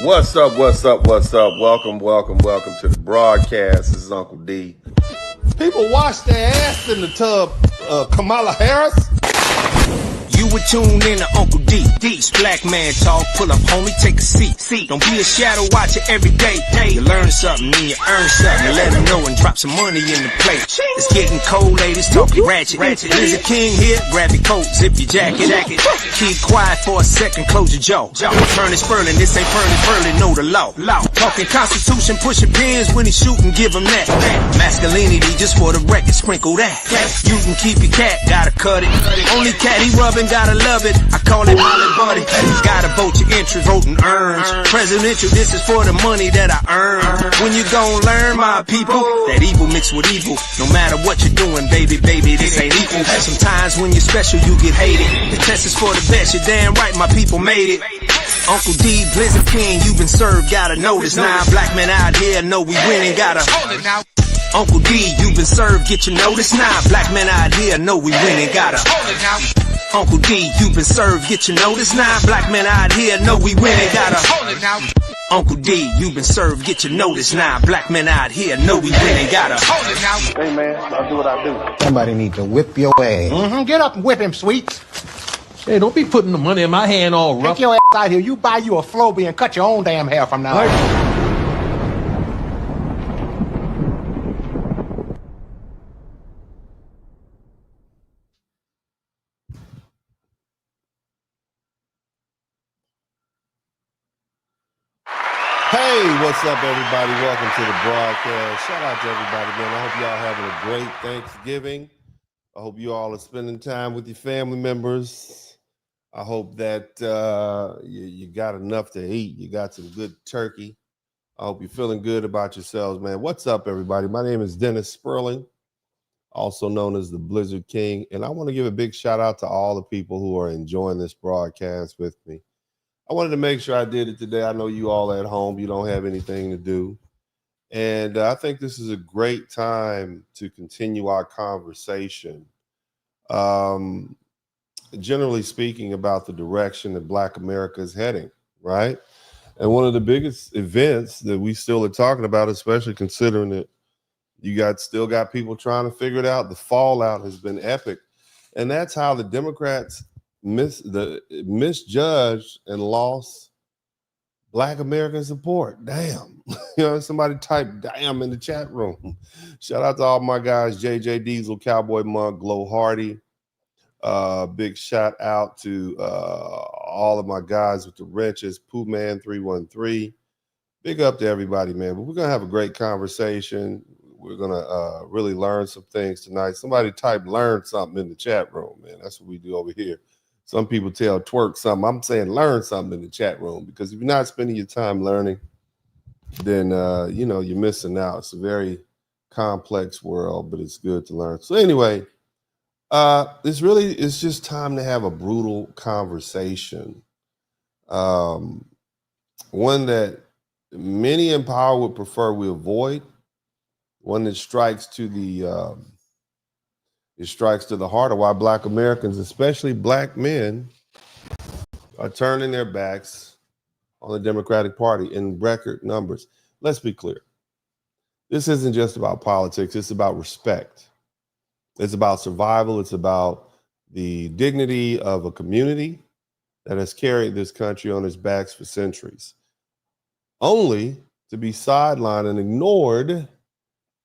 What's up? Welcome to the broadcast. This is Uncle D. People wash their ass in the tub, Kamala Harris. You would tune in to Uncle D. D's Black Man Talk. Pull up, homie, take a seat. Don't be a shadow watcher every day. You learn something and you earn something. Let them know and drop some money in the plate. It's getting cold, ladies, talking ratchet. Lizard King here, grab your coat, zip your jacket. Keep quiet for a second, close your jaw. Turn it Spurling, this ain't Furling, know the law. Talking Constitution, pushing pins when he shootin', give him that. Masculinity, just for the record, sprinkle that. You can keep your cat, gotta cut it. Only cat he rubbing, gotta love it. I call it Molly Buddy. Gotta vote your interest, voting earns. Presidential, this is for the money that I earn. When you gon' learn, my people, that evil mixed with evil. No matter what you're doing, baby, this ain't equal. Sometimes when you're special, you get hated. The test is for the best, you're damn right, my people made it. Uncle D, Blizzard King, you been served, gotta notice. Now black men out here know we winning, gotta hold it now. Uncle D, you been served, get your notice now. Black men out here know we winning, gotta hold it now. Uncle D, you been served, get your notice now. Black men out here know we winning, gotta hold it now. Uncle D, you been served, get your notice now. Black men out here know we winning, gotta hold it now. Hey man, I'll do what I do. Somebody need to whip your ass. Get up and whip him, Sweets. Hey, don't be putting the money in my hand all rough. Take your ass out here. You buy you a Floby and cut your own damn hair from now on. Hey, what's up, everybody? Welcome to the broadcast. Shout out to everybody, man. I hope y'all having a great Thanksgiving. I hope you all are spending time with your family members. I hope that you got enough to eat. You got some good turkey. I hope you're feeling good about yourselves, man. What's up, everybody? My name is Dennis Spurling, also known as the Blizzard King. And I want to give a big shout out to all the people who are enjoying this broadcast with me. I wanted to make sure I did it today. I know you all at home, you don't have anything to do. And I think this is a great time to continue our conversation. Generally speaking, about the direction that Black America is heading, right? And one of the biggest events that we still are talking about, especially considering that you still got people trying to figure it out, the fallout has been epic. And that's how the Democrats misjudged and lost Black American support. Damn. Somebody type damn in the chat room. Shout out to all my guys, JJ Diesel, Cowboy Monk, Glow Hardy. Big shout out to all of my guys with the wrenches, Pooh Man 313. Big up to everybody, man. But we're gonna have a great conversation. We're gonna really learn some things tonight. Somebody type learn something in the chat room, man. That's what we do over here. Some people tell twerk something. I'm saying learn something in the chat room, because if you're not spending your time learning, then you're missing out. It's a very complex world, but it's good to learn. So anyway, it's just time to have a brutal conversation. One that many in power would prefer we avoid. One that strikes to the heart of why Black Americans, especially Black men, are turning their backs on the Democratic Party in record numbers. Let's be clear. This isn't just about politics. It's about respect. It's about survival. It's about the dignity of a community that has carried this country on its backs for centuries, only to be sidelined and ignored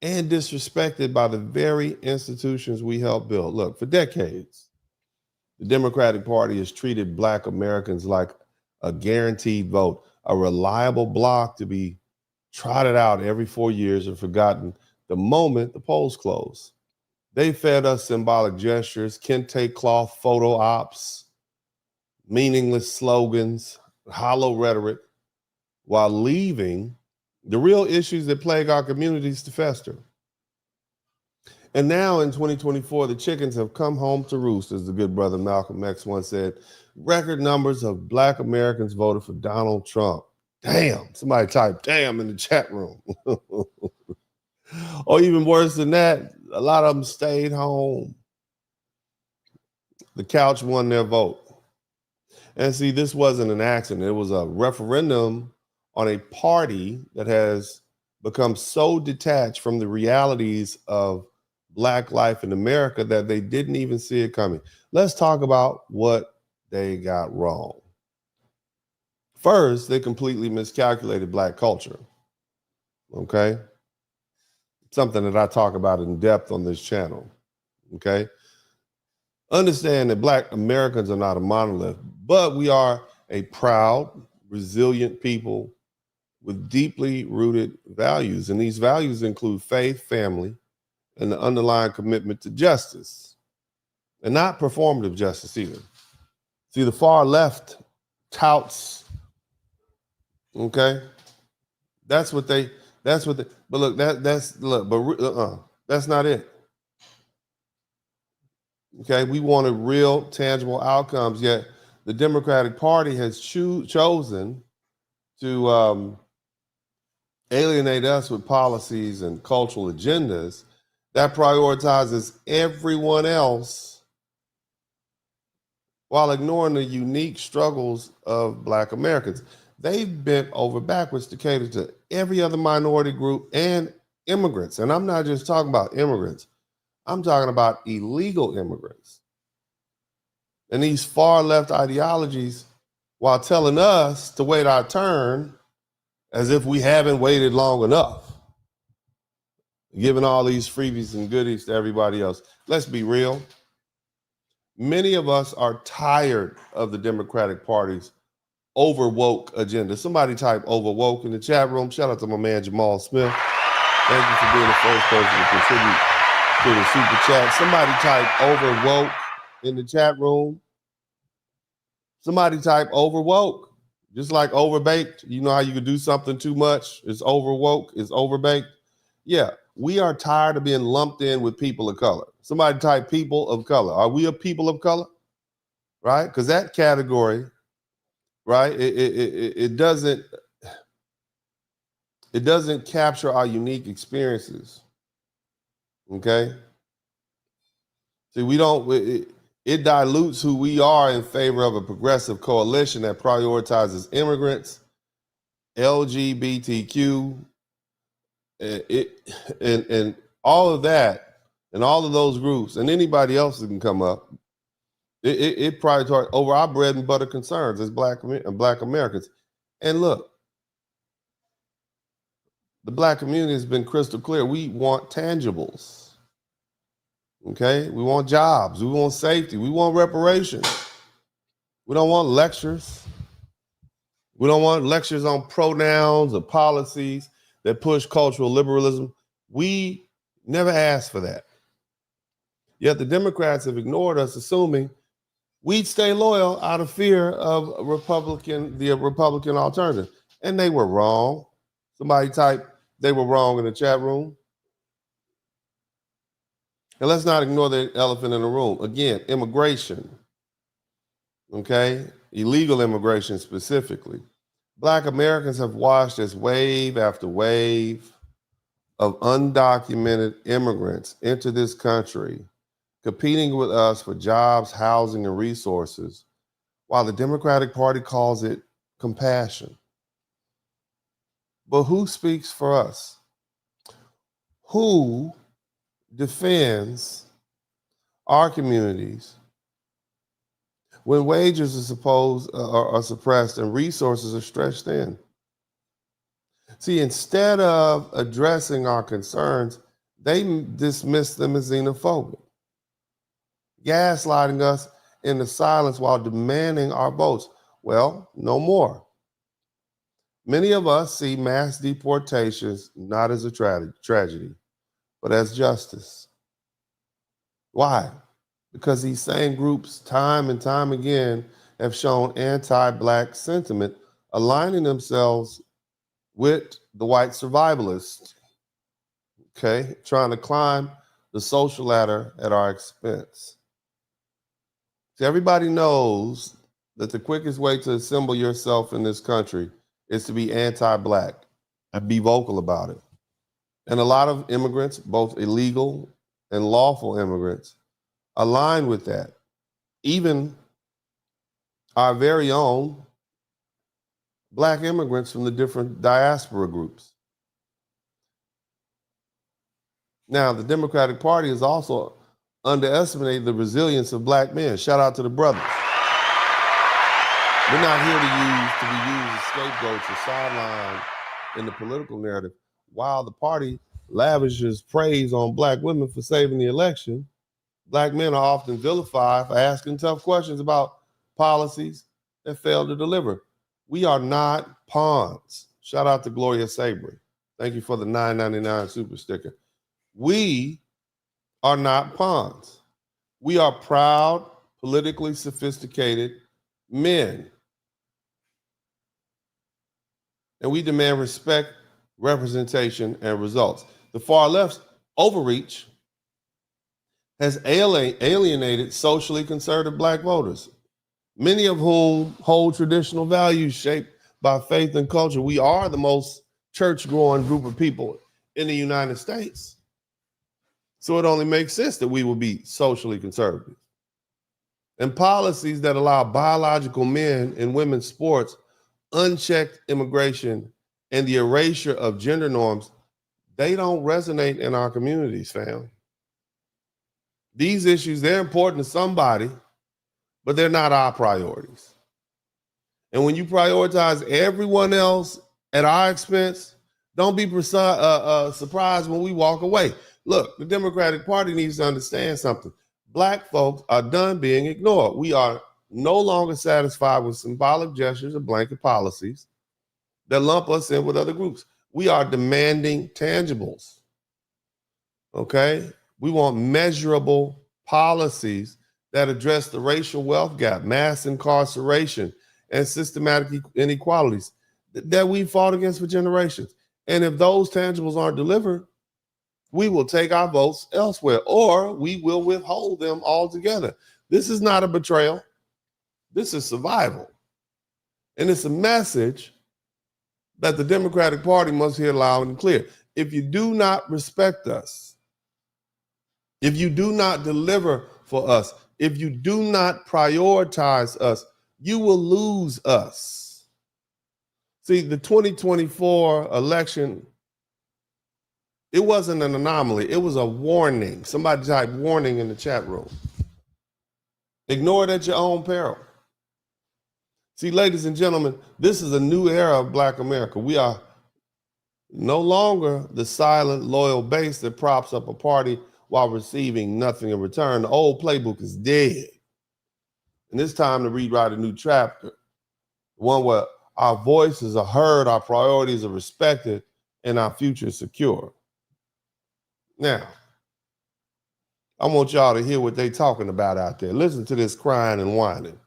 and disrespected by the very institutions we helped build. Look, for decades, the Democratic Party has treated Black Americans like a guaranteed vote, a reliable block to be trotted out every 4 years and forgotten the moment the polls close. They fed us symbolic gestures, kente cloth photo ops, meaningless slogans, hollow rhetoric, while leaving the real issues that plague our communities to fester. And now in 2024, the chickens have come home to roost, as the good brother Malcolm X once said. Record numbers of Black Americans voted for Donald Trump. Damn, somebody type damn in the chat room. Or even worse than that, a lot of them stayed home. The couch won their vote. And see, this wasn't an accident. It was a referendum on a party that has become so detached from the realities of Black life in America that they didn't even see it coming. Let's talk about what they got wrong. First, they completely miscalculated Black culture. Okay? Something that I talk about in depth on this channel. Okay? Understand that Black Americans are not a monolith, but we are a proud, resilient people with deeply rooted values. And these values include faith, family, and the underlying commitment to justice, and not performative justice either. See, the far left touts, okay? That's what they, but look, that's not it. Okay, we wanted real, tangible outcomes, yet the Democratic Party has chosen to alienate us with policies and cultural agendas that prioritizes everyone else while ignoring the unique struggles of Black Americans. They've bent over backwards to cater to every other minority group and immigrants. And I'm not just talking about immigrants. I'm talking about illegal immigrants. And these far left ideologies, while telling us to wait our turn as if we haven't waited long enough, giving all these freebies and goodies to everybody else. Let's be real. Many of us are tired of the Democratic Party's over-woke agenda. Somebody type over-woke in the chat room. Shout out to my man Jamal Smith. Thank you for being the first person to contribute to the super chat. Somebody type over-woke in the chat room. Somebody type over-woke. Just like overbaked. You know how you could do something too much? It's over-woke, it's overbaked. Yeah, we are tired of being lumped in with people of color. Somebody type people of color. Are we a people of color? Right? Because that category, right, it doesn't capture our unique experiences. Okay? See, it dilutes who we are in favor of a progressive coalition that prioritizes immigrants, LGBTQ, and all of that, and all of those groups, and anybody else that can come up. It prioritizes over our bread and butter concerns as Black Americans. And look, the Black community has been crystal clear. We want tangibles. Okay? We want jobs. We want safety. We want reparations. We don't want lectures. We don't want lectures on pronouns or policies that push cultural liberalism. We never asked for that. Yet the Democrats have ignored us, assuming we'd stay loyal out of fear of the Republican alternative. And they were wrong. Somebody type, they were wrong in the chat room. And let's not ignore the elephant in the room. Again, immigration, okay? Illegal immigration specifically. Black Americans have watched as wave after wave of undocumented immigrants enter this country, competing with us for jobs, housing, and resources, while the Democratic Party calls it compassion. But who speaks for us? Who defends our communities when wages are suppressed and resources are stretched thin? See, instead of addressing our concerns, they dismiss them as xenophobic, gaslighting us into silence while demanding our votes. Well, no more. Many of us see mass deportations not as a tragedy, but as justice. Why? Because these same groups, time and time again, have shown anti-Black sentiment, aligning themselves with the white survivalists, okay, trying to climb the social ladder at our expense. See, everybody knows that the quickest way to assemble yourself in this country is to be anti-Black and be vocal about it. And a lot of immigrants, both illegal and lawful immigrants, align with that. Even our very own black immigrants from the different diaspora groups. Now, the Democratic Party has also underestimated the resilience of black men. Shout out to the brothers. We're not here to be used as scapegoats or sidelined in the political narrative. While the party lavishes praise on black women for saving the election, black men are often vilified for asking tough questions about policies that fail to deliver. We are not pawns. Shout out to Gloria Sabry. Thank you for the $9.99 super sticker. We are not pawns. We are proud, politically sophisticated men. And we demand respect, representation, and results. The far left's overreach has alienated socially conservative black voters, many of whom hold traditional values shaped by faith and culture. We are the most church-going group of people in the United States. So it only makes sense that we will be socially conservative. And policies that allow biological men and women's sports, unchecked immigration, and the erasure of gender norms, they don't resonate in our communities, fam. These issues, they're important to somebody, but they're not our priorities. And when you prioritize everyone else at our expense, don't be surprised when we walk away. Look, the Democratic Party needs to understand something. Black folks are done being ignored. We are no longer satisfied with symbolic gestures or blanket policies that lump us in with other groups. We are demanding tangibles, okay? We want measurable policies that address the racial wealth gap, mass incarceration, and systematic inequalities that we fought against for generations. And if those tangibles aren't delivered, we will take our votes elsewhere, or we will withhold them altogether. This is not a betrayal. This is survival. And it's a message that the Democratic Party must hear loud and clear. If you do not respect us, if you do not deliver for us, if you do not prioritize us, you will lose us. See, the 2024 election, it wasn't an anomaly. It was a warning. Somebody typed warning in the chat room. Ignore it at your own peril. See, ladies and gentlemen, this is a new era of Black America. We are no longer the silent, loyal base that props up a party while receiving nothing in return. The old playbook is dead. And it's time to rewrite a new chapter, one where our voices are heard, our priorities are respected, and our future is secure. Now, I want y'all to hear what they're talking about out there. Listen to this crying and whining.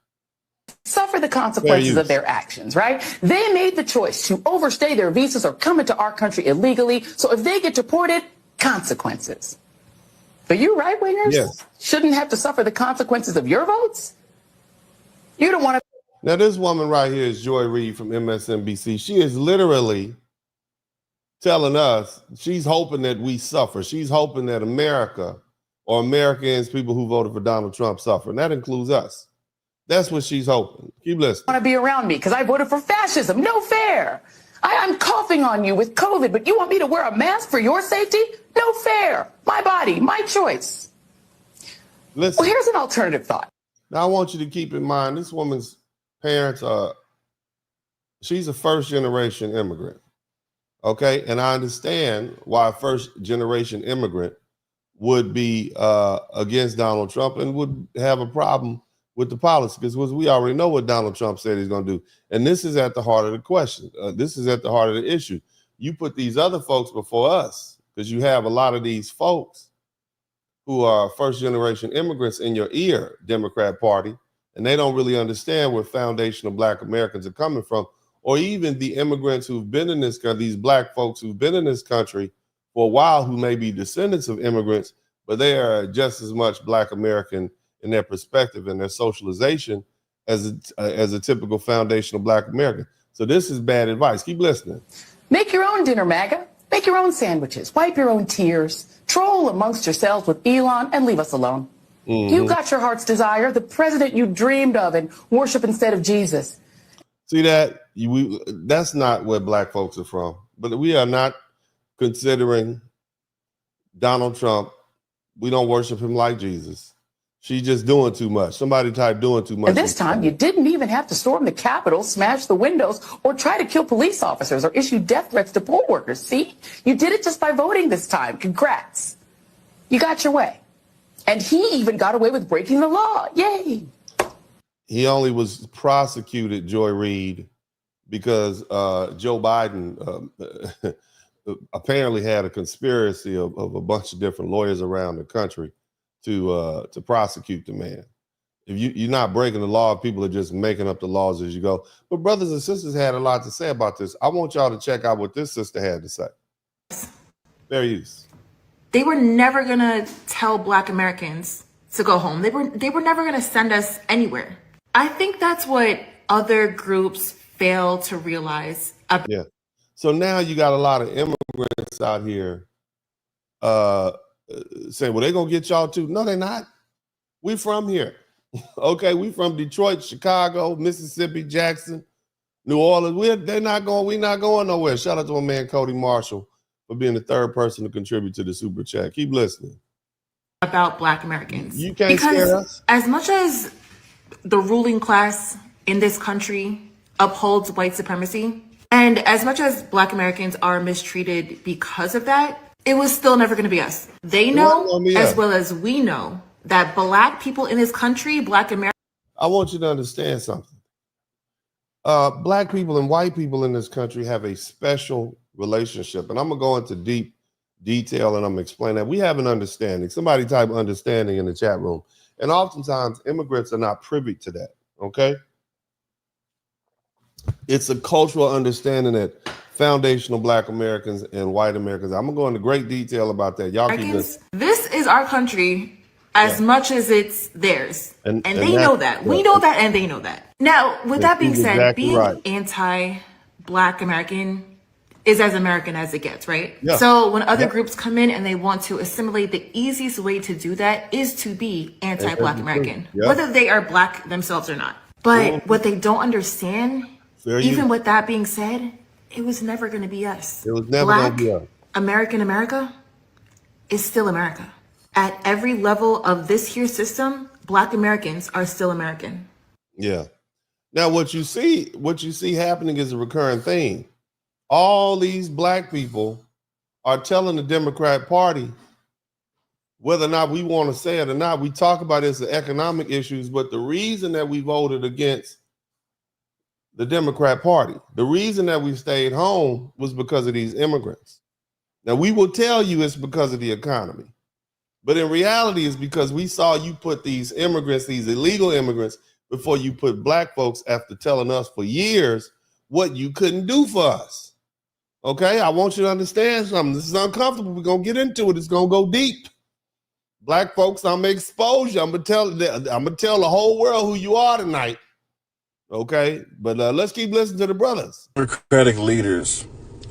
Suffer the consequences of their actions, right? They made the choice to overstay their visas or come into our country illegally. So if they get deported, consequences. But you right-wingers shouldn't have to suffer the consequences of your votes. You don't want to. Now, this woman right here is Joy Reid from MSNBC. She is literally telling us she's hoping that we suffer. She's hoping that America or Americans, people who voted for Donald Trump, suffer. And that includes us. That's what she's hoping. Keep listening. Want to be around me because I voted for fascism. No fair. I'm coughing on you with COVID, but you want me to wear a mask for your safety? No fair. My body, my choice. Listen. Well, here's an alternative thought. Now, I want you to keep in mind, this woman's parents she's a first-generation immigrant, okay? And I understand why a first-generation immigrant would be against Donald Trump and would have a problem with the policy, because we already know what Donald Trump said he's going to do. And this is at the heart of the question. This is at the heart of the issue. You put these other folks before us because you have a lot of these folks who are first-generation immigrants in your ear, Democrat Party, and they don't really understand where foundational Black Americans are coming from, or even the immigrants who've been in this country, these Black folks who've been in this country for a while, who may be descendants of immigrants, but they are just as much Black American in their perspective and their socialization as a typical foundational Black American. So this is bad advice. Keep listening. Make your own dinner, MAGA. Make your own sandwiches. Wipe your own tears. Troll amongst yourselves with Elon and leave us alone. You got your heart's desire, the president you dreamed of, and worship instead of Jesus. See that? That's not where black folks are from. But we are not considering Donald Trump. We don't worship him like Jesus. She's just doing too much. Somebody type doing too much. And this time, you didn't even have to storm the Capitol, smash the windows, or try to kill police officers or issue death threats to poll workers. See? You did it just by voting this time. Congrats. You got your way. And he even got away with breaking the law. Yay. He only was prosecuted, Joy Reid, because Joe Biden apparently had a conspiracy of a bunch of different lawyers around the country to prosecute the man. If you're not breaking the law, people are just making up the laws as you go. But brothers and sisters had a lot to say about this. I want y'all to check out what this sister had to say. Fair use. They were never gonna tell Black Americans to go home. They were never gonna send us anywhere. I think that's what other groups fail to realize. Yeah. So now you got a lot of immigrants out here saying, well, they're going to get y'all too. No, they're not. We from here. Okay, we from Detroit, Chicago, Mississippi, Jackson, New Orleans. We're not going nowhere. Shout out to my man Cody Marshall for being the third person to contribute to the super chat. Keep listening. About Black Americans. You can't scare us. As much as the ruling class in this country upholds white supremacy, and as much as Black Americans are mistreated because of that, it was still never going to be us. They know, as well as we know, that Black people in this country, Black Americans. I want you to understand something. Black people and white people in this country have a special relationship. And I'm going to go into deep detail and I'm going to explain that. We have an understanding. Somebody type understanding in the chat room. And oftentimes immigrants are not privy to that. Okay. It's a cultural understanding that foundational Black Americans and white Americans. I'm gonna go into great detail about that. Y'all keep this. This is our country as much as it's theirs. And they know that. We know that and they know that. Now, with that being said, exactly being anti-Black American is as American as it gets, right? Yeah. So when other groups come in and they want to assimilate, the easiest way to do that is to be anti-Black American, whether they are Black themselves or not. But what they don't understand, even with that being said, it was never going to be us. It was never going to be us. American America is still America. At every level of this here system, Black Americans are still American. Yeah. Now, what you see happening is a recurring theme. All these Black people are telling the Democrat Party, whether or not we want to say it or not, we talk about it as the economic issues, but the reason that we voted against the Democrat Party, the reason that we stayed home was because of these immigrants. Now, we will tell you it's because of the economy, but in reality, it's because we saw you put these immigrants, these illegal immigrants, before you put Black folks after telling us for years what you couldn't do for us. Okay, I want you to understand something. This is uncomfortable. We're going to get into it. It's going to go deep. Black folks, I'm going to expose you. I'm going to tell the whole world who you are tonight. Okay, but let's keep listening to the brothers. Democratic leaders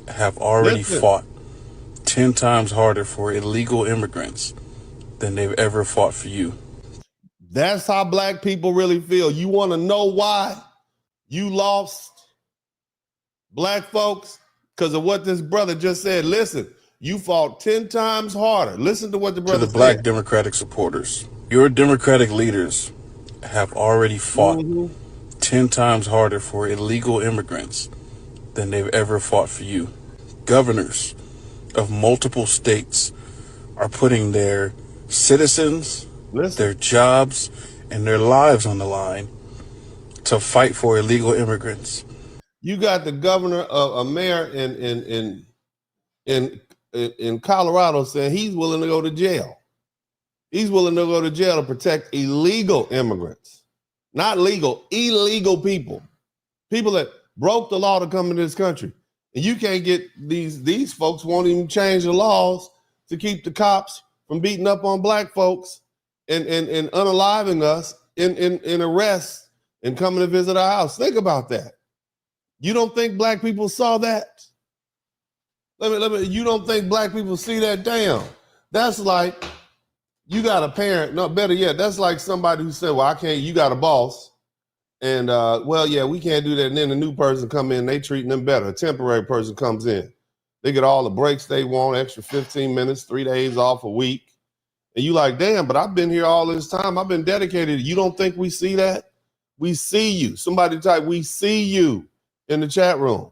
have already fought 10 times harder for illegal immigrants than they've ever fought for you. That's how Black people really feel. You want to know why you lost, Black folks? Because of what this brother just said. Listen, you fought 10 times harder. Listen to what the brother said. To the Black Democratic supporters, your Democratic leaders have already fought 10 times harder for illegal immigrants than they've ever fought for you. Governors of multiple states are putting their citizens, their jobs, and their lives on the line to fight for illegal immigrants. You got the governor of a mayor in Colorado saying he's willing to go to jail. He's willing to go to jail to protect illegal immigrants. Not legal, illegal people. People that broke the law to come into this country. And you can't get these folks won't even change the laws to keep the cops from beating up on Black folks and unaliving us in arrests and coming to visit our house. Think about that. You don't think Black people saw that? You don't think Black people see that? Damn. That's like you got a parent, no, better yet, that's like somebody who said, well, I can't, you got a boss And well, yeah, we can't do that. And then a new person come in, they treating them better. A temporary person comes in, they get all the breaks they want, extra 15 minutes, 3 days off a week. And you like, damn, but I've been here all this time. I've been dedicated. You don't think we see that? We see you. Somebody type, we see you in the chat room.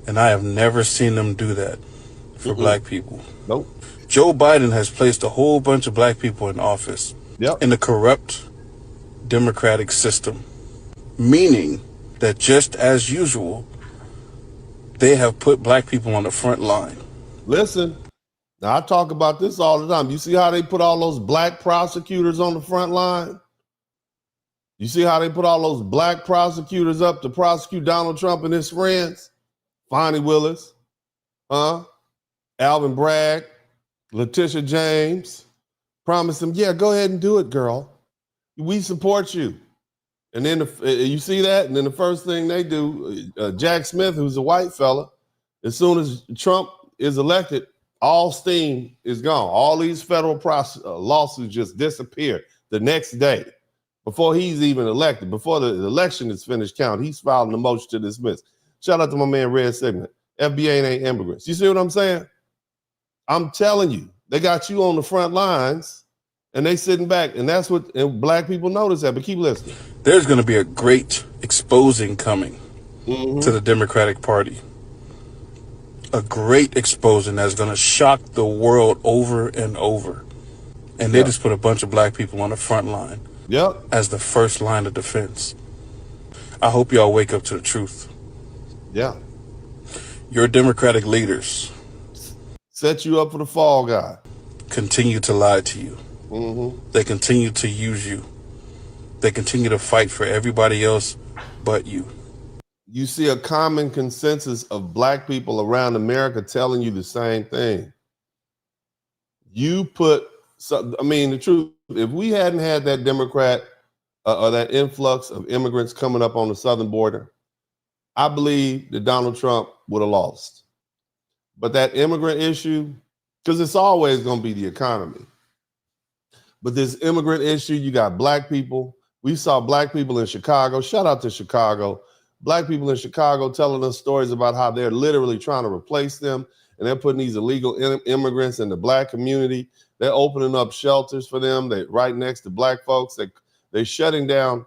And I have never seen them do that for black people. Nope. Joe Biden has placed a whole bunch of black people in office in a corrupt democratic system, meaning that just as usual, they have put black people on the front line. Listen, now I talk about this all the time. You see how they put all those black prosecutors on the front line? You see how they put all those black prosecutors up to prosecute Donald Trump and his friends? Fonnie Willis, Alvin Bragg, Letitia James. Promise them, yeah, go ahead and do it, girl. We support you. And then you see that? And then the first thing they do, Jack Smith, who's a white fella, as soon as Trump is elected, all steam is gone. All these federal lawsuits just disappear the next day before he's even elected. Before the election is finished counting, he's filing a motion to dismiss. Shout out to my man, Red Signet. FBA ain't immigrants. You see what I'm saying? I'm telling you, they got you on the front lines and they sitting back. And that's what black people notice that. But keep listening. There's going to be a great exposing coming to the Democratic Party. A great exposing that's going to shock the world over and over. And they just put a bunch of black people on the front line as the first line of defense. I hope y'all wake up to the truth. Yeah. Your Democratic leaders set you up for the fall guy. Continue to lie to you. They continue to use you. They continue to fight for everybody else but you. You see a common consensus of black people around America telling you the same thing. You put, the truth, if we hadn't had that Democrat or that influx of immigrants coming up on the southern border, I believe that Donald Trump would have lost. But that immigrant issue, because it's always going to be the economy. But this immigrant issue, you got black people. We saw black people in Chicago. Shout out to Chicago. Black people in Chicago telling us stories about how they're literally trying to replace them. And they're putting these illegal immigrants in the black community. They're opening up shelters for them. They're right next to black folks. They're shutting down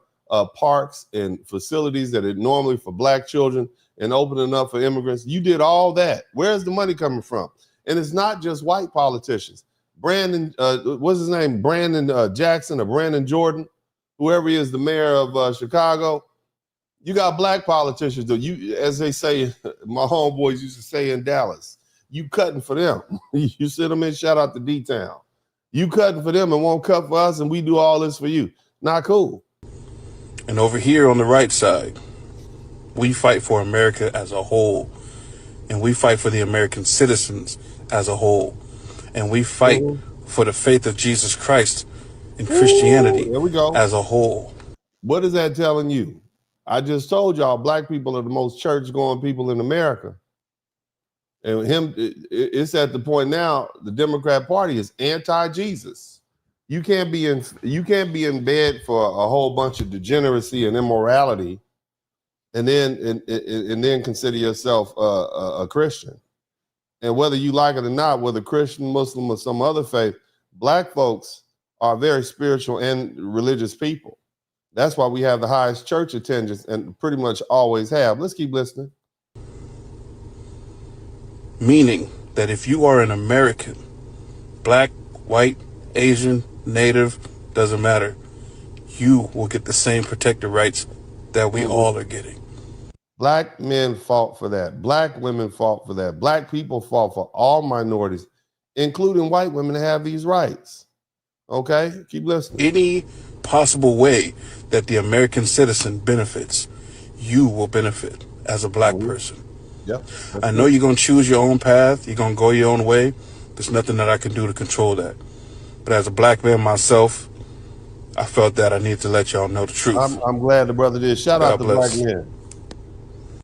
parks and facilities that are normally for black children and opening up for immigrants. You did all that. Where's the money coming from? And it's not just white politicians. Brandon, what's his name? Brandon Jackson or Brandon Jordan, whoever he is, the mayor of Chicago. You got black politicians, though. You, as they say, my homeboys used to say in Dallas, you cutting for them. You sit them in, shout out to D-Town. You cutting for them and won't cut for us, and we do all this for you. Not cool. And over here on the right side, we fight for America as a whole. And we fight for the American citizens as a whole. And we fight for the faith of Jesus Christ and Christianity as a whole. What is that telling you? I just told y'all black people are the most church-going people in America. And it's at the point now, the Democrat Party is anti-Jesus. You can't be in bed for a whole bunch of degeneracy and immorality and then consider yourself a Christian. And whether you like it or not, whether Christian, Muslim, or some other faith, black folks are very spiritual and religious people. That's why we have the highest church attendance and pretty much always have. Let's keep listening. Meaning that if you are an American, black, white, Asian, Native, doesn't matter, you will get the same protected rights that we all are getting. Black men fought for that. Black women fought for that. Black people fought for all minorities, including white women, to have these rights. Okay? Keep listening. Any possible way that the American citizen benefits, you will benefit as a black person. Yep. I know you're going to choose your own path. You're going to go your own way. There's nothing that I can do to control that. But as a black man myself, I felt that I need to let y'all know the truth. I'm glad the brother did. Shout out to black men.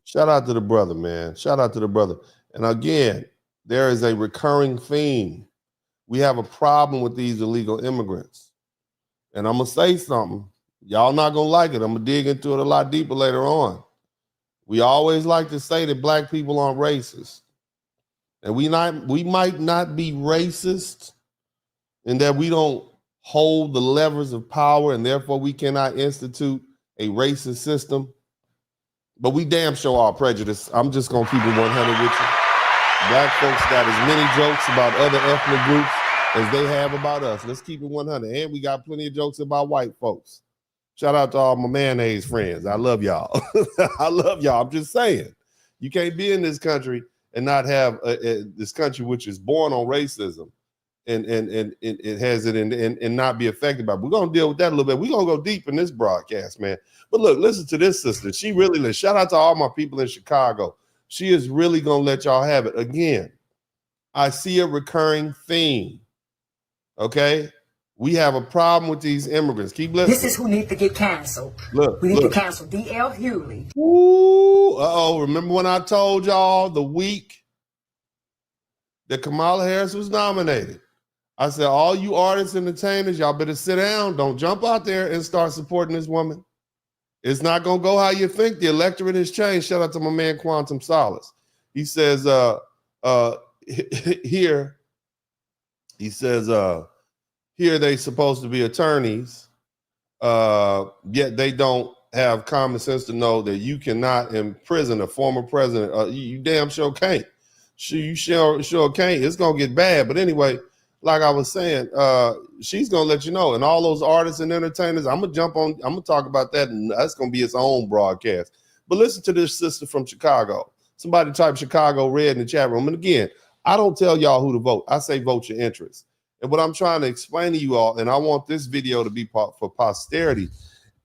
Shout out to the brother, man. Shout out to the brother. And again, there is a recurring theme. We have a problem with these illegal immigrants. And I'm going to say something. Y'all not gonna like it. I'm gonna dig into it a lot deeper later on. We always like to say that black people aren't racist. And we might not be racist in that we don't hold the levers of power and therefore we cannot institute a racist system. But we damn sure are prejudiced. I'm just gonna keep it 100 with you. Black folks got as many jokes about other ethnic groups as they have about us. Let's keep it 100. And we got plenty of jokes about white folks. Shout out to all my mayonnaise friends. I love y'all. I love y'all. I'm just saying, you can't be in this country and not have this country which is born on racism and it has it and not be affected by it. We're gonna deal with that a little bit. We're gonna go deep in this broadcast, man. But look, listen to this sister. She really, shout out to all my people in Chicago. She is really gonna let y'all have it. Again, I see a recurring theme. Okay. We have a problem with these immigrants. Keep listening. This is who needs to get canceled. Look, we need to cancel D.L. Hughley. Ooh, remember when I told y'all the week that Kamala Harris was nominated? I said, all you artists and entertainers, y'all better sit down. Don't jump out there and start supporting this woman. It's not going to go how you think. The electorate has changed. Shout out to my man, Quantum Solace. He says, here they supposed to be attorneys, yet they don't have common sense to know that you cannot imprison a former president. You damn sure can't. You sure can't. It's going to get bad. But anyway, like I was saying, she's going to let you know. And all those artists and entertainers, I'm going to talk about that, and that's going to be its own broadcast. But listen to this sister from Chicago. Somebody type Chicago Red in the chat room. And again, I don't tell y'all who to vote. I say vote your interest. And what I'm trying to explain to you all, and I want this video to be for posterity,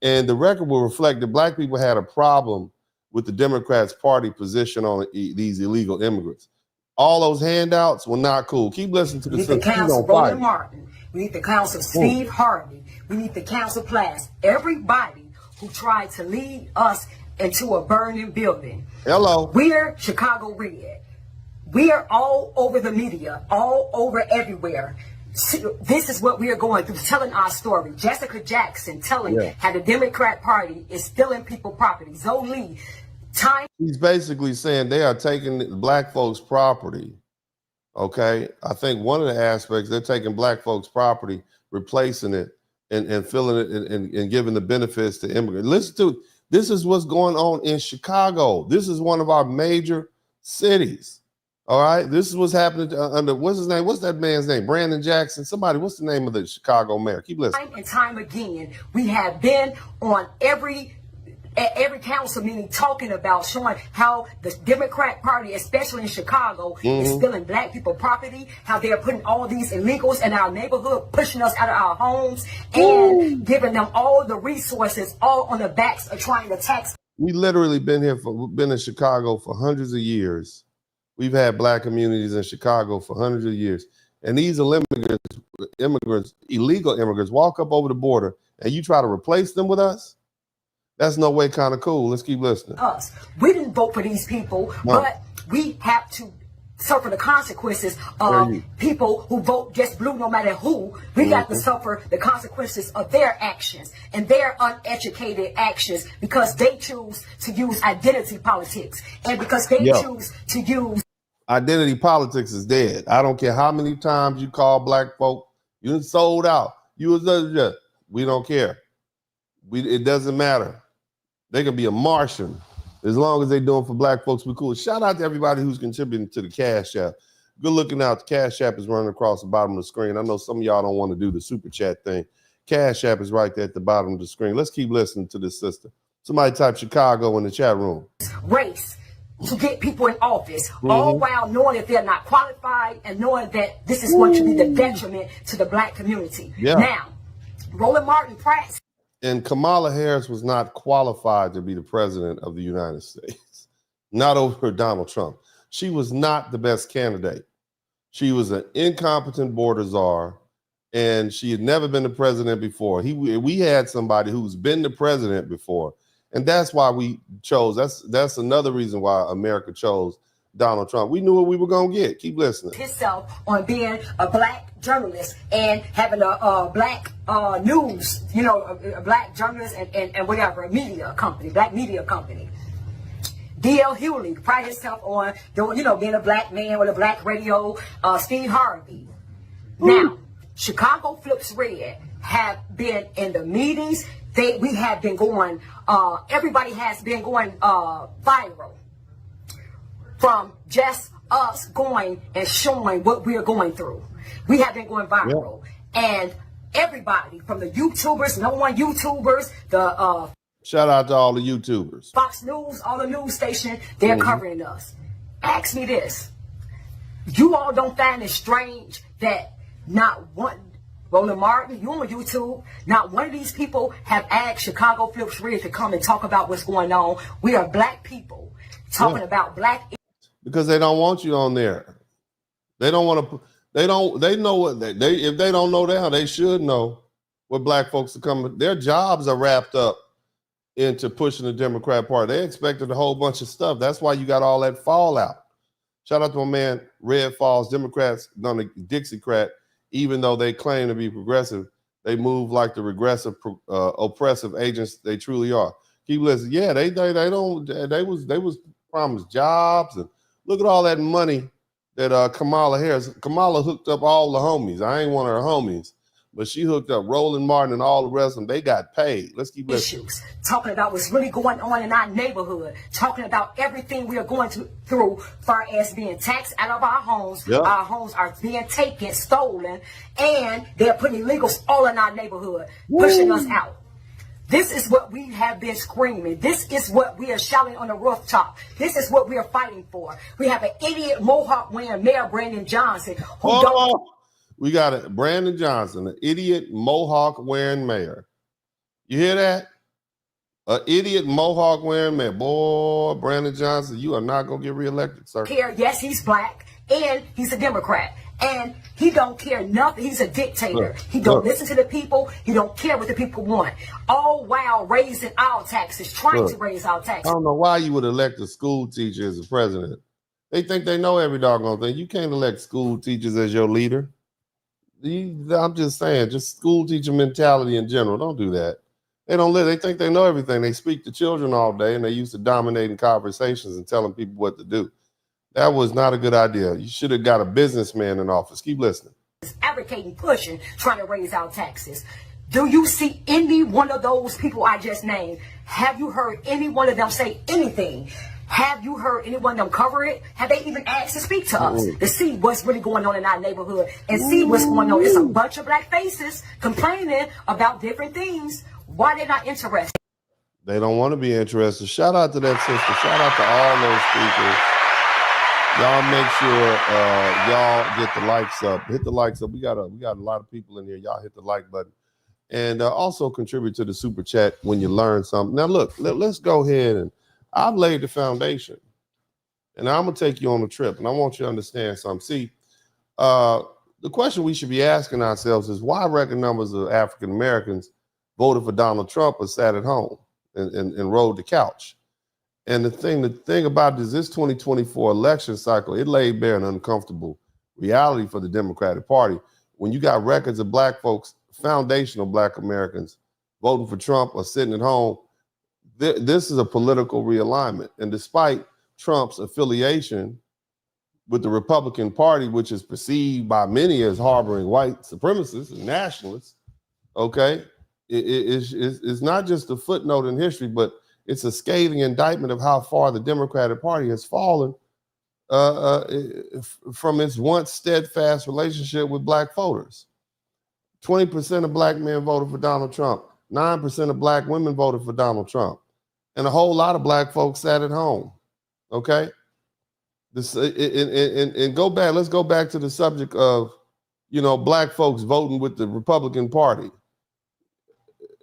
and the record will reflect that black people had a problem with the Democrats' party position on these illegal immigrants. All those handouts were not cool. Keep listening to this. We need to counsel Roland Martin. We need to counsel Steve Harvey. We need to counsel Plass. Everybody who tried to lead us into a burning building. Hello. We're Chicago Red. We are all over the media, all over everywhere. This is what we are going through, telling our story. Jessica Jackson telling how the Democrat Party is stealing people's property. Zoe Lee, He's basically saying they are taking black folks' property. Okay, I think one of the aspects, they're taking black folks' property, replacing it, and filling it and giving the benefits to immigrants. Listen to this is what's going on in Chicago. This is one of our major cities. All right, this is what's happening under, what's his name? What's that man's name? Brandon Jackson. Somebody, what's the name of the Chicago mayor? Keep listening. Time and time again, we have been on every council meeting talking about showing how the Democrat Party, especially in Chicago, is stealing black people property, how they're putting all these illegals in our neighborhood, pushing us out of our homes, and giving them all the resources, all on the backs of trying to tax. We literally been in Chicago for hundreds of years. We've had black communities in Chicago for hundreds of years. And these immigrants, illegal immigrants, walk up over the border and you try to replace them with us? That's no way kind of cool. Let's keep listening. We didn't vote for these people, but we have to suffer the consequences of people who vote just blue no matter who. We got to suffer the consequences of their actions and their uneducated actions because they choose to use identity politics and because they choose to use identity politics is dead. I don't care how many times you call black folk, you sold out. We don't care. It doesn't matter. They can be a Martian. As long as they're doing for black folks, we're cool. Shout out to everybody who's contributing to the Cash App. Good looking out. The Cash App is running across the bottom of the screen. I know some of y'all don't want to do the super chat thing. Cash App is right there at the bottom of the screen. Let's keep listening to this sister. Somebody type Chicago in the chat room. Race to get people in office, all while knowing that they're not qualified and knowing that this is going to be the detriment to the black community. Now, Roland Martin Pratt. And Kamala Harris was not qualified to be the president of the United States, not over Donald Trump. She was not the best candidate. She was an incompetent border czar, and she had never been the president before. We had somebody who's been the president before, and that's why we chose. That's another reason why America chose Donald Trump. We knew what we were going to get. Keep listening. Himself on being a black journalist and having a black news, a black journalist and whatever, a media company, black media company. D.L. Hewley prided himself on, being a black man with a black radio. Steve Harvey. Now, Chicago Flips Red have been in the meetings. We have been going, everybody has been going viral from just us going and showing what we are going through. We have been going viral. And everybody from the YouTubers, YouTubers, the shout out to all the YouTubers. Fox News, all the news stations, they're covering us. Ask me this. You all don't find it strange that not one, Roland Martin, you on YouTube, not one of these people have asked Chicago Flips Red to come and talk about what's going on. We are black people talking about black. Because they don't want you on there. They don't want to, they know what if they don't know now, they should know what black folks are coming. Their jobs are wrapped up into pushing the Democrat Party. They expected a whole bunch of stuff. That's why you got all that fallout. Shout out to my man, Red Falls. Democrats done a Dixiecrat, even though they claim to be progressive, they move like the regressive, oppressive agents they truly are. Keep listening. Yeah, they was promised jobs, and look at all that money that Kamala Harris. Kamala hooked up all the homies. I ain't one of her homies, but she hooked up Roland Martin and all the rest of them. They got paid. Let's keep listening. Issues. Talking about what's really going on in our neighborhood. Talking about everything we are going through far as being taxed out of our homes. Yep. Our homes are being taken, stolen, and they're putting illegals all in our neighborhood, pushing us out. This is what we have been screaming. This is what we are shouting on the rooftop. This is what we are fighting for. We have an idiot Mohawk wearing Mayor Brandon Johnson who We got it. Brandon Johnson, an idiot Mohawk wearing mayor. You hear that? An idiot Mohawk wearing mayor. Boy, Brandon Johnson, you are not going to get reelected, sir. Yes, he's black and he's a Democrat. And he don't care nothing. He's a dictator. He don't listen to the people. He don't care what the people want. All while raising our taxes, trying to raise our taxes. I don't know why you would elect a school teacher as a president. They think they know every doggone thing. You can't elect school teachers as your leader. I'm just saying, just school teacher mentality in general. Don't do that. They don't live. They think they know everything. They speak to children all day, and they used to dominating conversations and telling people what to do. That was not a good idea. You should have got a businessman in office. Keep listening. Advocating, pushing, trying to raise our taxes. Do you see any one of those people I just named? Have you heard any one of them say anything? Have you heard any one of them cover it? Have they even asked to speak to us to see what's really going on in our neighborhood and see what's going on? It's a bunch of black faces complaining about different things. Why they're not interested? They don't want to be interested. Shout out to that sister. Shout out to all those speakers. Y'all make sure y'all get the likes up. Hit the likes up. We got a lot of people in here. Y'all hit the like button. And also contribute to the super chat when you learn something. Now, look, let's go ahead, and I've laid the foundation. And I'm going to take you on a trip, and I want you to understand something. See, the question we should be asking ourselves is why record numbers of African Americans voted for Donald Trump or sat at home and rode the couch. And the thing about this 2024 election cycle, it laid bare an uncomfortable reality for the Democratic Party. When you got records of black folks, foundational black Americans, voting for Trump or sitting at home, this is a political realignment. And despite Trump's affiliation with the Republican Party, which is perceived by many as harboring white supremacists and nationalists, okay, it's not just a footnote in history, but it's a scathing indictment of how far the Democratic Party has fallen from its once steadfast relationship with black voters. 20% of black men voted for Donald Trump. 9% of black women voted for Donald Trump. And a whole lot of black folks sat at home. Okay? And go back, let's go back to the subject of, black folks voting with the Republican Party.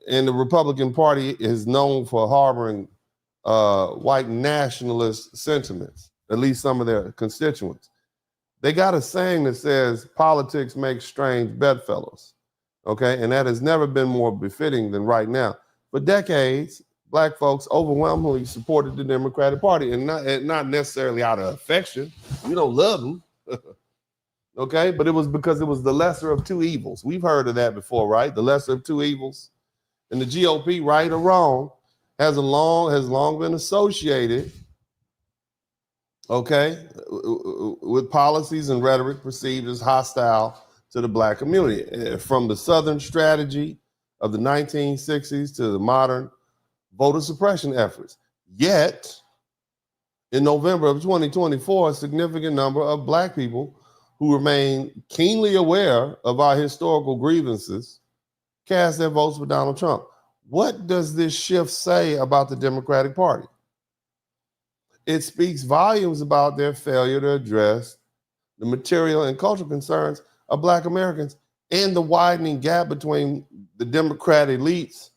And the Republican Party is known for harboring white nationalist sentiments, at least some of their constituents. They got a saying that says, politics makes strange bedfellows, okay? And that has never been more befitting than right now. For decades, black folks overwhelmingly supported the Democratic Party, and not necessarily out of affection. We don't love them, okay? But it was because it was the lesser of two evils. We've heard of that before, right? The lesser of two evils. And the GOP, right or wrong, has long been associated, okay, with policies and rhetoric perceived as hostile to the black community, from the Southern strategy of the 1960s to the modern voter suppression efforts. Yet, in November of 2024, a significant number of black people who remain keenly aware of our historical grievances cast their votes for Donald Trump. What does this shift say about the Democratic Party? It speaks volumes about their failure to address the material and cultural concerns of Black Americans and the widening gap between the Democrat elites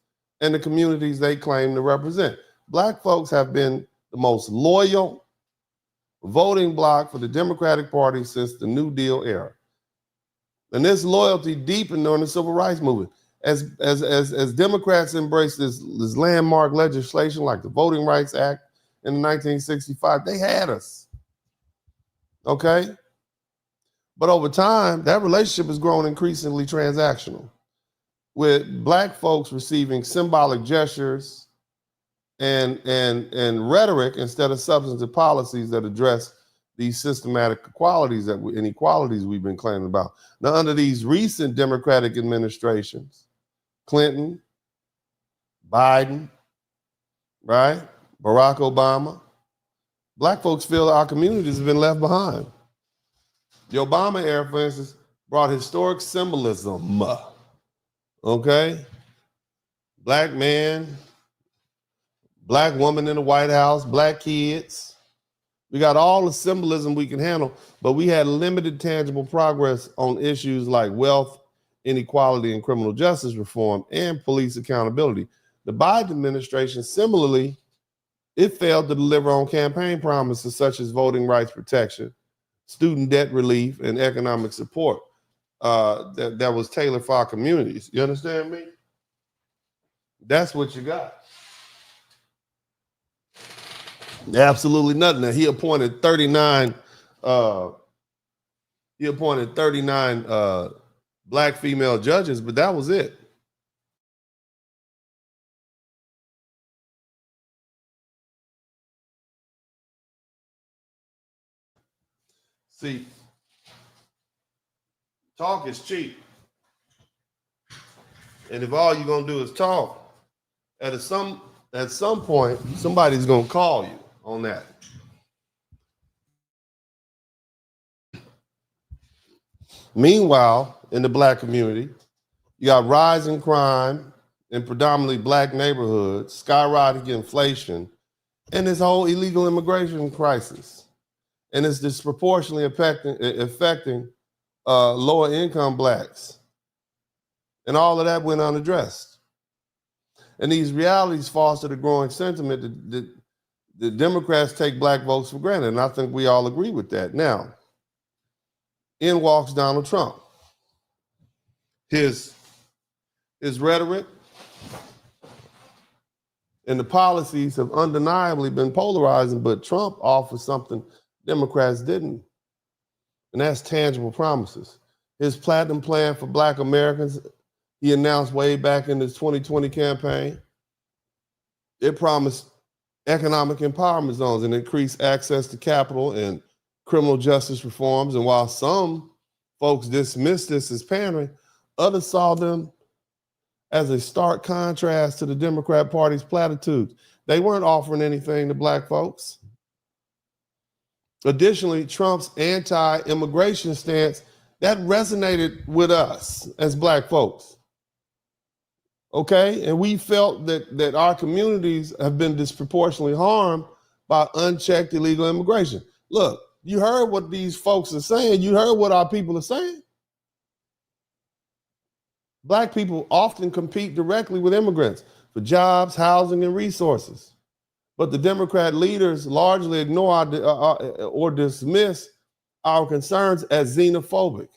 and the communities they claim to represent. Black folks have been the most loyal voting bloc for the Democratic Party since the New Deal era. And this loyalty deepened during the Civil Rights Movement. As Democrats embraced this landmark legislation like the Voting Rights Act in 1965, they had us, okay? But over time, that relationship has grown increasingly transactional, with black folks receiving symbolic gestures and rhetoric instead of substantive policies that address these systematic inequalities we've been claiming about. Now, under these recent Democratic administrations, Clinton, Biden, right? Barack Obama, black folks feel our communities have been left behind. The Obama era, for instance, brought historic symbolism, okay? Black man, black woman in the White House, black kids. We got all the symbolism we can handle, but we had limited tangible progress on issues like wealth, inequality, and criminal justice reform, and police accountability. The Biden administration, similarly, it failed to deliver on campaign promises such as voting rights protection, student debt relief, and economic support that was tailored for our communities. You understand me? That's what you got. Absolutely nothing. Now, he appointed 39 black female judges, but that was it. See, talk is cheap. And if all you're gonna do is talk, at some point, somebody's gonna call you on that. Meanwhile, in the black community, you got rising crime in predominantly black neighborhoods, skyrocketing inflation, and this whole illegal immigration crisis. And it's disproportionately affecting lower income blacks. And all of that went unaddressed. And these realities foster the growing sentiment that the Democrats take black votes for granted. And I think we all agree with that. Now, in walks Donald Trump. His rhetoric and the policies have undeniably been polarizing, but Trump offers something Democrats didn't, and that's tangible promises. His platinum plan for Black Americans, he announced way back in his 2020 campaign. It promised economic empowerment zones and increased access to capital and criminal justice reforms. And while some folks dismissed this as pandering, others saw them as a stark contrast to the Democrat Party's platitudes. They weren't offering anything to black folks. Additionally, Trump's anti-immigration stance, that resonated with us as black folks. Okay? And we felt that our communities have been disproportionately harmed by unchecked illegal immigration. Look, you heard what these folks are saying. You heard what our people are saying. Black people often compete directly with immigrants for jobs, housing, and resources. But the Democrat leaders largely ignore or dismiss our concerns as xenophobic.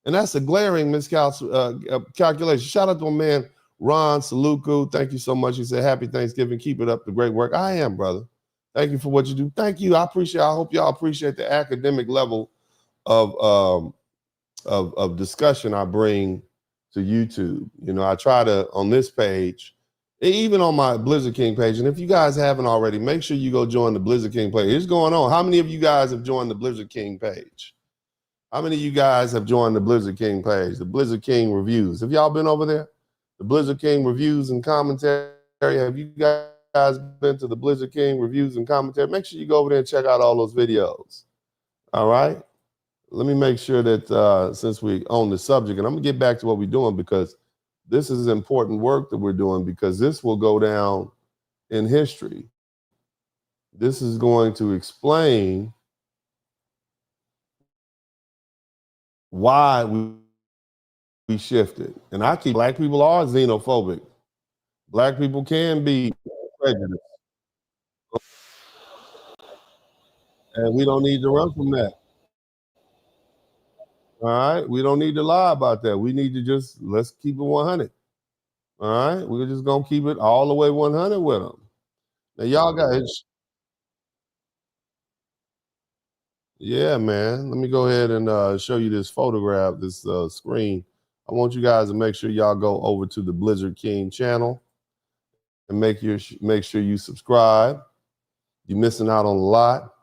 And that's a glaring miscalculation. Shout out to a man, Ron Saluku, thank you so much. He said, happy Thanksgiving. Keep it up, the great work. I am, brother. Thank you for what you do. Thank you. I hope y'all appreciate the academic level of discussion I bring to YouTube. You know, I try to, on this page, even on my Blizzard King page, and if you guys haven't already, make sure you go join the Blizzard King page. It's going on. How many of you guys have joined the Blizzard King page? How many of you guys have joined the Blizzard King page, the Blizzard King reviews? Have y'all been over there? The Blizzard King reviews and commentary. Have you guys been to the Blizzard King reviews and commentary? Make sure you go over there and check out all those videos. All right. Let me make sure that since we own the subject, and I'm gonna get back to what we're doing, because this is important work that we're doing, because this will go down in history. This is going to explain why we shifted. And I keep, black people are xenophobic. Black people can be prejudiced. And we don't need to run from that. All right? We don't need to lie about that. We need to just, let's keep it 100. All right? We're just going to keep it all the way 100 with them. Now, y'all got it. Yeah, man. Let me go ahead and show you this photograph, this screen. I want you guys to make sure y'all go over to the Blizzard King channel and make sure you subscribe. You're missing out on a lot.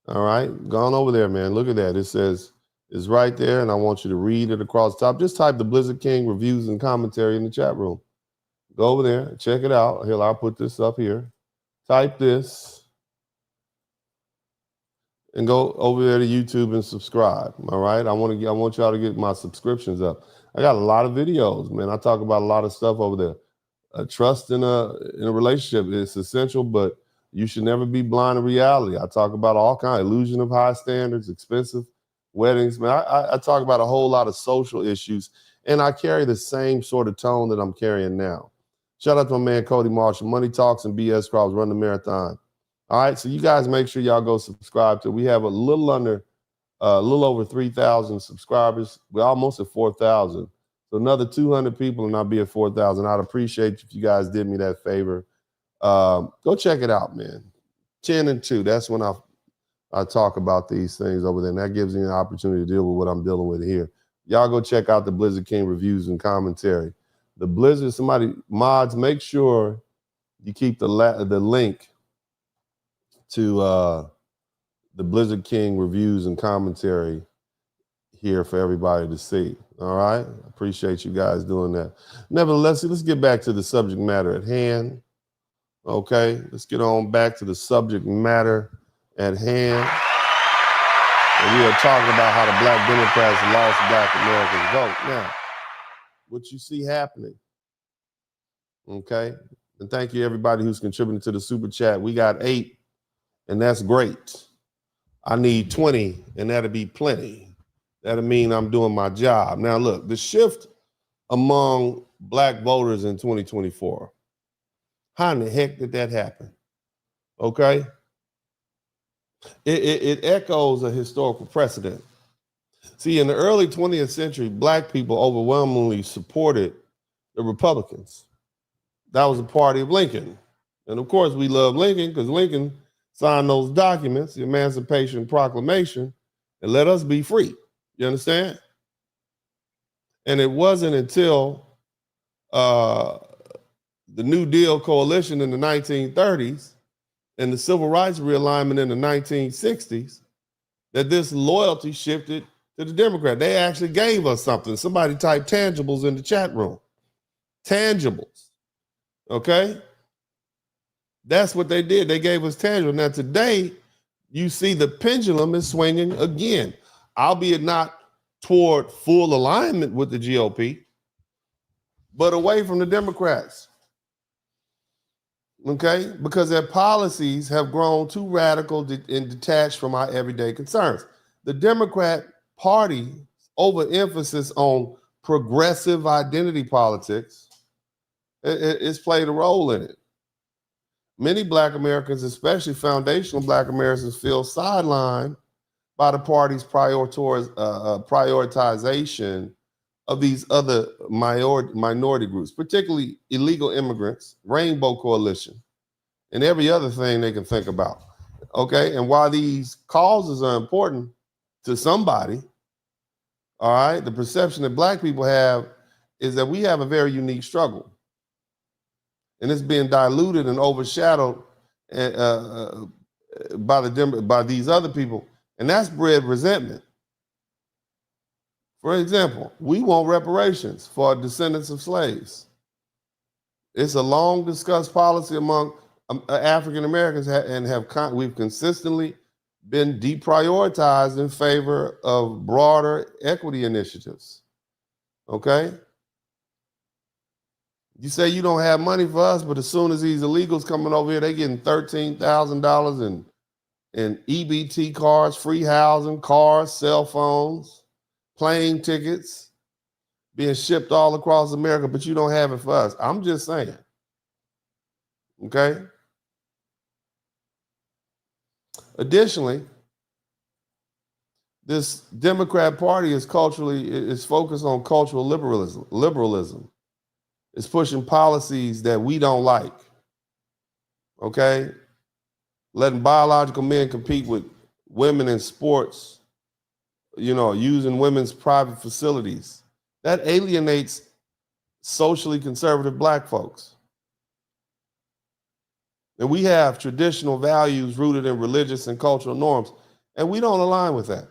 All right, go on over there, man. Look at that. It says, it's right there, and I want you to read it across the top. Just type the Blizzard King reviews and commentary in the chat room. Go over there, check it out. Here, I'll put this up here. Type this. And go over there to YouTube and subscribe. All right. I want y'all to get my subscriptions up. I got a lot of videos, man. I talk about a lot of stuff over there. Trust in a relationship is essential, but you should never be blind to reality. I talk about all kinds of illusion of high standards, expensive weddings. Man, I talk about a whole lot of social issues, and I carry the same sort of tone that I'm carrying now. Shout out to my man Cody Marshall. Money Talks and BS Crowds run the marathon. All right, so you guys make sure y'all go subscribe to. We have a little over 3,000 subscribers. We're almost at 4,000. So another 200 people and I'll be at 4,000. I'd appreciate if you guys did me that favor. Go check it out, man. 10 and 2. That's when I talk about these things over there. And that gives me an opportunity to deal with what I'm dealing with here. Y'all go check out the Blizzard King reviews and commentary. The Blizzard, somebody, mods, make sure you keep the link to the Blizzard King reviews and commentary here for everybody to see. All right, appreciate you guys doing that. Nevertheless, let's get back to the subject matter at hand. Okay, let's get on back to the subject matter at hand. And we are talking about how the Black Democrats lost Black Americans' vote. Now, what you see happening, okay, and thank you everybody who's contributing to the super chat. We got 8. And that's great. I need 20, and that'll be plenty. That'll mean I'm doing my job. Now, look, the shift among Black voters in 2024, how in the heck did that happen? Okay? It echoes a historical precedent. See, in the early 20th century, Black people overwhelmingly supported the Republicans. That was the party of Lincoln. And of course, we love Lincoln because Lincoln signed those documents, the Emancipation Proclamation, and let us be free. You understand? And it wasn't until the New Deal coalition in the 1930s and the Civil Rights Realignment in the 1960s that this loyalty shifted to the Democrat. They actually gave us something. Somebody typed tangibles in the chat room. Tangibles. Okay? That's what they did. They gave us tangible. Now today, you see the pendulum is swinging again, albeit not toward full alignment with the GOP, but away from the Democrats. Okay? Because their policies have grown too radical and detached from our everyday concerns. The Democrat Party's overemphasis on progressive identity politics it's played a role in it. Many Black Americans, especially foundational Black Americans, feel sidelined by the party's prioritization of these other minority groups, particularly illegal immigrants, Rainbow Coalition, and every other thing they can think about. Okay, and while these causes are important to somebody, all right, the perception that Black people have is that we have a very unique struggle, and it's being diluted and overshadowed by these other people, and that's bred resentment. For example, we want reparations for descendants of slaves. It's a long discussed policy among African Americans, and we've consistently been deprioritized in favor of broader equity initiatives. Okay? You say you don't have money for us, but as soon as these illegals coming over here, they getting $13,000 in EBT cards, free housing, cars, cell phones, plane tickets, being shipped all across America, but you don't have it for us. I'm just saying. Okay? Additionally, this Democrat Party is focused on cultural liberalism. It's pushing policies that we don't like. Okay? Letting biological men compete with women in sports, using women's private facilities. That alienates socially conservative Black folks. And we have traditional values rooted in religious and cultural norms, and we don't align with that.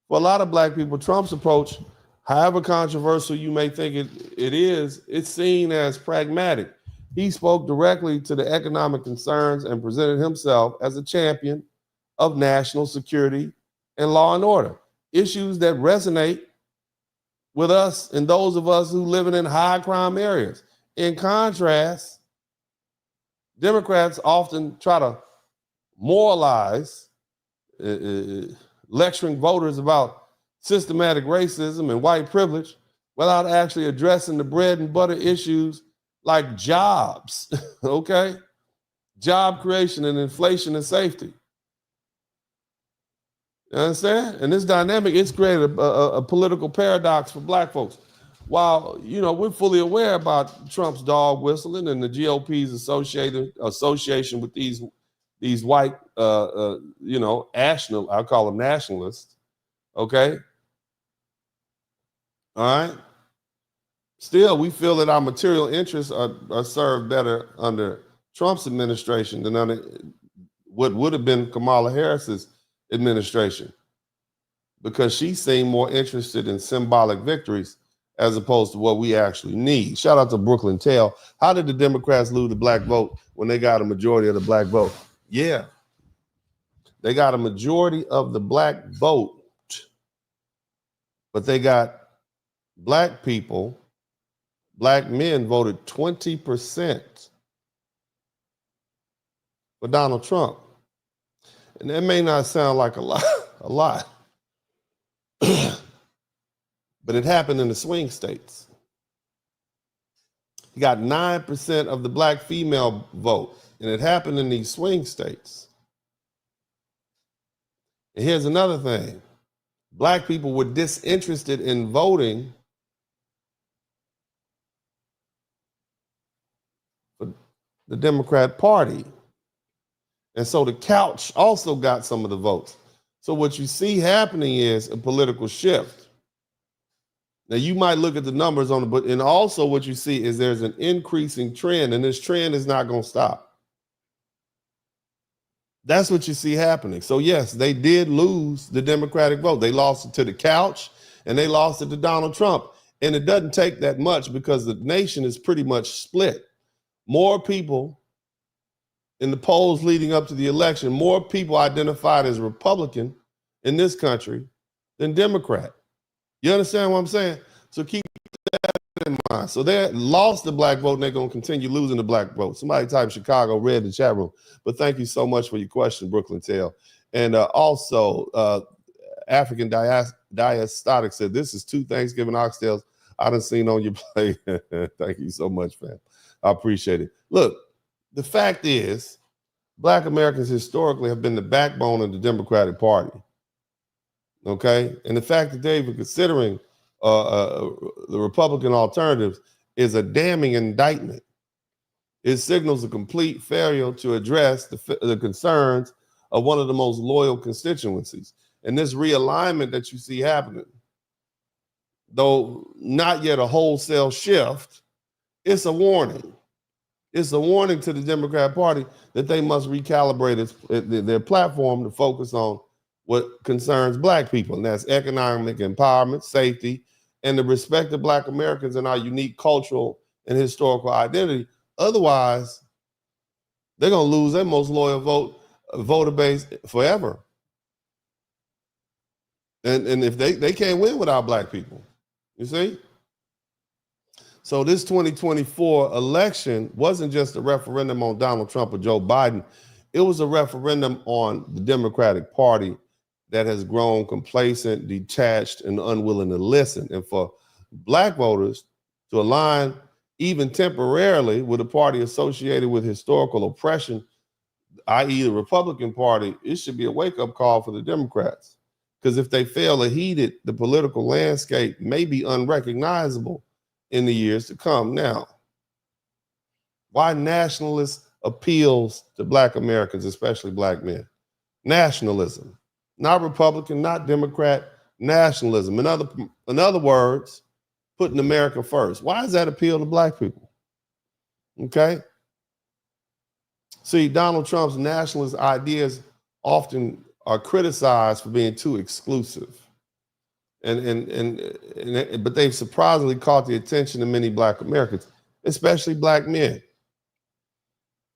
For a lot of Black people, Trump's approach, however controversial you may think it is, it's seen as pragmatic. He spoke directly to the economic concerns and presented himself as a champion of national security and law and order, issues that resonate with us and those of us who live in high crime areas. In contrast, Democrats often try to moralize, lecturing voters about systematic racism and white privilege without actually addressing the bread and butter issues like jobs, okay? Job creation and inflation and safety. You understand? And this dynamic, it's created a political paradox for Black folks. While, we're fully aware about Trump's dog whistling and the GOP's association with these white, I'll call them nationalists, okay? All right? Still, we feel that our material interests are served better under Trump's administration than under what would have been Kamala Harris's administration, because she seemed more interested in symbolic victories as opposed to what we actually need. Shout out to Brooklyn Tale. How did the Democrats lose the Black vote when they got a majority of the Black vote? Yeah, they got a majority of the Black vote, but they got Black people, Black men voted 20% for Donald Trump. And that may not sound like a lot, but it happened in the swing states. He got 9% of the Black female vote, and it happened in these swing states. And here's another thing. Black people were disinterested in voting for the Democrat Party. And so the couch also got some of the votes. So what you see happening is a political shift. Now you might look at the numbers and also what you see is there's an increasing trend, and this trend is not going to stop. That's what you see happening. So yes, they did lose the Democratic vote. They lost it to the couch and they lost it to Donald Trump. And it doesn't take that much because the nation is pretty much split. More people in the polls leading up to the election, more people identified as Republican in this country than Democrat. You understand what I'm saying? So keep that in mind. So they lost the Black vote and they're going to continue losing the Black vote. Somebody type Chicago red in the chat room. But thank you so much for your question, Brooklyn Tale. And also, African Diastotic said, this is 2 Thanksgiving oxtails I done seen on your plate. Thank you so much, fam. I appreciate it. Look, the fact is, Black Americans historically have been the backbone of the Democratic Party. Okay? And the fact that they're even considering the Republican alternatives is a damning indictment. It signals a complete failure to address the concerns of one of the most loyal constituencies. And this realignment that you see happening, though not yet a wholesale shift, it's a warning. It's a warning to the Democrat Party that they must recalibrate their platform to focus on what concerns Black people, and that's economic empowerment, safety, and the respect of Black Americans and our unique cultural and historical identity. Otherwise, they're going to lose their most loyal voter base forever. And if they can't win without Black people, you see? So this 2024 election wasn't just a referendum on Donald Trump or Joe Biden. It was a referendum on the Democratic Party that has grown complacent, detached, and unwilling to listen. And for Black voters to align even temporarily with a party associated with historical oppression, i.e. the Republican Party, it should be a wake-up call for the Democrats. Because if they fail to heed it, the political landscape may be unrecognizable in the years to come. Now, why nationalist appeals to Black Americans, especially Black men? Nationalism, not Republican, not Democrat, nationalism. In other words, putting America first. Why does that appeal to Black people? Okay. See, Donald Trump's nationalist ideas often are criticized for being too exclusive. But they've surprisingly caught the attention of many Black Americans, especially Black men.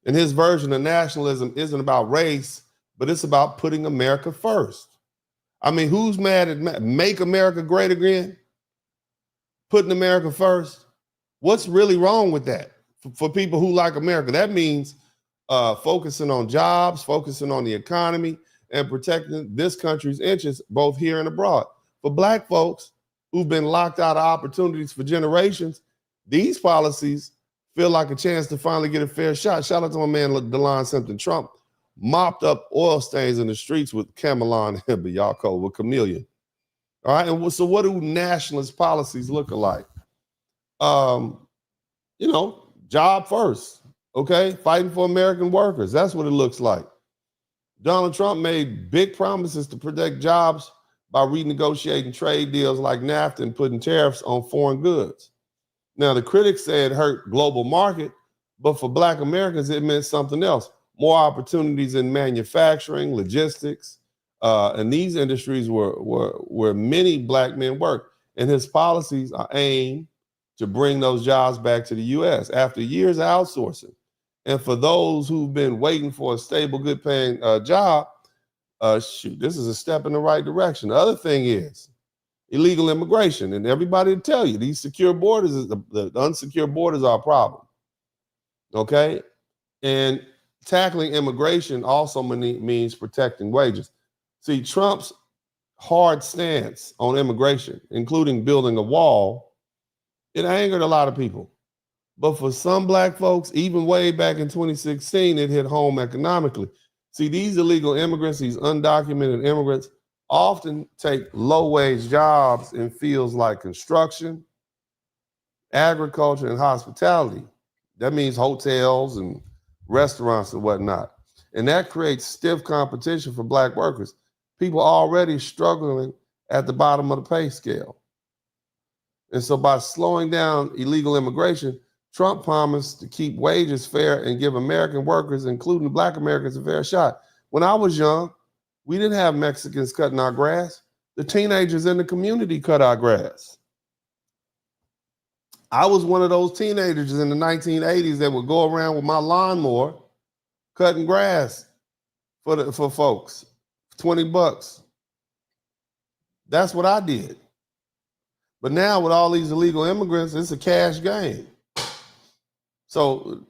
And his version of nationalism isn't about race, but it's about putting America first. I mean, who's mad at Make America Great Again? Putting America first? What's really wrong with that for people who like America? That means focusing on jobs, focusing on the economy, and protecting this country's interests, both here and abroad. For Black folks who've been locked out of opportunities for generations, these policies feel like a chance to finally get a fair shot. Shout out to my man, DeLon Simpson. Trump mopped up oil stains in the streets with Camelon Biako, with Chameleon. All right, and so what do nationalist policies look like? Job first, okay? Fighting for American workers, that's what it looks like. Donald Trump made big promises to protect jobs by renegotiating trade deals like NAFTA and putting tariffs on foreign goods. Now, the critics say it hurt global market, but for Black Americans, it meant something else. More opportunities in manufacturing, logistics, and these industries where many Black men work. And his policies are aimed to bring those jobs back to the U.S. after years of outsourcing. And for those who've been waiting for a stable, good-paying job, this is a step in the right direction. The other thing is illegal immigration, and everybody will tell you these secure borders, the unsecure borders are a problem. Okay, and tackling immigration also means protecting wages. See, Trump's hard stance on immigration, including building a wall, it angered a lot of people. But for some Black folks, even way back in 2016, it hit home economically. See, these illegal immigrants, these undocumented immigrants, often take low-wage jobs in fields like construction, agriculture, and hospitality. That means hotels and restaurants and whatnot. And that creates stiff competition for Black workers, people already struggling at the bottom of the pay scale. And so by slowing down illegal immigration, Trump promised to keep wages fair and give American workers, including Black Americans, a fair shot. When I was young, we didn't have Mexicans cutting our grass. The teenagers in the community cut our grass. I was one of those teenagers in the 1980s that would go around with my lawnmower cutting grass for folks, $20. That's what I did. But now with all these illegal immigrants, it's a cash game. So,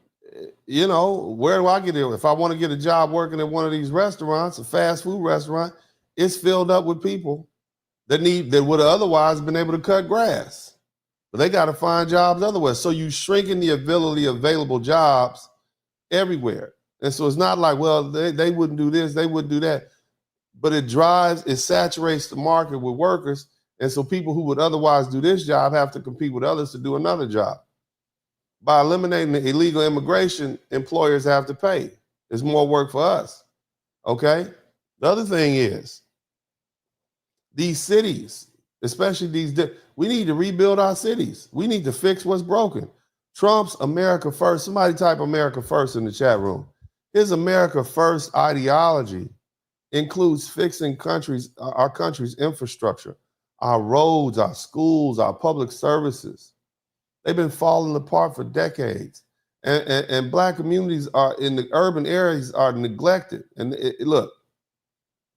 where do I get it? If I want to get a job working at one of these restaurants, a fast food restaurant, it's filled up with people that would have otherwise been able to cut grass. But they got to find jobs otherwhere. So you shrinking the available jobs everywhere. And so it's not like, well, they wouldn't do this, they wouldn't do that. But it saturates the market with workers, And so people who would otherwise do this job have to compete with others to do another job. By eliminating the illegal immigration, employers have to pay. There's more work for us, okay? The other thing is, these cities, especially we need to rebuild our cities. We need to fix what's broken. Trump's America First, somebody type America First in the chat room. His America First ideology includes fixing our country's infrastructure, our roads, our schools, our public services. They've been falling apart for decades. And Black communities are in the urban areas are neglected. And look,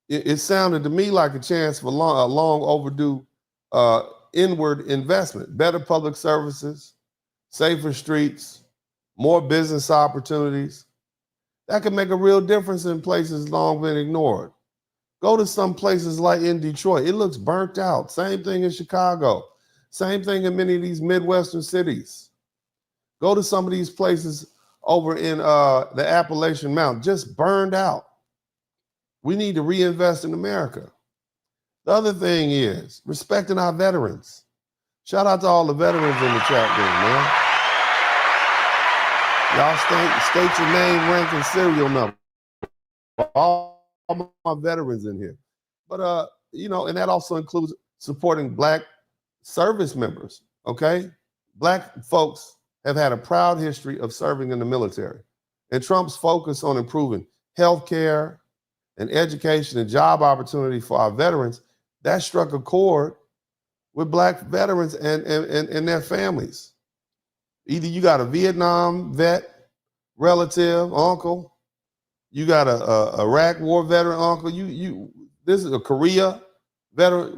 it sounded to me like a chance for a long overdue inward investment, better public services, safer streets, more business opportunities. That could make a real difference in places long been ignored. Go to some places like in Detroit. It looks burnt out. Same thing in Chicago. Same thing in many of these Midwestern cities. Go to some of these places over in the Appalachian Mountain, just burned out. We need to reinvest in America. The other thing is respecting our veterans. Shout out to all the veterans in the chat room, man. Y'all state your name, rank, and serial number. All my veterans in here. But, and that also includes supporting Black service members, okay? Black folks have had a proud history of serving in the military. And Trump's focus on improving healthcare and education and job opportunity for our veterans, that struck a chord with Black veterans and their families. Either you got a Vietnam vet, relative, uncle, you got a Iraq war veteran uncle, this is a Korea veteran,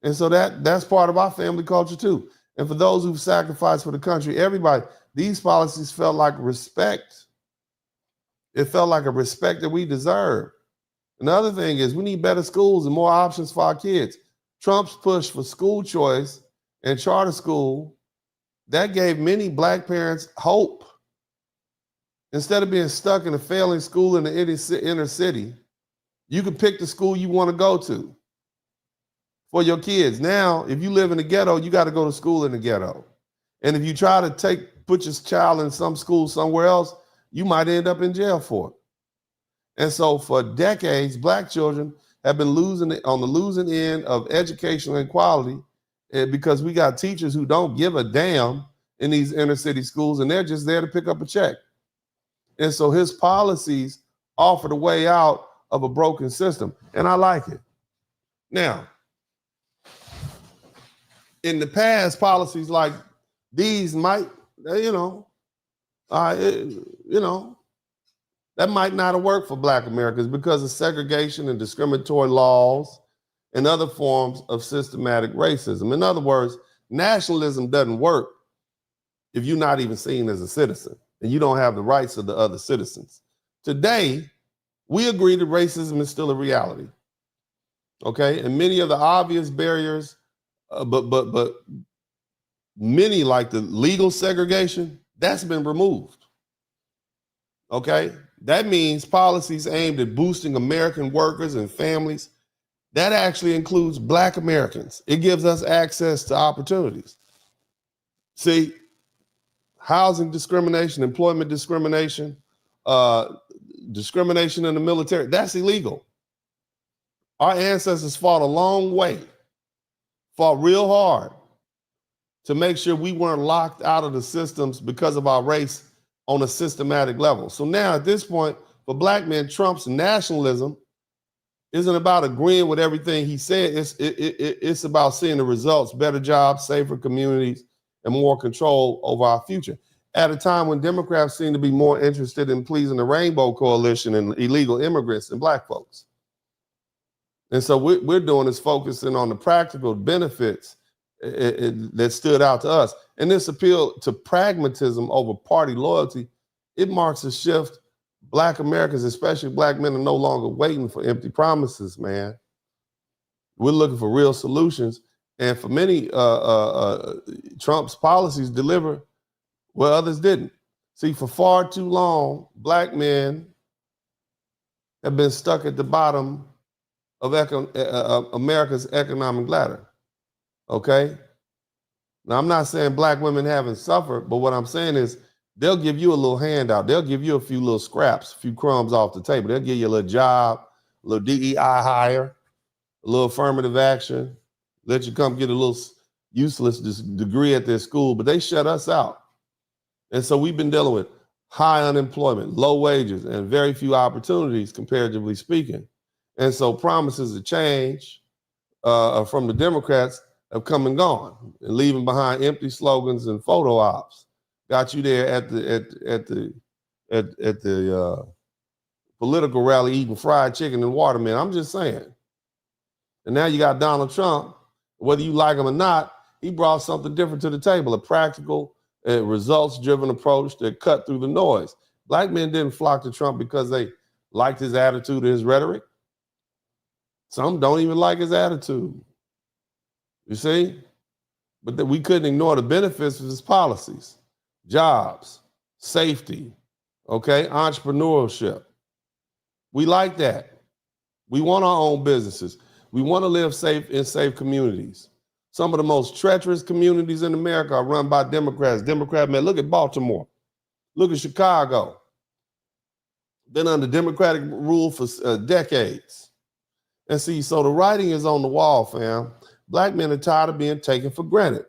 and so that's part of our family culture too. And for those who've sacrificed for the country, everybody, these policies felt like respect. It felt like a respect that we deserve. And the other thing is we need better schools and more options for our kids. Trump's push for school choice and charter school, that gave many Black parents hope. Instead of being stuck in a failing school in the inner city, you can pick the school you want to go to for your kids. Now, if you live in the ghetto, you got to go to school in the ghetto. And if you try to put your child in some school somewhere else, you might end up in jail for it. And so for decades, Black children have been on the losing end of educational inequality because we got teachers who don't give a damn in these inner city schools, and they're just there to pick up a check. And so his policies offer a way out of a broken system, and I like it. Now, in the past, policies like these might, that might not have worked for Black Americans because of segregation and discriminatory laws and other forms of systematic racism. In other words, nationalism doesn't work if you're not even seen as a citizen and you don't have the rights of the other citizens. Today, we agree that racism is still a reality, okay? And many of the obvious barriers, but many, like the legal segregation, that's been removed, okay? That means policies aimed at boosting American workers and families. That actually includes Black Americans. It gives us access to opportunities. See, housing discrimination, employment discrimination, discrimination in the military, that's illegal. Our ancestors fought a long way, fought real hard to make sure we weren't locked out of the systems because of our race on a systematic level. So now at this point, for Black men, Trump's nationalism isn't about agreeing with everything he said. It's about seeing the results, better jobs, safer communities, and more control over our future. At a time when Democrats seem to be more interested in pleasing the Rainbow Coalition and illegal immigrants than Black folks. And so what we're doing is focusing on the practical benefits that stood out to us. And this appeal to pragmatism over party loyalty, it marks a shift. Black Americans, especially Black men, are no longer waiting for empty promises, man. We're looking for real solutions. And for many, Trump's policies deliver where others didn't. See, for far too long, Black men have been stuck at the bottom of America's economic ladder. Okay? Now, I'm not saying black women haven't suffered, but what I'm saying is they'll give you a little handout. They'll give you a few little scraps, a few crumbs off the table. They'll give you a little job, a little DEI hire, a little affirmative action, let you come get a little useless degree at their school, but they shut us out. And so we've been dealing with high unemployment, low wages, and very few opportunities, comparatively speaking. And so promises of change from the Democrats have come and gone, and leaving behind empty slogans and photo ops. Got you there at the political rally eating fried chicken and watermelon. I'm just saying. And now you got Donald Trump. Whether you like him or not, he brought something different to the table, a practical, results-driven approach that cut through the noise. Black men didn't flock to Trump because they liked his attitude or his rhetoric. Some don't even like his attitude. You see? But we couldn't ignore the benefits of his policies. Jobs, safety, okay, entrepreneurship. We like that. We want our own businesses. We want to live safe in safe communities. Some of the most treacherous communities in America are run by Democrats. Democrat men, look at Baltimore. Look at Chicago. Been under Democratic rule for decades. And see, so the writing is on the wall, fam. Black men are tired of being taken for granted.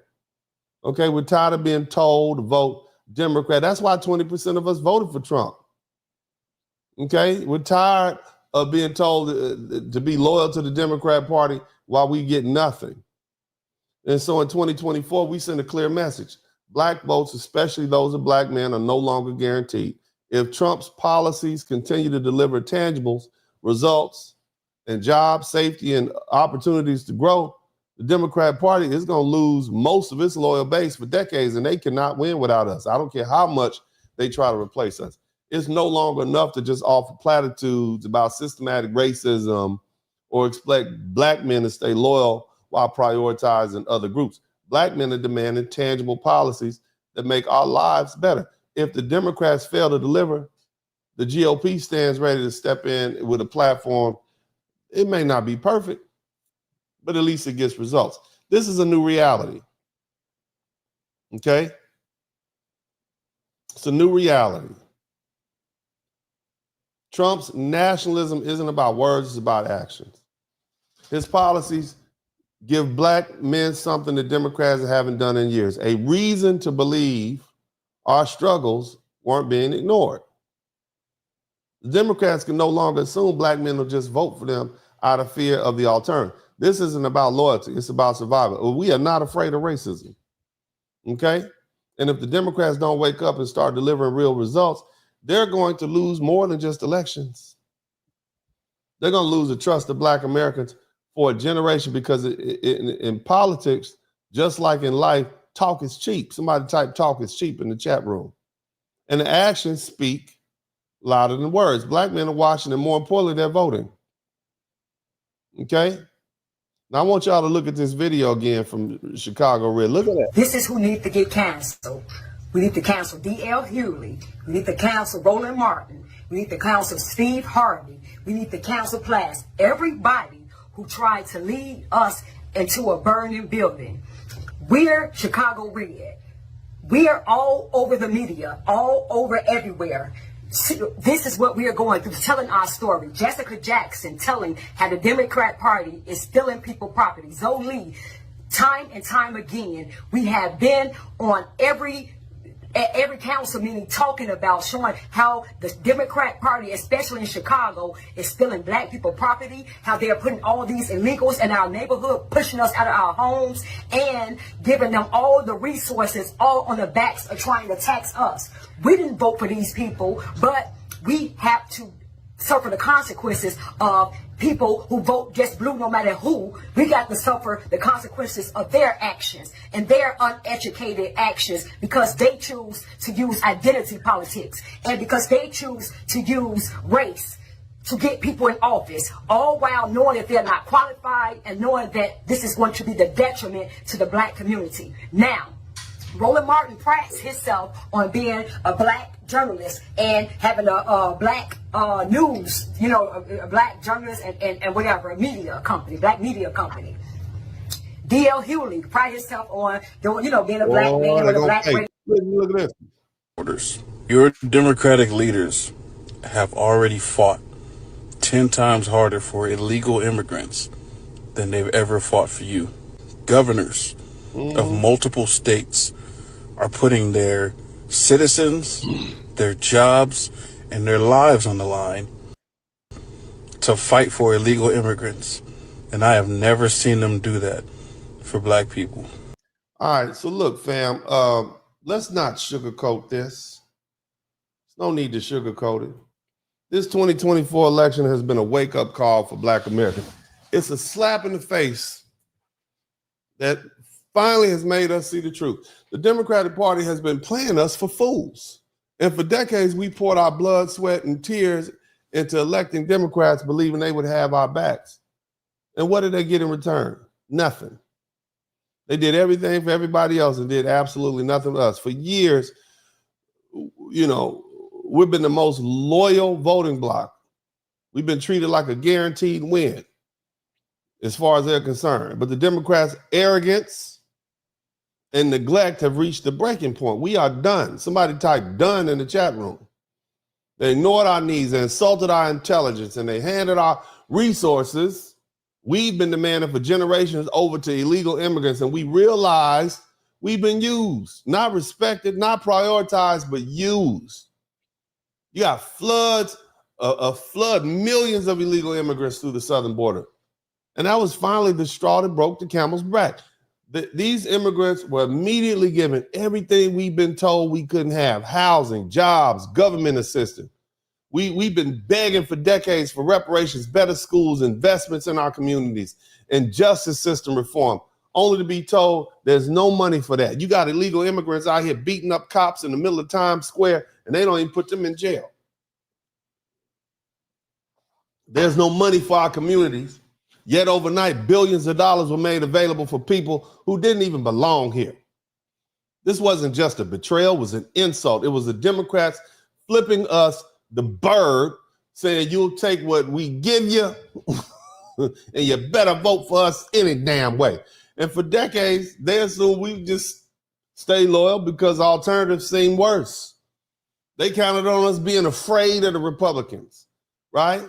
Okay, we're tired of being told to vote Democrat. That's why 20% of us voted for Trump. Okay, we're tired of being told to be loyal to the Democrat Party while we get nothing. And so in 2024, we send a clear message. Black votes, especially those of black men, are no longer guaranteed. If Trump's policies continue to deliver tangibles, results, and jobs, safety, and opportunities to grow, the Democrat Party is going to lose most of its loyal base for decades, and they cannot win without us. I don't care how much they try to replace us. It's no longer enough to just offer platitudes about systematic racism or expect black men to stay loyal while prioritizing other groups. Black men are demanding tangible policies that make our lives better. If the Democrats fail to deliver, the GOP stands ready to step in with a platform. It may not be perfect, but at least it gets results. This is a new reality. Okay? It's a new reality. Trump's nationalism isn't about words, it's about actions. His policies give black men something that Democrats haven't done in years, a reason to believe our struggles weren't being ignored. The Democrats can no longer assume black men will just vote for them out of fear of the alternative. This isn't about loyalty, it's about survival. We are not afraid of racism, okay? And if the Democrats don't wake up and start delivering real results, they're going to lose more than just elections. They're going to lose the trust of black Americans for a generation because in politics, just like in life, talk is cheap. Somebody type talk is cheap in the chat room. And the actions speak louder than words. Black men are watching, and more importantly, they're voting. Okay? Now I want y'all to look at this video again from Chicago Red. Look at that. This is who needs to get canceled. We need to cancel D.L. Hughley. We need to cancel Roland Martin. We need to cancel Steve Harvey. We need to cancel Plass. Everybody who tried to lead us into a burning building. We're Chicago Red. We are all over the media, all over everywhere. This is what we are going through, telling our story. Jessica Jackson telling how the Democrat Party is stealing people's property. Zoe Lee, time and time again, we have been on every council meeting talking about, showing how the Democrat Party, especially in Chicago, is stealing black people property, how they're putting all these illegals in our neighborhood, pushing us out of our homes, and giving them all the resources, all on the backs of trying to tax us. We didn't vote for these people, but we have to suffer the consequences of people who vote just blue no matter who. We got to suffer the consequences of their actions and their uneducated actions because they choose to use identity politics and because they choose to use race to get people in office, all while knowing that they're not qualified and knowing that this is going to be the detriment to the black community. Now, Roland Martin prides himself on being a black journalist and having a black news, a black journalist and whatever, a media company, black media company. D.L. Hewley prides himself on, being a black man with a black race. Look at this. Your Democratic leaders have already fought 10 times harder for illegal immigrants than they've ever fought for you. Governors of multiple states are putting their citizens, their jobs, and their lives on the line to fight for illegal immigrants. And I have never seen them do that for black people. All right, so look, fam, let's not sugarcoat this. There's no need to sugarcoat it. This 2024 election has been a wake-up call for black Americans. It's a slap in the face that finally has made us see the truth. The Democratic Party has been playing us for fools. And for decades, we poured our blood, sweat, and tears into electing Democrats, believing they would have our backs. And what did they get in return? Nothing. They did everything for everybody else and did absolutely nothing for us. For years, we've been the most loyal voting bloc. We've been treated like a guaranteed win as far as they're concerned. But the Democrats' arrogance and neglect have reached the breaking point. We are done. Somebody typed done in the chat room. They ignored our needs, they insulted our intelligence, and they handed our resources we've been demanding for generations over to illegal immigrants. And we realized we've been used, not respected, not prioritized, but used. You got floods, millions of illegal immigrants through the southern border. And that was finally the straw that broke the camel's back. These immigrants were immediately given everything we've been told we couldn't have: housing, jobs, government assistance. We've been begging for decades for reparations, better schools, investments in our communities, and justice system reform, only to be told there's no money for that. You got illegal immigrants out here beating up cops in the middle of Times Square, and they don't even put them in jail. There's no money for our communities. Yet overnight, billions of dollars were made available for people who didn't even belong here. This wasn't just a betrayal, it was an insult. It was the Democrats flipping us the bird, saying you'll take what we give you and you better vote for us any damn way. And for decades, they assumed we just stay loyal because alternatives seem worse. They counted on us being afraid of the Republicans, right?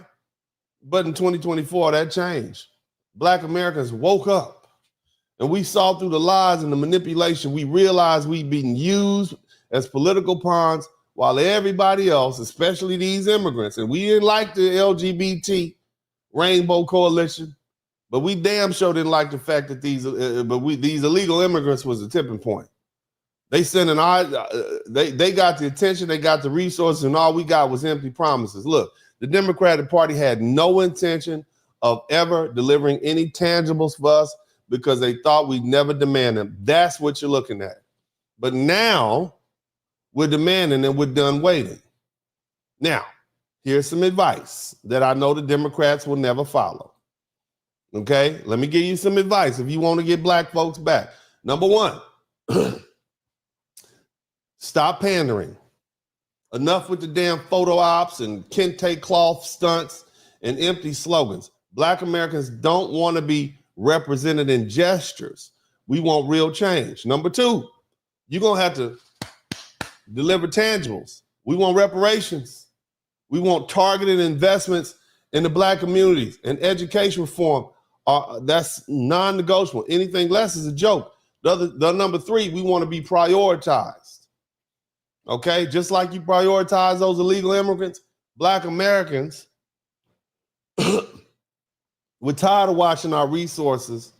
But in 2024, that changed. Black Americans woke up and we saw through the lies and the manipulation. We realized we'd been used as political pawns while everybody else, especially these immigrants, and we didn't like the LGBT Rainbow Coalition, but we damn sure didn't like the fact that these illegal immigrants was a tipping point. They got the attention, they got the resources, and all we got was empty promises. Look, the Democratic Party had no intention of ever delivering any tangibles for us because they thought we'd never demand them. That's what you're looking at. But now we're demanding and we're done waiting. Now, here's some advice that I know the Democrats will never follow. Okay, let me give you some advice if you want to get black folks back. Number one, stop pandering. Enough with the damn photo ops and kente cloth stunts and empty slogans. Black Americans don't want to be represented in gestures. We want real change. Number two, you're going to have to deliver tangibles. We want reparations. We want targeted investments in the black communities and education reform. That's non-negotiable. Anything less is a joke. The number three, we want to be prioritized. Okay, just like you prioritize those illegal immigrants, black Americans, we're tired of watching our resources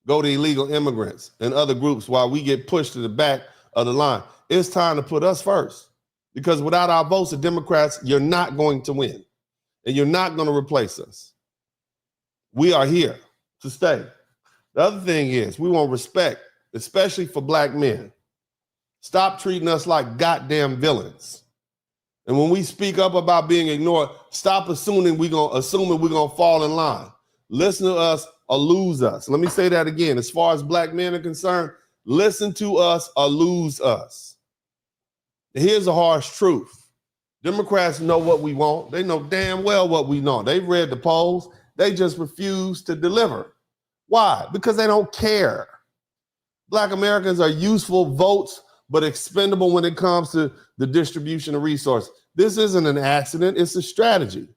go to illegal immigrants and other groups while we get pushed to the back of the line. It's time to put us first, because without our votes, the Democrats, you're not going to win, and you're not going to replace us. We are here to stay. The other thing is we want respect, especially for black men. Stop treating us like goddamn villains. And when we speak up about being ignored, stop assuming we're gonna fall in line. Listen to us or lose us. Let me say that again. As far as black men are concerned, Listen to us or lose us. Here's a harsh truth. Democrats know what we want. They know damn well what we know. They've read the polls. They just refuse to deliver. Why? Because they don't care. Black Americans are useful votes, but expendable when it comes to the distribution of resources. This isn't an accident. It's a strategy.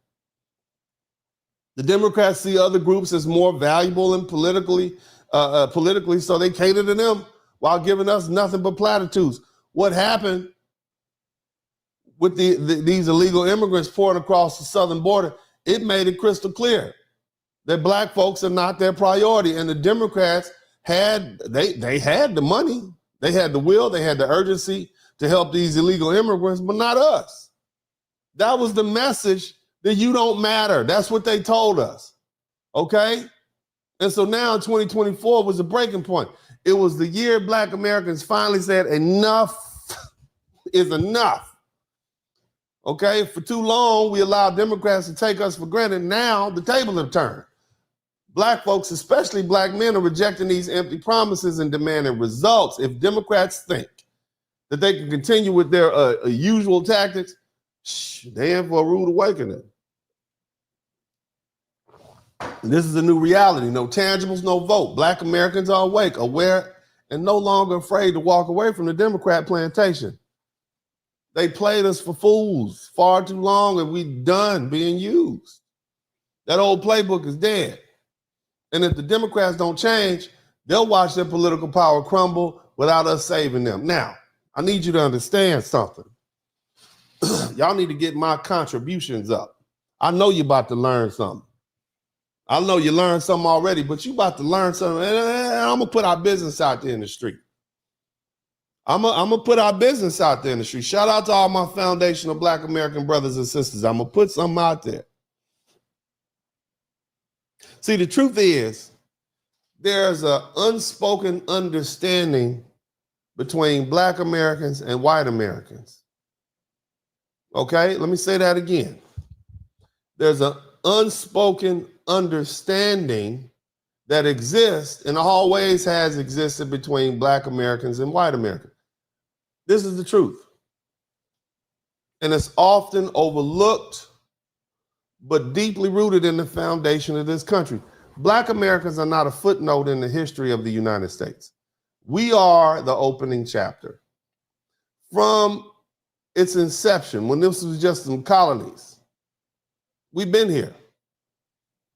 The Democrats see other groups as more valuable and politically, so they cater to them while giving us nothing but platitudes. What happened with these illegal immigrants pouring across the southern border, it made it crystal clear that black folks are not their priority. And the Democrats had the money, they had the will, they had the urgency to help these illegal immigrants, but not us. That was the message, that you don't matter. That's what they told us, okay? And so now 2024 was a breaking point. It was the year Black Americans finally said enough is enough. Okay, for too long, we allowed Democrats to take us for granted. Now the tables have turned. Black folks, especially black men, are rejecting these empty promises and demanding results. If Democrats think that they can continue with their usual tactics, they in for a rude awakening. This is a new reality. No tangibles, no vote. Black Americans are awake, aware, and no longer afraid to walk away from the Democrat plantation. They played us for fools far too long, and we done being used. That old playbook is dead. And if the Democrats don't change, they'll watch their political power crumble without us saving them. Now, I need you to understand something. Y'all need to get my contributions up. I know you're about to learn something. I know you learned something already, but you about to learn something. And I'm going to put our business out there in the street. I'm gonna put our business out there in the street. Shout out to all my foundational Black American brothers and sisters. I'm gonna put something out there. See, the truth is, there's an unspoken understanding between Black Americans and white Americans. Okay, let me say that again. There's an unspoken understanding that exists and always has existed between Black Americans and white Americans. This is the truth. And it's often overlooked, but deeply rooted in the foundation of this country. Black Americans are not a footnote in the history of the United States. We are the opening chapter. From its inception, when this was just some colonies, we've been here.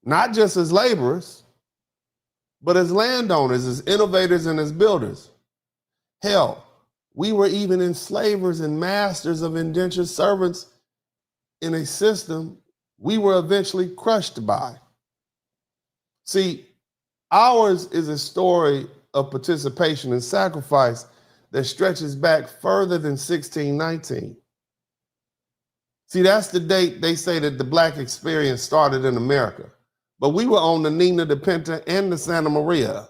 Not just as laborers, but as landowners, as innovators, and as builders. Hell, we were even enslavers and masters of indentured servants in a system we were eventually crushed by. See, ours is a story of participation and sacrifice that stretches back further than 1619. See, that's the date they say that the Black experience started in America. But we were on the Nina, the Pinta, and the Santa Maria,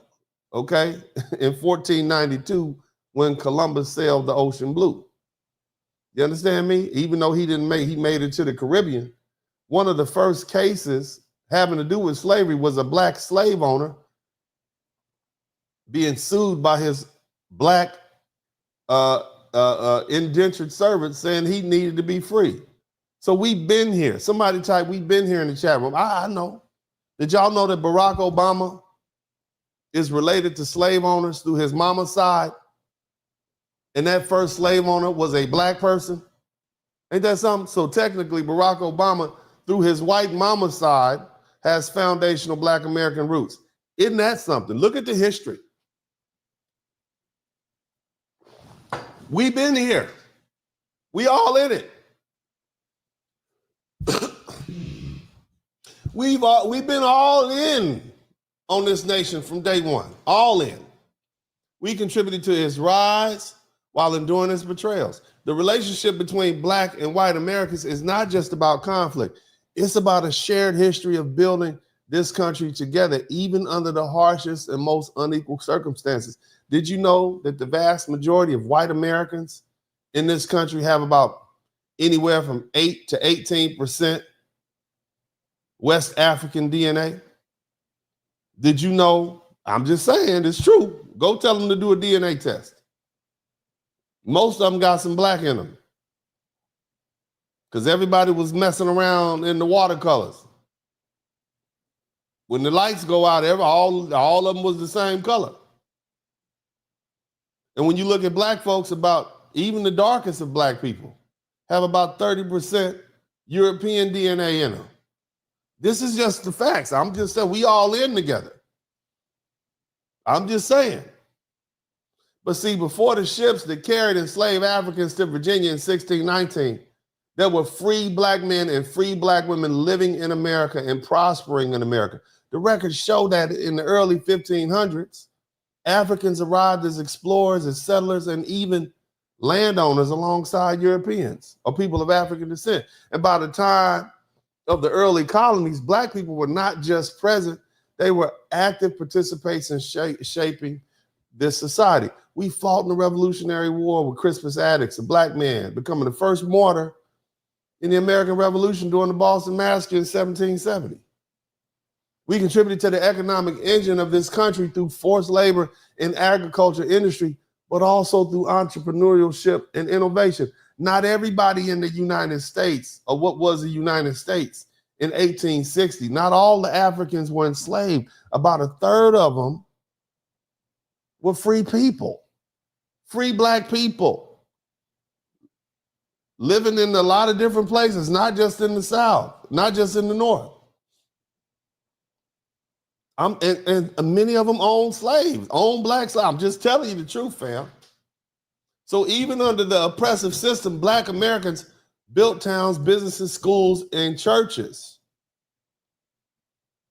okay, in 1492 when Columbus sailed the ocean blue. You understand me? Even though he made it to the Caribbean, one of the first cases having to do with slavery was a Black slave owner being sued by his Black indentured servant saying he needed to be free. So we've been here. Somebody type, we've been here in the chat room. I know. Did y'all know that Barack Obama is related to slave owners through his mama's side? And that first slave owner was a Black person? Ain't that something? So technically, Barack Obama, through his white mama's side, has foundational Black American roots. Isn't that something? Look at the history. We've been here. We all in it. We've been all in on this nation from day one, all in. We contributed to its rise while enduring its betrayals. The relationship between Black and white Americans is not just about conflict. It's about a shared history of building this country together, even under the harshest and most unequal circumstances. Did you know that the vast majority of white Americans in this country have about anywhere from 8 to 18% West African DNA? Did you know I'm just saying, it's true. Go tell them to do a DNA test. Most of them got some black in them. Because everybody was messing around in the watercolors. When the lights go out, all of them was the same color. And when you look at black folks, about even the darkest of black people have about 30% European DNA in them. This is just the facts. I'm just saying, we all in together. I'm just saying. But see, before the ships that carried enslaved Africans to Virginia in 1619, there were free black men and free black women living in America and prospering in America. The records show that in the early 1500s, Africans arrived as explorers, as settlers, and even landowners alongside Europeans or people of African descent. And by the time of the early colonies, black people were not just present, they were active participants in shaping this society. We fought in the Revolutionary War with Crispus Attucks, a black man, becoming the first martyr in the American Revolution during the Boston Massacre in 1770. We contributed to the economic engine of this country through forced labor in agriculture industry, but also through entrepreneurship and innovation. Not everybody in the United States, or what was the United States in 1860, not all the Africans were enslaved. About a third of them were free people, free black people, living in a lot of different places, not just in the South, not just in the North. And many of them own slaves, own black slaves. I'm just telling you the truth, fam. So even under the oppressive system, black Americans built towns, businesses, schools, and churches.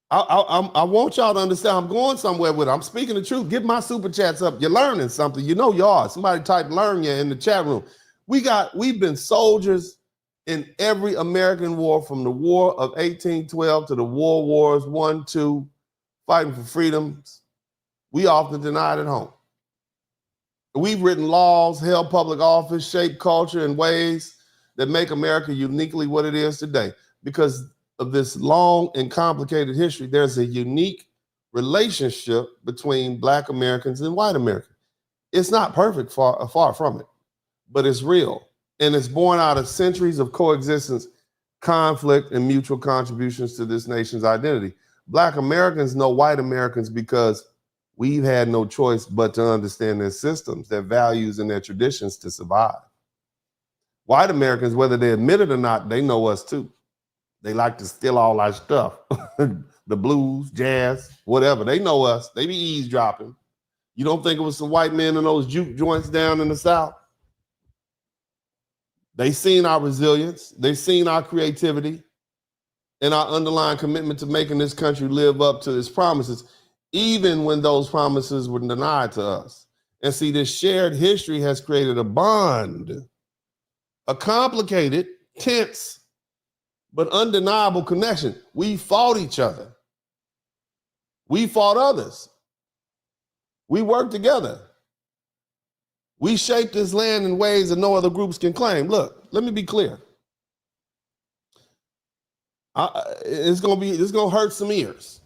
I want y'all to understand, I'm going somewhere with it. I'm speaking the truth. Get my super chats up. You're learning something. You know you are. Somebody type learn you in the chat room. We've been soldiers in every American war, from the War of 1812 to the World Wars 1, 2, fighting for freedoms. We often denied at home. We've written laws, held public office, shaped culture in ways that make America uniquely what it is today. Because of this long and complicated history, there's a unique relationship between black Americans and white Americans. It's not perfect, far from it, but it's real. And it's born out of centuries of coexistence, conflict, and mutual contributions to this nation's identity. Black Americans know white Americans because we've had no choice but to understand their systems, their values, and their traditions to survive. White Americans, whether they admit it or not, they know us too. They like to steal all our stuff, the blues, jazz, whatever. They know us. They be eavesdropping. You don't think it was some white men in those juke joints down in the South? They seen our resilience. They seen our creativity and our underlying commitment to making this country live up to its promises, even when those promises were denied to us. And see, this shared history has created a bond, a complicated, tense, but undeniable connection. We fought each other. We fought others. We worked together. We shaped this land in ways that no other groups can claim. Look, let me be clear. It's gonna hurt some ears.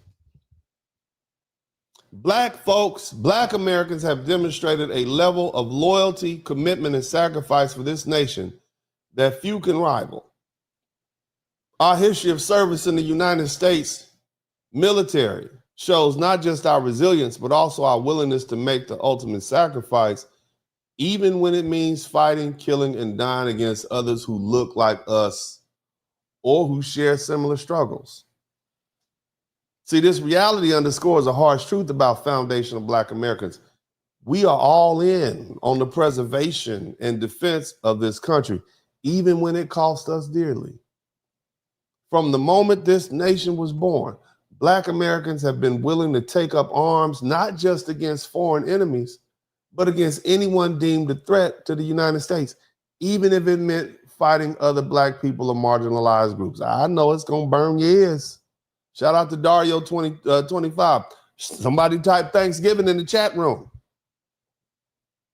Black folks, black Americans have demonstrated a level of loyalty, commitment, and sacrifice for this nation that few can rival. Our history of service in the United States military shows not just our resilience, but also our willingness to make the ultimate sacrifice, even when it means fighting, killing, and dying against others who look like us or who share similar struggles. See, this reality underscores a harsh truth about foundational Black Americans. We are all in on the preservation and defense of this country, even when it cost us dearly. From the moment this nation was born, Black Americans have been willing to take up arms, not just against foreign enemies, but against anyone deemed a threat to the United States, even if it meant fighting other Black people or marginalized groups. I know it's gonna burn your ears. Shout out to Dario 25. Somebody type Thanksgiving in the chat room.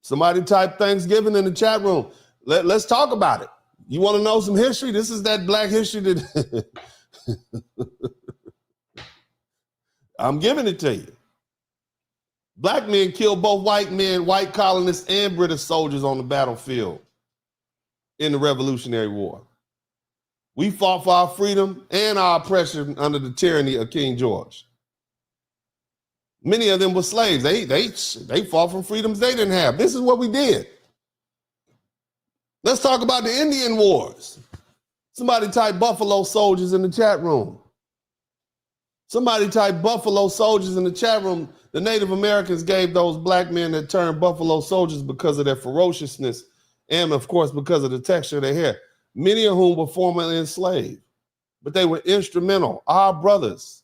Somebody type Thanksgiving in the chat room. Let's talk about it. You want to know some history? This is that Black history that I'm giving it to you. Black men killed both white men, white colonists, and British soldiers on the battlefield in the Revolutionary War. We fought for our freedom and our oppression under the tyranny of King George. Many of them were slaves. They fought for freedoms they didn't have. This is what we did. Let's talk about the Indian Wars. Somebody type Buffalo Soldiers in the chat room. Somebody type Buffalo Soldiers in the chat room. The Native Americans gave those black men that turned Buffalo Soldiers because of their ferociousness and, of course, because of the texture of their hair, many of whom were formerly enslaved. But they were instrumental, our brothers,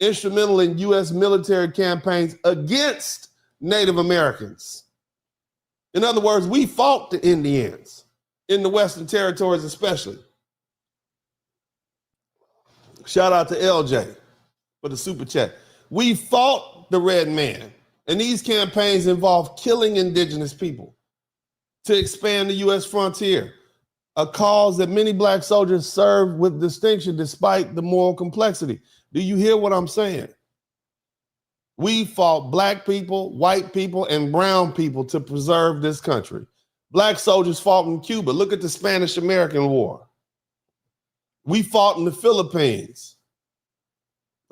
instrumental in U.S. military campaigns against Native Americans. In other words, we fought the Indians in the Western territories especially. Shout out to LJ for the super chat. We fought the red man, and these campaigns involved killing indigenous people to expand the U.S. frontier, a cause that many black soldiers served with distinction despite the moral complexity. Do you hear what I'm saying? We fought black people, white people, and brown people to preserve this country. Black soldiers fought in Cuba. Look at the Spanish-American War. We fought in the Philippines.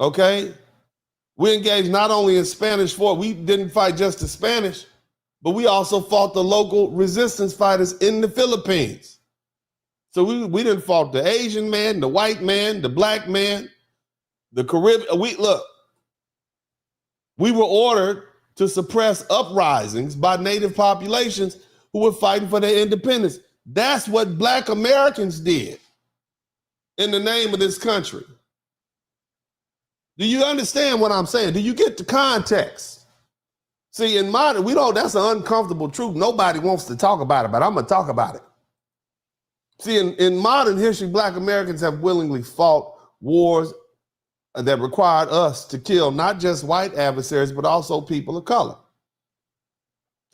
Okay? We engaged not only in Spanish war, we didn't fight just the Spanish, but we also fought the local resistance fighters in the Philippines. So we didn't fought the Asian man, the white man, the black man, the Caribbean. We were ordered to suppress uprisings by native populations who were fighting for their independence. That's what black Americans did in the name of this country. Do you understand what I'm saying? Do you get the context? See, in modern, that's an uncomfortable truth. Nobody wants to talk about it, but I'm gonna talk about it. See, in modern history, black Americans have willingly fought wars that required us to kill not just white adversaries, but also people of color.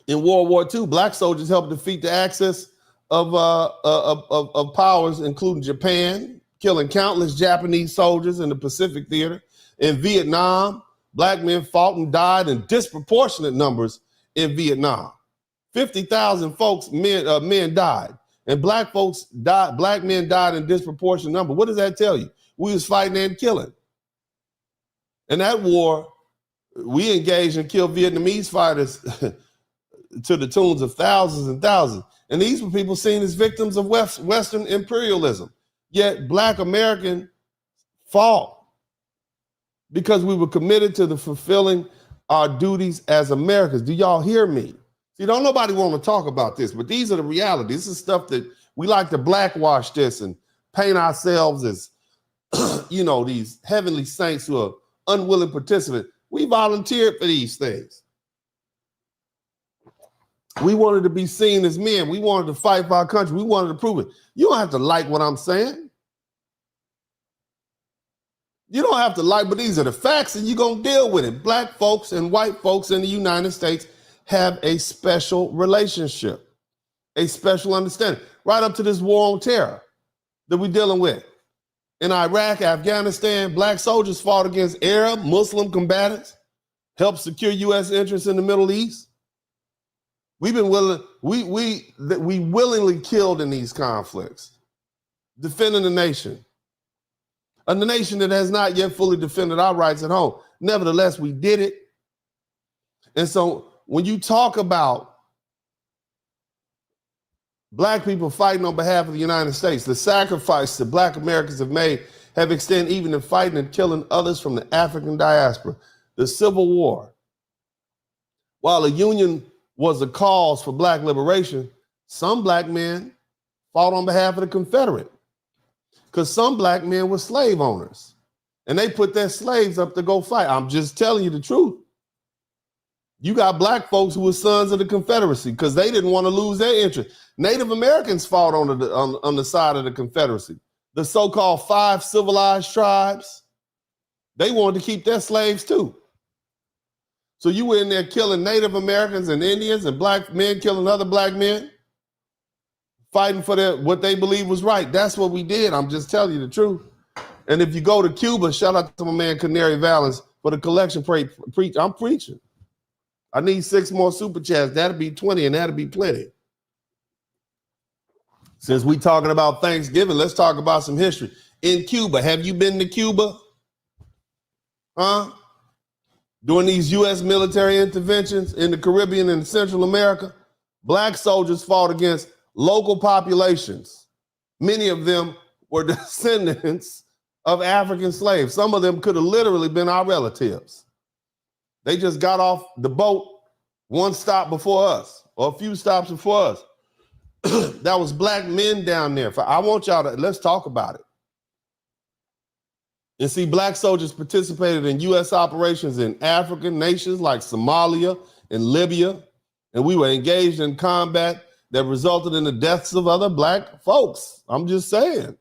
In World War II, black soldiers helped defeat the axis of powers, including Japan, killing countless Japanese soldiers in the Pacific Theater. In Vietnam, black men fought and died in disproportionate numbers in Vietnam. 50,000 men died, and black men died in disproportionate numbers. What does that tell you? We was fighting and killing. In that war, we engaged and killed Vietnamese fighters to the tunes of thousands and thousands. And these were people seen as victims of Western imperialism. Yet black American fought because we were committed to the fulfilling our duties as Americans. Do y'all hear me? See, don't nobody want to talk about this, but these are the realities. This is stuff that we like to blackwash this and paint ourselves as, these heavenly saints who are unwilling participants. We volunteered for these things. We wanted to be seen as men. We wanted to fight for our country. We wanted to prove it. You don't have to like what I'm saying. You don't have to like, but these are the facts and you're going to deal with it. Black folks and white folks in the United States have a special relationship, a special understanding, right up to this war on terror that we're dealing with. In Iraq, Afghanistan, black soldiers fought against Arab, Muslim combatants, helped secure U.S. interests in the Middle East. We've been we willingly killed in these conflicts, defending the nation. A nation that has not yet fully defended our rights at home. Nevertheless, we did it. And so when you talk about black people fighting on behalf of the United States, the sacrifice that black Americans have made have extended even to fighting and killing others from the African diaspora. The Civil War, while the Union was a cause for black liberation, some black men fought on behalf of the Confederate. Because some black men were slave owners and they put their slaves up to go fight. I'm just telling you the truth. You got black folks who were sons of the Confederacy because they didn't want to lose their interest. Native Americans fought on the side of the Confederacy. The so-called 5 civilized tribes, they wanted to keep their slaves too. So you were in there killing Native Americans and Indians and black men killing other black men, fighting for what they believe was right. That's what we did. I'm just telling you the truth. And if you go to Cuba, shout out to my man Canary Valens for the collection. I'm preaching. I need 6 more super chats. That'll be 20, and that'll be plenty. Since we talking about Thanksgiving, let's talk about some history. In Cuba, have you been to Cuba? Huh? During these U.S. military interventions in the Caribbean and Central America, black soldiers fought against local populations. Many of them were descendants of African slaves. Some of them could have literally been our relatives. They just got off the boat one stop before us, or a few stops before us. That was black men down there. I want y'all to, let's talk about it. And see, black soldiers participated in U.S. operations in African nations like Somalia and Libya, and we were engaged in combat that resulted in the deaths of other black folks. I'm just saying.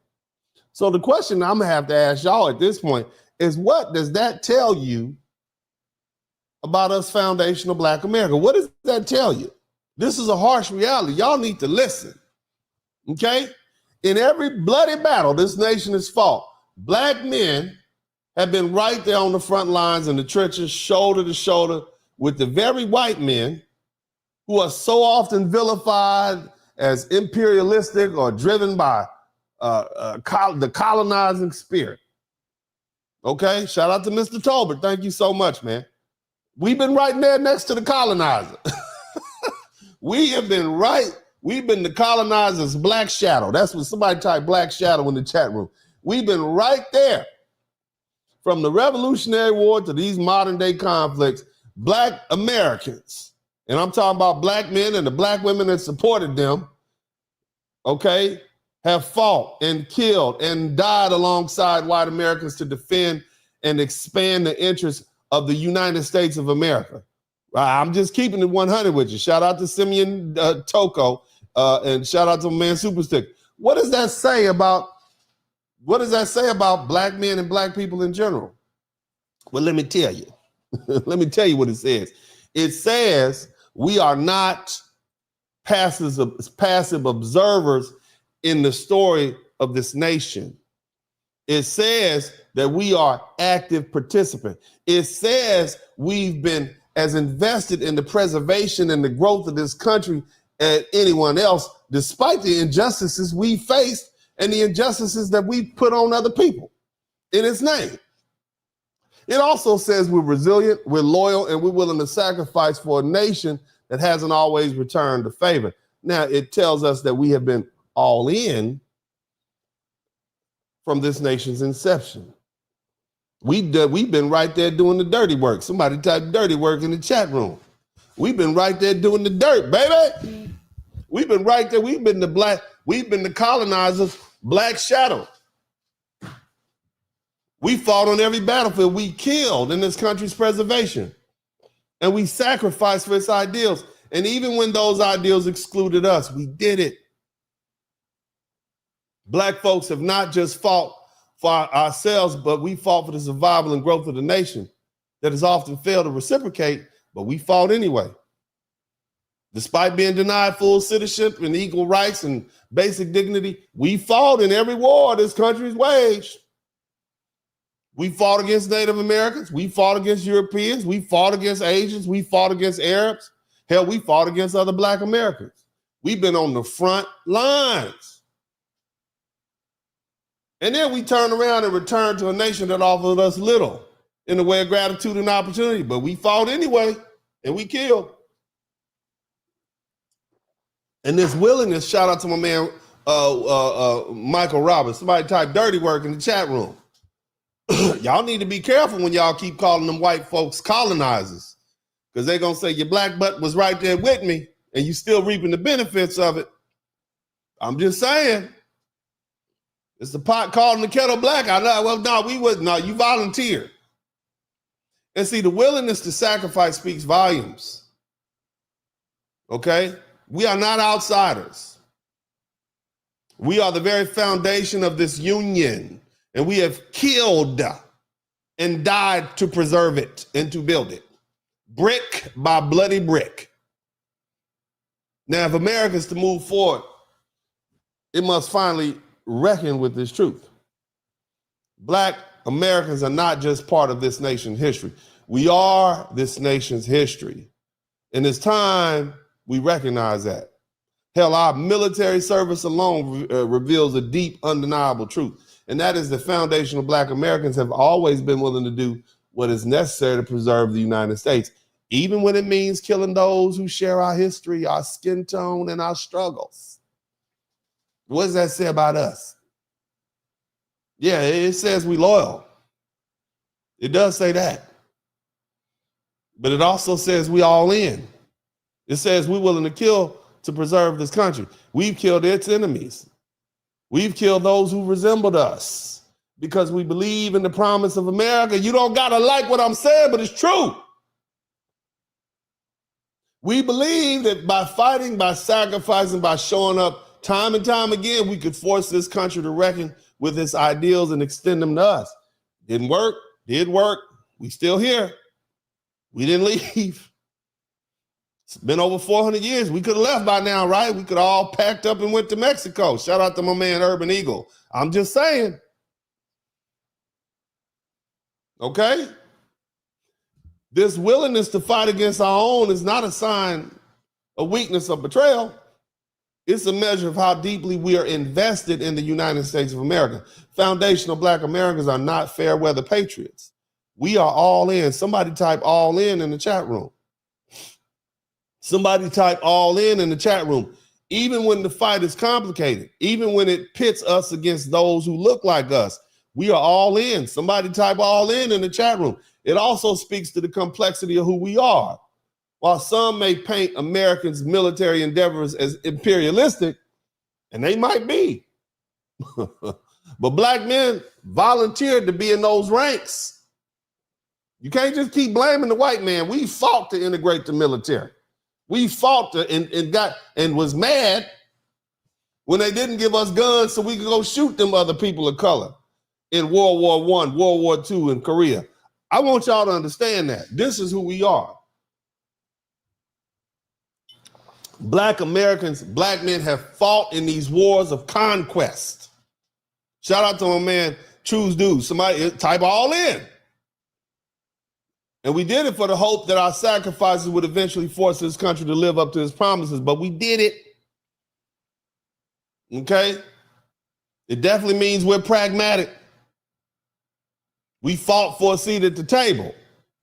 So the question I'm gonna have to ask y'all at this point is, what does that tell you about us foundational black America? What does that tell you? This is a harsh reality. Y'all need to listen, okay? In every bloody battle this nation has fought, black men have been right there on the front lines in the trenches, shoulder to shoulder with the very white men who are so often vilified as imperialistic or driven by the colonizing spirit. Okay, shout out to Mr. Tolbert. Thank you so much, man. We've been right there next to the colonizer. We've been the colonizer's black shadow. That's what somebody typed black shadow in the chat room. We've been right there. From the Revolutionary War to these modern day conflicts, black Americans, and I'm talking about black men and the black women that supported them, okay, have fought and killed and died alongside white Americans to defend and expand the interests of the United States of America. I'm just keeping it 100 with you. Shout out to Simeon Toko and shout out to my man Superstick. What does that say about black men and black people in general? Well, let me tell you. Let me tell you what it says. It says we are not passive observers in the story of this nation. It says that we are active participants. It says we've been as invested in the preservation and the growth of this country as anyone else, despite the injustices we faced and the injustices that we put on other people in its name. It also says we're resilient, we're loyal, and we're willing to sacrifice for a nation that hasn't always returned the favor. Now, it tells us that we have been all in from this nation's inception. We've been right there doing the dirty work. Somebody typed dirty work in the chat room. We've been right there doing the dirt, baby. We've been right there. We've been the colonizers' black shadow. We fought on every battlefield. We killed in this country's preservation. And we sacrificed for its ideals. And even when those ideals excluded us, we did it. Black folks have not just fought for ourselves, but we fought for the survival and growth of the nation that has often failed to reciprocate, but we fought anyway. Despite being denied full citizenship and equal rights and basic dignity, we fought in every war this country's waged. We fought against Native Americans. We fought against Europeans. We fought against Asians. We fought against Arabs. Hell, we fought against other black Americans. We've been on the front lines. And then we turned around and returned to a nation that offered us little in the way of gratitude and opportunity. But we fought anyway, and we killed. And this willingness, shout out to my man Michael Roberts. Somebody typed dirty work in the chat room. Y'all need to be careful when y'all keep calling them white folks colonizers, because they're going to say your black butt was right there with me and you still reaping the benefits of it. I'm just saying. It's the pot calling the kettle black. I know. Well, no, we wouldn't. No, you volunteered. And see, the willingness to sacrifice speaks volumes. Okay? We are not outsiders. We are the very foundation of this union. And we have killed and died to preserve it and to build it. Brick by bloody brick. Now, if America is to move forward, it must finally reckon with this truth. Black Americans are not just part of this nation's history. We are this nation's history. And it's time we recognize that. Hell, our military service alone reveals a deep, undeniable truth. And that is the foundational Black Americans have always been willing to do what is necessary to preserve the United States, even when it means killing those who share our history, our skin tone, and our struggles. What does that say about us? Yeah, it says we loyal. It does say that. But it also says we all in. It says we're willing to kill to preserve this country. We've killed its enemies. We've killed those who resembled us because we believe in the promise of America. You don't gotta like what I'm saying, but it's true. We believe that by fighting, by sacrificing, by showing up time and time again, we could force this country to reckon with its ideals and extend them to us. Didn't work, did work. We still here. We didn't leave. It's been over 400 years. We could have left by now, right? We could have all packed up and went to Mexico. Shout out to my man, Urban Eagle. I'm just saying. Okay? This willingness to fight against our own is not a sign of weakness or betrayal. It's a measure of how deeply we are invested in the United States of America. Foundational Black Americans are not fair weather patriots. We are all in. Somebody type all in the chat room. Somebody type all in the chat room. Even when the fight is complicated, even when it pits us against those who look like us, we are all in. Somebody type all in the chat room. It also speaks to the complexity of who we are. While some may paint Americans' military endeavors as imperialistic, and they might be, but Black men volunteered to be in those ranks. You can't just keep blaming the white man. We fought to integrate the military. We fought to and was mad when they didn't give us guns so we could go shoot them other people of color in World War I, World War II, and Korea. I want y'all to understand that. This is who we are. Black Americans, Black men have fought in these wars of conquest. Shout out to my man, Choose Dude. Somebody type all in. And we did it for the hope that our sacrifices would eventually force this country to live up to its promises, but we did it. Okay? It definitely means we're pragmatic. We fought for a seat at the table,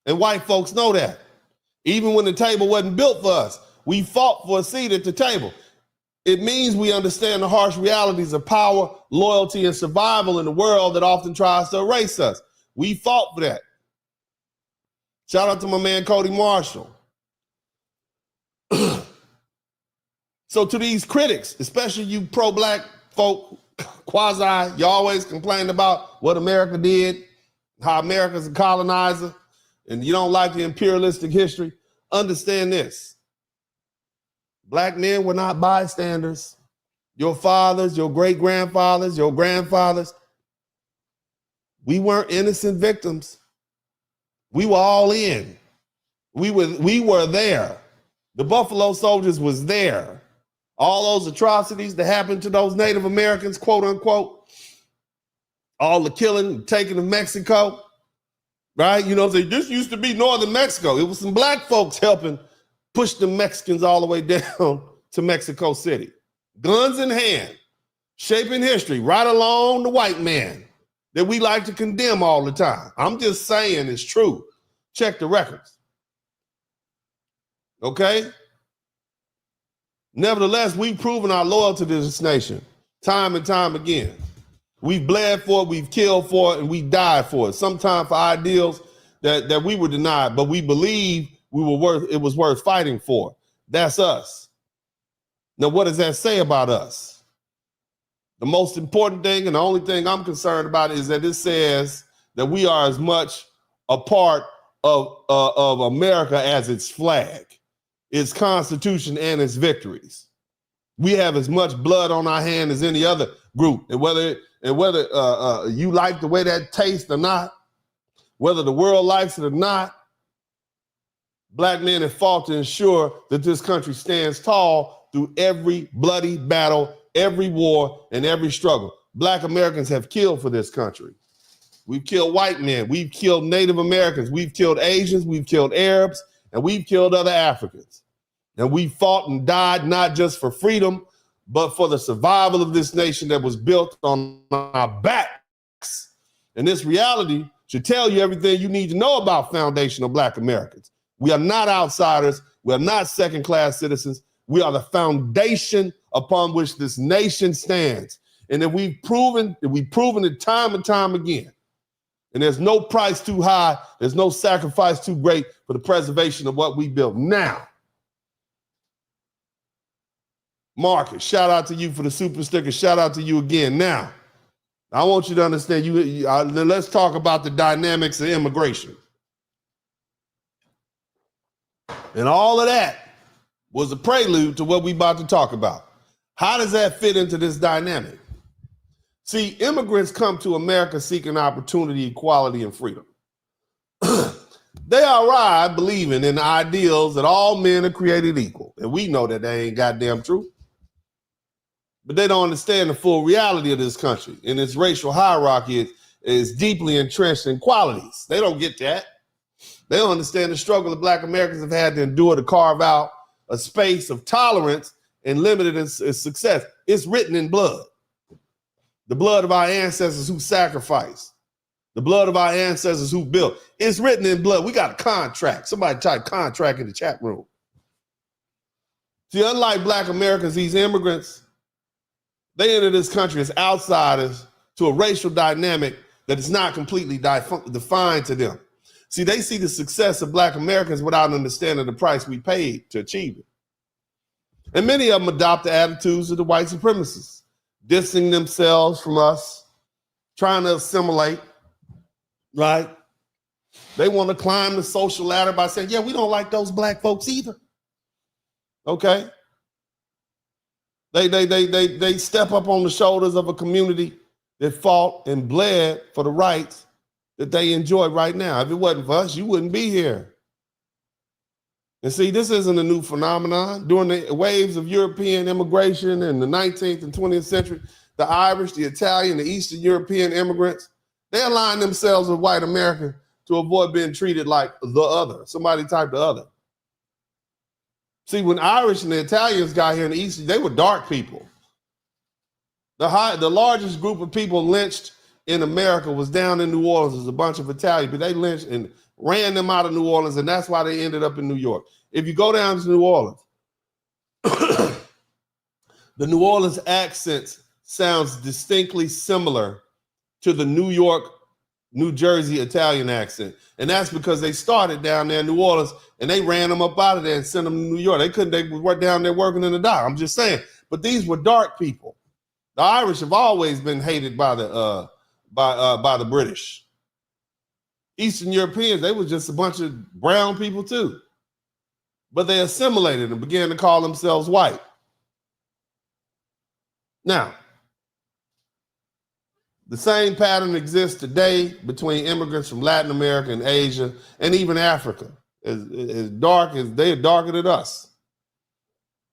and white folks know that. Even when the table wasn't built for us, we fought for a seat at the table. It means we understand the harsh realities of power, loyalty, and survival in a world that often tries to erase us. We fought for that. Shout out to my man, Cody Marshall. So to these critics, especially you pro-Black folk, quasi, you always complain about what America did, how America's a colonizer, and you don't like the imperialistic history. Understand this. Black men were not bystanders. Your fathers, your great-grandfathers, your grandfathers, we weren't innocent victims. We were all in. We were there. The Buffalo Soldiers was there. All those atrocities that happened to those Native Americans, quote unquote, all the killing, taking of Mexico, right? You know, this used to be northern Mexico. It was some Black folks helping push the Mexicans all the way down to Mexico City. Guns in hand, shaping history right along the white man that we like to condemn all the time. I'm just saying it's true. Check the records. Okay? Nevertheless, we've proven our loyalty to this nation time and time again. We've bled for it, we've killed for it, and we died for it. Sometimes for ideals that we were denied, but we believe it was worth fighting for. That's us. Now, what does that say about us? The most important thing and the only thing I'm concerned about is that it says that we are as much a part of America as its flag, its constitution, and its victories. We have as much blood on our hand as any other group. And whether you like the way that tastes or not, whether the world likes it or not, Black men have fought to ensure that this country stands tall through every bloody battle, every war, and every struggle. Black Americans have killed for this country. We've killed white men. We've killed Native Americans. We've killed Asians. We've killed Arabs. and we've killed other Africans. And we fought and died not just for freedom, but for the survival of this nation that was built on our backs. And this reality should tell you everything you need to know about foundational Black Americans. We are not outsiders. We are not second-class citizens. We are the foundation upon which this nation stands. And that we've proven it time and time again. And there's no price too high. There's no sacrifice too great for the preservation of what we built. Now, Marcus, shout out to you for the super sticker. Shout out to you again. Now, I want you to understand, let's talk about the dynamics of immigration. And all of that was a prelude to what we're about to talk about. How does that fit into this dynamic? See, immigrants come to America seeking opportunity, equality, and freedom. They arrive believing in the ideals that all men are created equal. And we know that ain't goddamn true. But they don't understand the full reality of this country. And its racial hierarchy is deeply entrenched in qualities. They don't get that. They don't understand the struggle that Black Americans have had to endure to carve out a space of tolerance and limited its success. It's written in blood. The blood of our ancestors who sacrificed. The blood of our ancestors who built. It's written in blood. We got a contract. Somebody type contract in the chat room. See, unlike Black Americans, these immigrants, they enter this country as outsiders to a racial dynamic that is not completely defined to them. See, they see the success of Black Americans without understanding the price we paid to achieve it. And many of them adopt the attitudes of the white supremacists, distancing themselves from us, trying to assimilate, right? They want to climb the social ladder by saying, yeah, we don't like those Black folks either. Okay? They step up on the shoulders of a community that fought and bled for the rights that they enjoy right now. If it wasn't for us, you wouldn't be here. And see, this isn't a new phenomenon. During the waves of European immigration in the 19th and 20th century, the Irish, the Italian, the Eastern European immigrants, they aligned themselves with white America to avoid being treated like the other. Somebody type the other. See, when Irish and the Italians got here in the East, they were dark people. The largest group of people lynched in America was down in New Orleans. There's a bunch of Italians, but they lynched and ran them out of New Orleans, and that's why they ended up in New York. If you go down to New Orleans, the New Orleans accent sounds distinctly similar to the New York, New Jersey Italian accent. And that's because they started down there in New Orleans and they ran them up out of there and sent them to New York. They were down there working in the dock. I'm just saying. But these were dark people. The Irish have always been hated by the British. Eastern Europeans, they were just a bunch of brown people too. But they assimilated and began to call themselves white. Now, the same pattern exists today between immigrants from Latin America and Asia and even Africa. As dark as they're darker than us.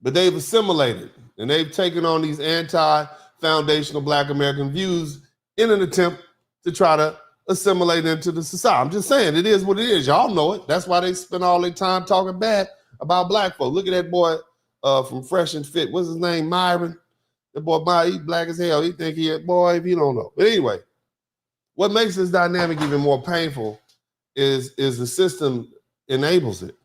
But they've assimilated and they've taken on these anti-foundational Black American views in an attempt to try to assimilate into the society. I'm just saying, it is what it is. Y'all know it. That's why they spend all their time talking bad about Black folk. Look at that boy from Fresh and Fit. What's his name? Myron. That boy, he black as hell. He think he, boy, if you don't know. But anyway, what makes this dynamic even more painful is the system enables it.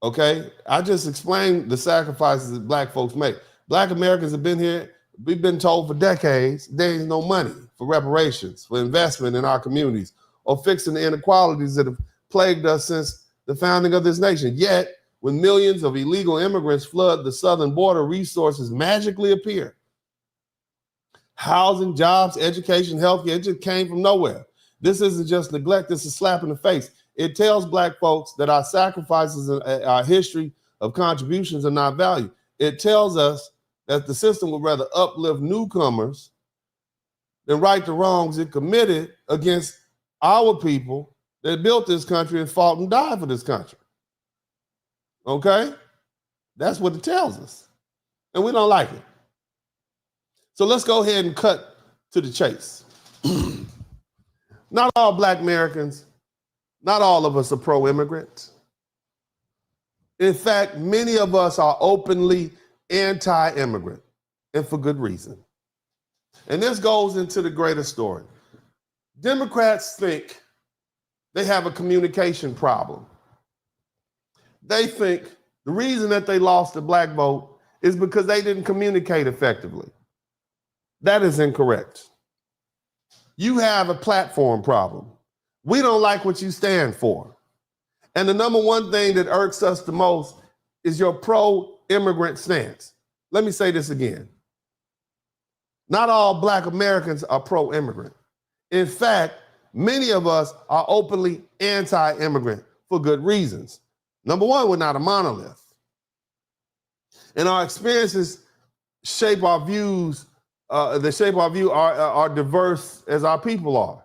Okay? I just explained the sacrifices that Black folks make. Black Americans have been here. We've been told for decades there is no money for reparations, for investment in our communities, or fixing the inequalities that have plagued us since the founding of this nation. Yet, when millions of illegal immigrants flood the southern border, resources magically appear. Housing, jobs, education, healthcare, it just came from nowhere. This isn't just neglect, this is a slap in the face. It tells Black folks that our sacrifices and our history of contributions are not valued. It tells us that the system would rather uplift newcomers than right the wrongs it committed against our people that built this country and fought and died for this country. Okay? That's what it tells us. And we don't like it. So let's go ahead and cut to the chase. Not all Black Americans, not all of us are pro-immigrant. In fact, many of us are openly anti-immigrant, and for good reason. And this goes into the greater story. Democrats think they have a communication problem. They think the reason that they lost the black vote is because they didn't communicate effectively. That is incorrect. You have a platform problem. We don't like what you stand for. And the number one thing that irks us the most is your pro-immigrant stance. Let me say this again. Not all Black Americans are pro-immigrant. In fact, many of us are openly anti-immigrant for good reasons. Number one, we're not a monolith. And our experiences shape our views, are diverse as our people are.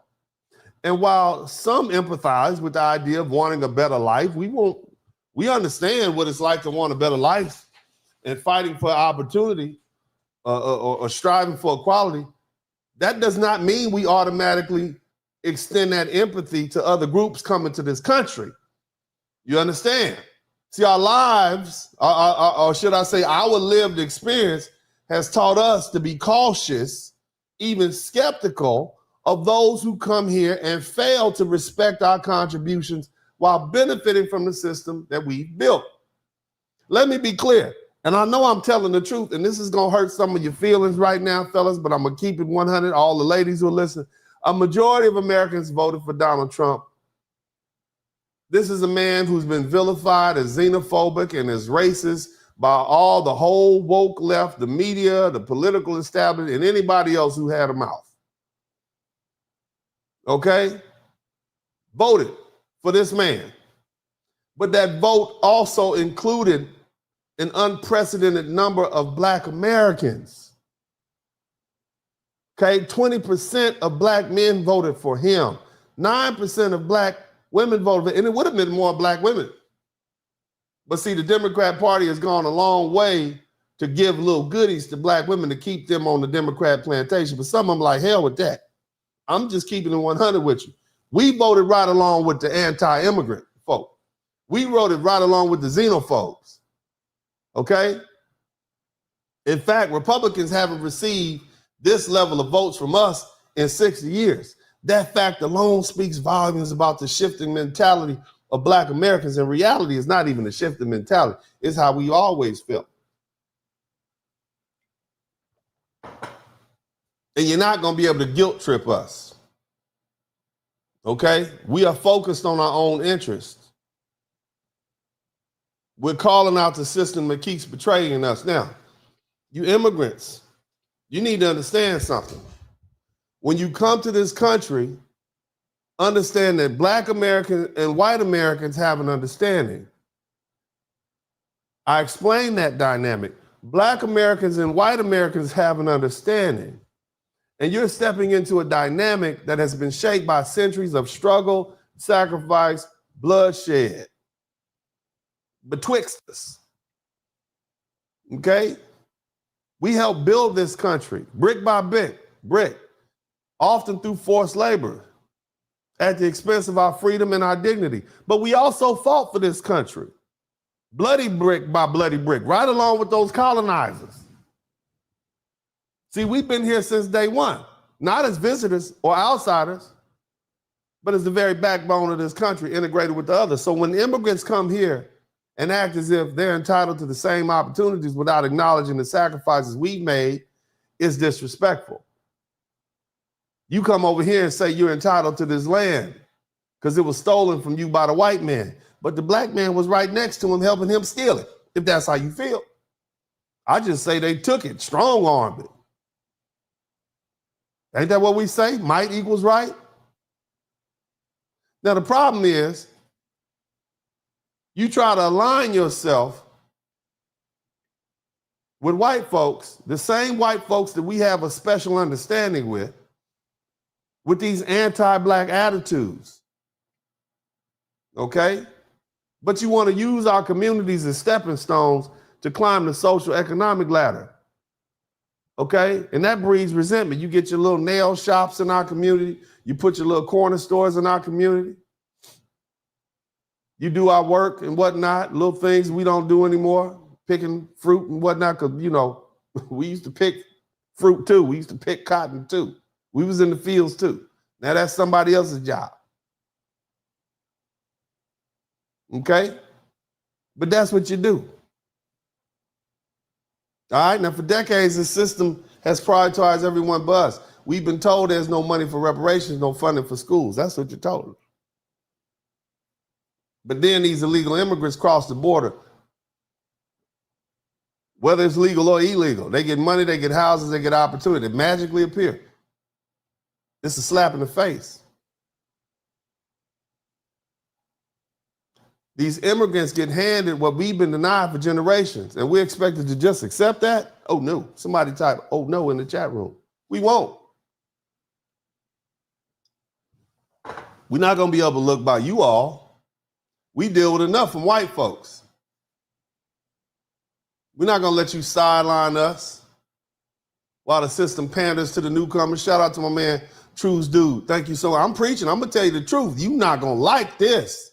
And while some empathize with the idea of wanting a better life, we understand what it's like to want a better life and fighting for opportunity or striving for equality. That does not mean we automatically extend that empathy to other groups coming to this country. You understand? See, our lives, or should I say our lived experience, has taught us to be cautious, even skeptical of those who come here and fail to respect our contributions while benefiting from the system that we've built. Let me be clear, and I know I'm telling the truth, and this is gonna hurt some of your feelings right now, fellas, but I'm gonna keep it 100, all the ladies who are listening. A majority of Americans voted for Donald Trump. This is a man who's been vilified as xenophobic and as racist by all the whole woke left, the media, the political establishment, and anybody else who had a mouth. Okay? Voted for this man. But that vote also included an unprecedented number of Black Americans. Okay, 20% of Black men voted for him. 9% of Black women voted for him, and it would have been more Black women. But see, the Democrat Party has gone a long way to give little goodies to Black women to keep them on the Democrat plantation. But some of them like, hell with that. I'm just keeping it 100 with you. We voted right along with the anti-immigrant folk. We voted right along with the xenophobes. Okay? In fact, Republicans haven't received this level of votes from us in 60 years. That fact alone speaks volumes about the shifting mentality of Black Americans. In reality, it's not even a shifting mentality. It's how we always felt. And you're not going to be able to guilt trip us. Okay? We are focused on our own interests. We're calling out the system that keeps betraying us. Now, you immigrants, you need to understand something. When you come to this country, understand that Black Americans and white Americans have an understanding. I explained that dynamic. Black Americans and white Americans have an understanding. And you're stepping into a dynamic that has been shaped by centuries of struggle, sacrifice, bloodshed betwixt us. Okay? We helped build this country brick by brick, often through forced labor, at the expense of our freedom and our dignity. But we also fought for this country, bloody brick by bloody brick, right along with those colonizers. See, we've been here since day one, not as visitors or outsiders, but as the very backbone of this country, integrated with the others. So when immigrants come here and act as if they're entitled to the same opportunities without acknowledging the sacrifices we've made, it's disrespectful. You come over here and say you're entitled to this land because it was stolen from you by the white man, but the Black man was right next to him helping him steal it, if that's how you feel. I just say they took it, strong-armed it. Ain't that what we say? Might equals right? Now, the problem is you try to align yourself with white folks, the same white folks that we have a special understanding with these anti-Black attitudes, okay? But you want to use our communities as stepping stones to climb the social economic ladder. Okay, and that breeds resentment. You get your little nail shops in our community. You put your little corner stores in our community. You do our work and whatnot, little things we don't do anymore, picking fruit and whatnot, because, you know, we used to pick fruit too. We used to pick cotton too. We was in the fields too. Now that's somebody else's job. Okay? But that's what you do. All right, now for decades, the system has prioritized everyone but us. We've been told there's no money for reparations, no funding for schools. That's what you're told. But then these illegal immigrants cross the border. Whether it's legal or illegal, they get money, they get houses, they get opportunity. They magically appear. It's a slap in the face. These immigrants get handed what we've been denied for generations, and we're expected to just accept that? Oh, no. Somebody type, oh, no, in the chat room. We won't. We're not going to be able to look by you all. We deal with enough from white folks. We're not going to let you sideline us while the system panders to the newcomers. Shout out to my man, True's Dude. Thank you so much. I'm preaching. I'm going to tell you the truth. You're not going to like this.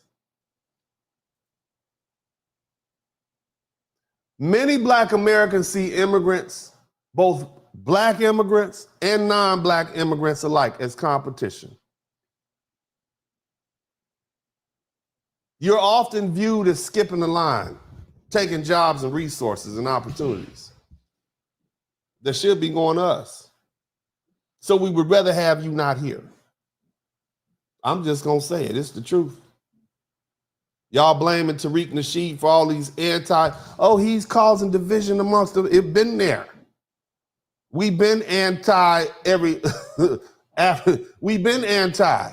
Many Black Americans see immigrants, both Black immigrants and non-Black immigrants alike, as competition. You're often viewed as skipping the line, taking jobs and resources and opportunities that should be going to us. So we would rather have you not here. I'm just going to say it. It's the truth. Y'all blaming Tariq Nasheed for all these he's causing division amongst them. It's been there. We've been anti we've been anti.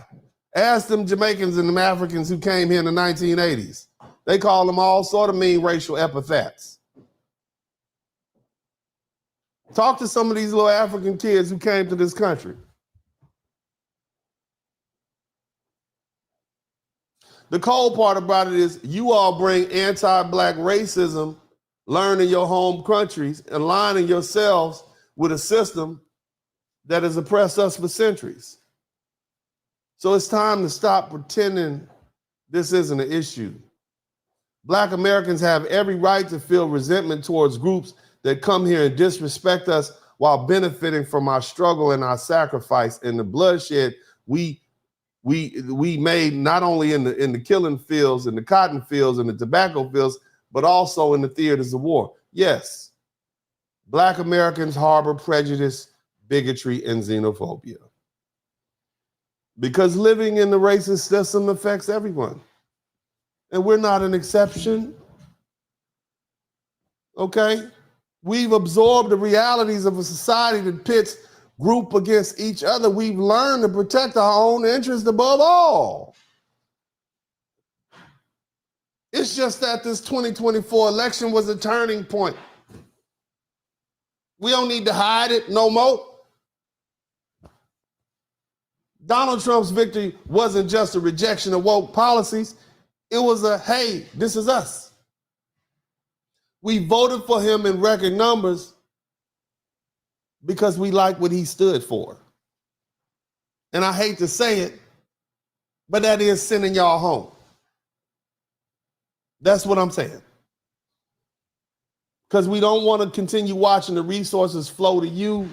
Ask them Jamaicans and them Africans who came here in the 1980s. They call them all sort of mean racial epithets. Talk to some of these little African kids who came to this country. The cold part about it is you all bring anti-Black racism, learn in your home countries, aligning yourselves with a system that has oppressed us for centuries. So it's time to stop pretending this isn't an issue. Black Americans have every right to feel resentment towards groups that come here and disrespect us while benefiting from our struggle and our sacrifice and the bloodshed we made not only in the killing fields and the cotton fields and the tobacco fields, but also in the theaters of war. Yes, Black Americans harbor prejudice, bigotry, and xenophobia. Because living in the racist system affects everyone. And we're not an exception. Okay? We've absorbed the realities of a society that pits group against each other. We've learned to protect our own interests above all. It's just that this 2024 election was a turning point. We don't need to hide it no more. Donald Trump's victory wasn't just a rejection of woke policies. It was a, hey, this is us. We voted for him in record numbers because we like what he stood for. And I hate to say it, but that is sending y'all home. That's what I'm saying. Because we don't want to continue watching the resources flow to you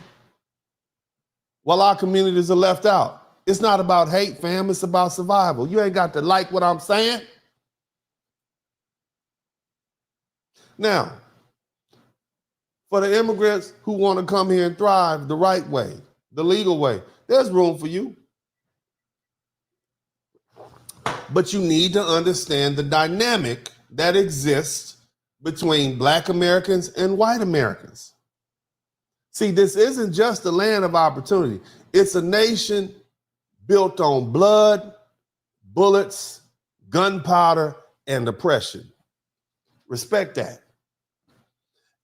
while our communities are left out. It's not about hate, fam. It's about survival. You ain't got to like what I'm saying. Now, for the immigrants who want to come here and thrive the right way, the legal way, there's room for you. But you need to understand the dynamic that exists between Black Americans and white Americans. See, this isn't just a land of opportunity. It's a nation built on blood, bullets, gunpowder, and oppression. Respect that.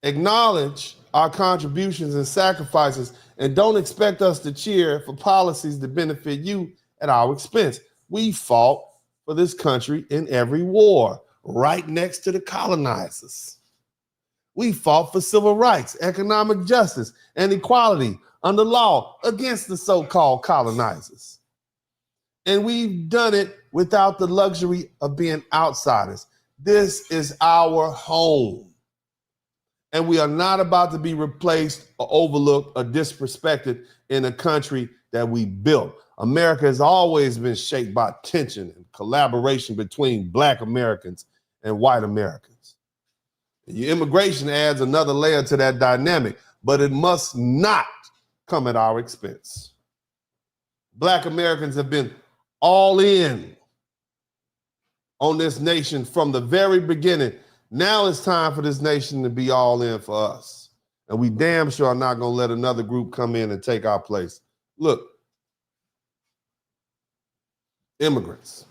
Acknowledge our contributions and sacrifices, and don't expect us to cheer for policies that benefit you at our expense. We fought for this country in every war, right next to the colonizers. We fought for civil rights, economic justice, and equality under law against the so-called colonizers. And we've done it without the luxury of being outsiders. This is our home. And we are not about to be replaced or overlooked or disrespected in a country that we built. America has always been shaped by tension and collaboration between Black Americans and white Americans. Your immigration adds another layer to that dynamic, but it must not come at our expense. Black Americans have been all in on this nation from the very beginning. Now it's time for this nation to be all in for us. And we damn sure are not going to let another group come in and take our place. Look, immigrants,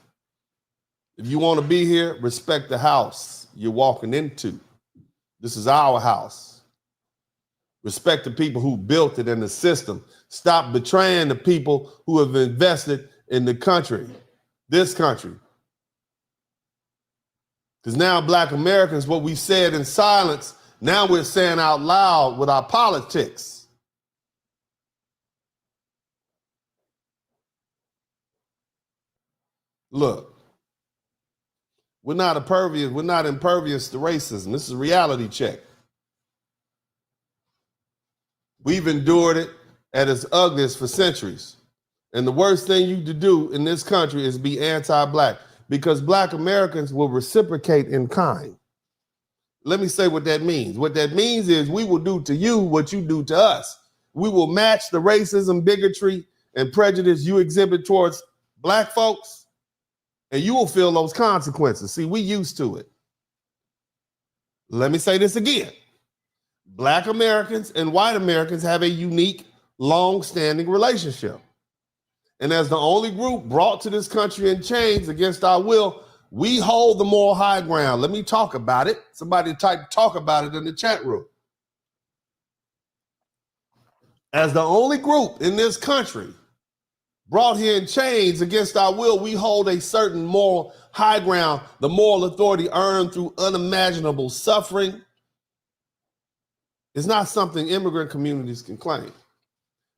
if you want to be here, respect the house you're walking into. This is our house. Respect the people who built it and the system. Stop betraying the people who have invested in the country, this country. Because now Black Americans, what we said in silence, now we're saying out loud with our politics. Look, we're not impervious to racism. This is a reality check. We've endured it at its ugliest for centuries. And the worst thing you to do in this country is be anti-Black, because Black Americans will reciprocate in kind. Let me say what that means. What that means is we will do to you what you do to us. We will match the racism, bigotry, and prejudice you exhibit towards Black folks, and you will feel those consequences. See, we used to it. Let me say this again. Black Americans and white Americans have a unique, long-standing relationship. And as the only group brought to this country in chains against our will, we hold the moral high ground. Let me talk about it. Somebody type talk about it in the chat room. As the only group in this country brought here in chains against our will, we hold a certain moral high ground, the moral authority earned through unimaginable suffering. It's not something immigrant communities can claim.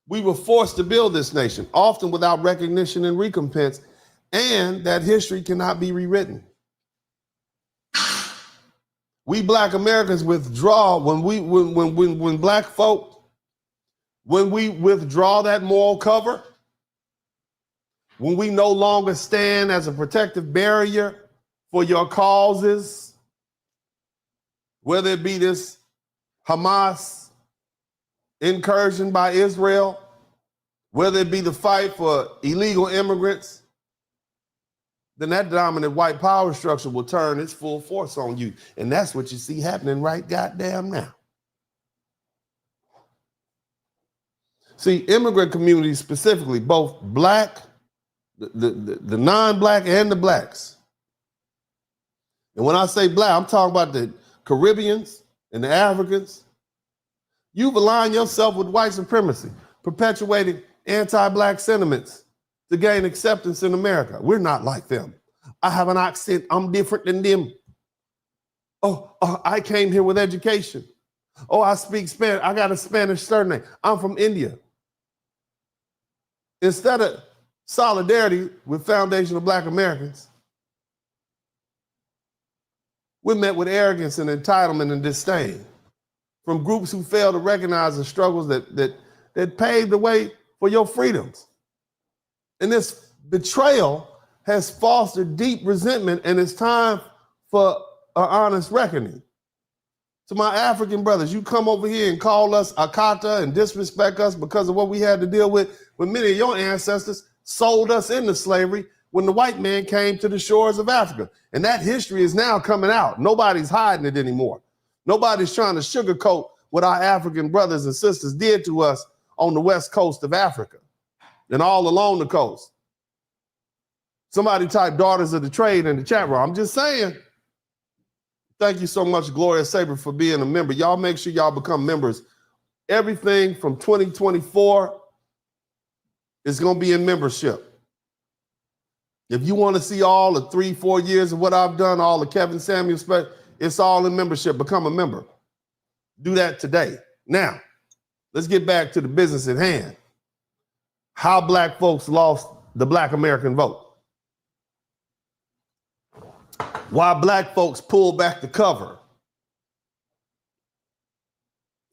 We were forced to build this nation, often without recognition and recompense, and that history cannot be rewritten. We Black Americans withdraw when Black folk, when we withdraw that moral cover, when we no longer stand as a protective barrier for your causes, whether it be this Hamas incursion by Israel, whether it be the fight for illegal immigrants, then that dominant white power structure will turn its full force on you. And that's what you see happening right goddamn now. See, immigrant communities specifically, both Black, the non-Black and the Blacks. And when I say Black, I'm talking about the Caribbeans and the Africans. You've aligned yourself with white supremacy, perpetuating anti-Black sentiments to gain acceptance in America. We're not like them. I have an accent. I'm different than them. Oh, I came here with education. Oh, I speak Spanish. I got a Spanish surname. I'm from India. Instead of solidarity with foundational Black Americans, we're met with arrogance and entitlement and disdain from groups who fail to recognize the struggles that paved the way for your freedoms. And this betrayal has fostered deep resentment, and it's time for an honest reckoning. To my African brothers, you come over here and call us Akata and disrespect us because of what we had to deal with when many of your ancestors sold us into slavery when the white man came to the shores of Africa. And that history is now coming out. Nobody's hiding it anymore. Nobody's trying to sugarcoat what our African brothers and sisters did to us on the west coast of Africa and all along the coast. Somebody type daughters of the trade in the chat room. I'm just saying. Thank you so much, Gloria Saber, for being a member. Y'all make sure y'all become members. Everything from 2024 is going to be in membership. If you want to see all the 3-4 years of what I've done, all the Kevin Samuels stuff, it's all in membership. Become a member. Do that today. Now, let's get back to the business at hand. How Black folks lost the Black American vote. Why black folks pull back the cover.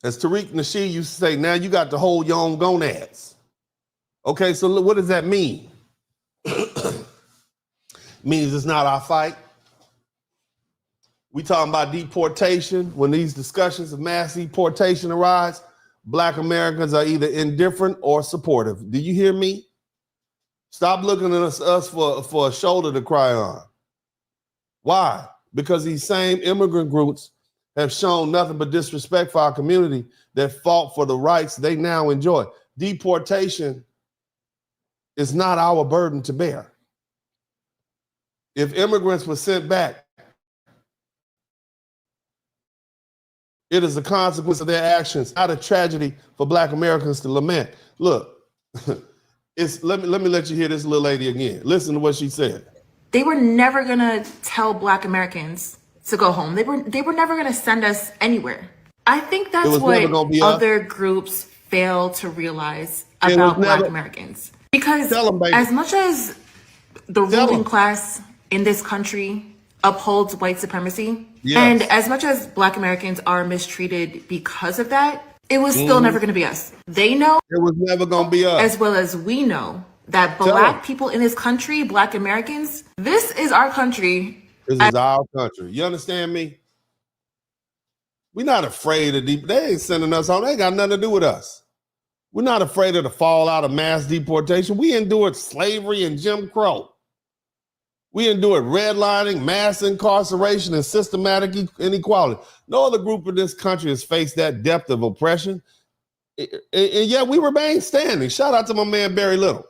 As Tariq Nasheed used to say, now you got to hold your own gonads. Okay, so what does that mean? Means it's not our fight. We talking about deportation. When these discussions of mass deportation arise, Black Americans are either indifferent or supportive. Do you hear me? Stop looking at us for a shoulder to cry on. Why? Because these same immigrant groups have shown nothing but disrespect for our community that fought for the rights they now enjoy. Deportation is not our burden to bear. If immigrants were sent back, it is a consequence of their actions, not a tragedy for Black Americans to lament. Look, let me let you hear this little lady again. Listen to what she said. They were never gonna tell Black Americans to go home. They were never gonna send us anywhere. I think that's what other groups fail to realize about Black Americans. Because as much as the ruling class in this country upholds white supremacy, and as much as Black Americans are mistreated because of that, it was still never going to be us. They know it was never going to be us, as well as we know that Black people in this country, Black Americans, this is our country. This is our country. You understand me? We're not afraid of they ain't sending us home. They ain't got nothing to do with us. We're not afraid of the fallout of mass deportation. We endured slavery and Jim Crow. We endured redlining, mass incarceration, and systematic inequality. No other group in this country has faced that depth of oppression. And yet we remain standing. Shout out to my man, Barry Little.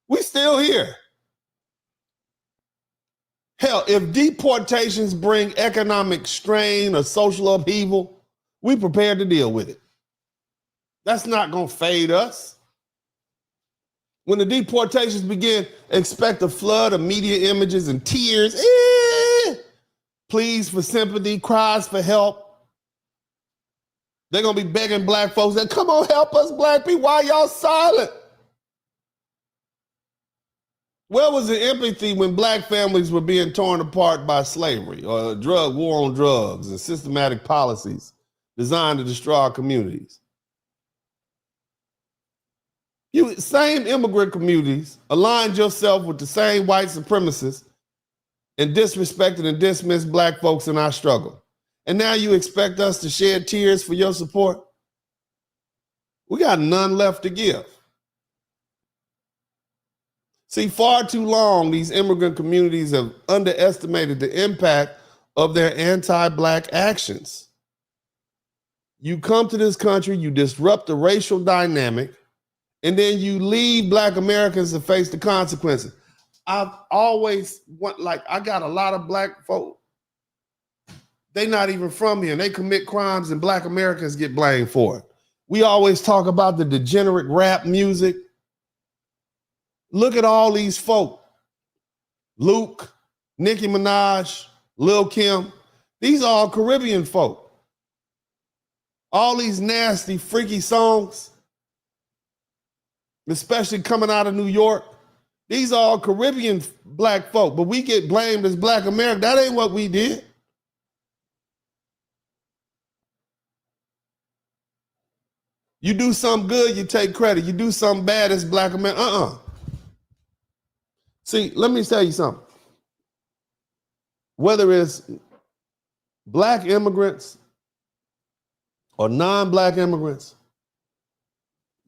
We still here. Hell, if deportations bring economic strain or social upheaval, we prepared to deal with it. That's not going to fade us. When the deportations begin, expect a flood of media images and tears, pleas for sympathy, cries for help. They're going to be begging Black folks that, come on, help us, Black people. Why y'all silent? Where was the empathy when Black families were being torn apart by slavery or war on drugs and systematic policies designed to destroy our communities? You same immigrant communities aligned yourself with the same white supremacists and disrespected and dismissed Black folks in our struggle. And now you expect us to shed tears for your support? We got none left to give. See, far too long, these immigrant communities have underestimated the impact of their anti-Black actions. You come to this country, you disrupt the racial dynamic, and then you leave Black Americans to face the consequences. I've always I got a lot of Black folk. They not even from here. And they commit crimes and Black Americans get blamed for it. We always talk about the degenerate rap music. Look at all these folk. Luke, Nicki Minaj, Lil Kim. These are all Caribbean folk. All these nasty, freaky songs, especially coming out of New York. These are all Caribbean Black folk, but we get blamed as Black America. That ain't what we did. You do something good, you take credit. You do something bad, it's Black America. See, let me tell you something. Whether it's Black immigrants or non-Black immigrants,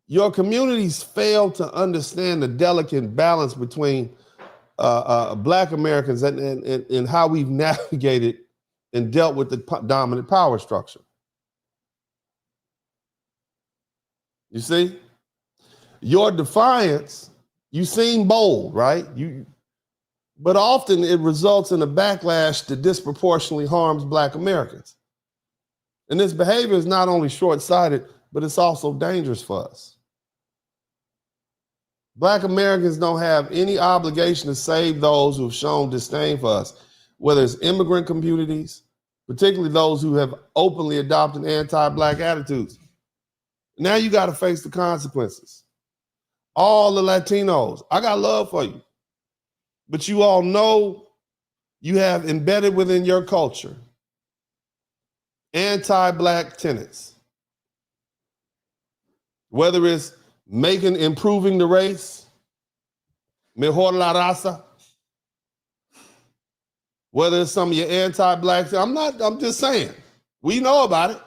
your communities fail to understand the delicate balance between Black Americans and how we've navigated and dealt with the dominant power structure. You see? Your defiance, you seem bold, right? But often it results in a backlash that disproportionately harms Black Americans. And this behavior is not only short-sighted, but it's also dangerous for us. Black Americans don't have any obligation to save those who've shown disdain for us, whether it's immigrant communities, particularly those who have openly adopted anti-Black attitudes. Now you got to face the consequences. all the Latinos. I got love for you. But you all know you have embedded within your culture anti-Black tenets. Whether it's improving the race, mejor la raza, whether it's some of your anti-Blacks, I'm just saying, we know about it.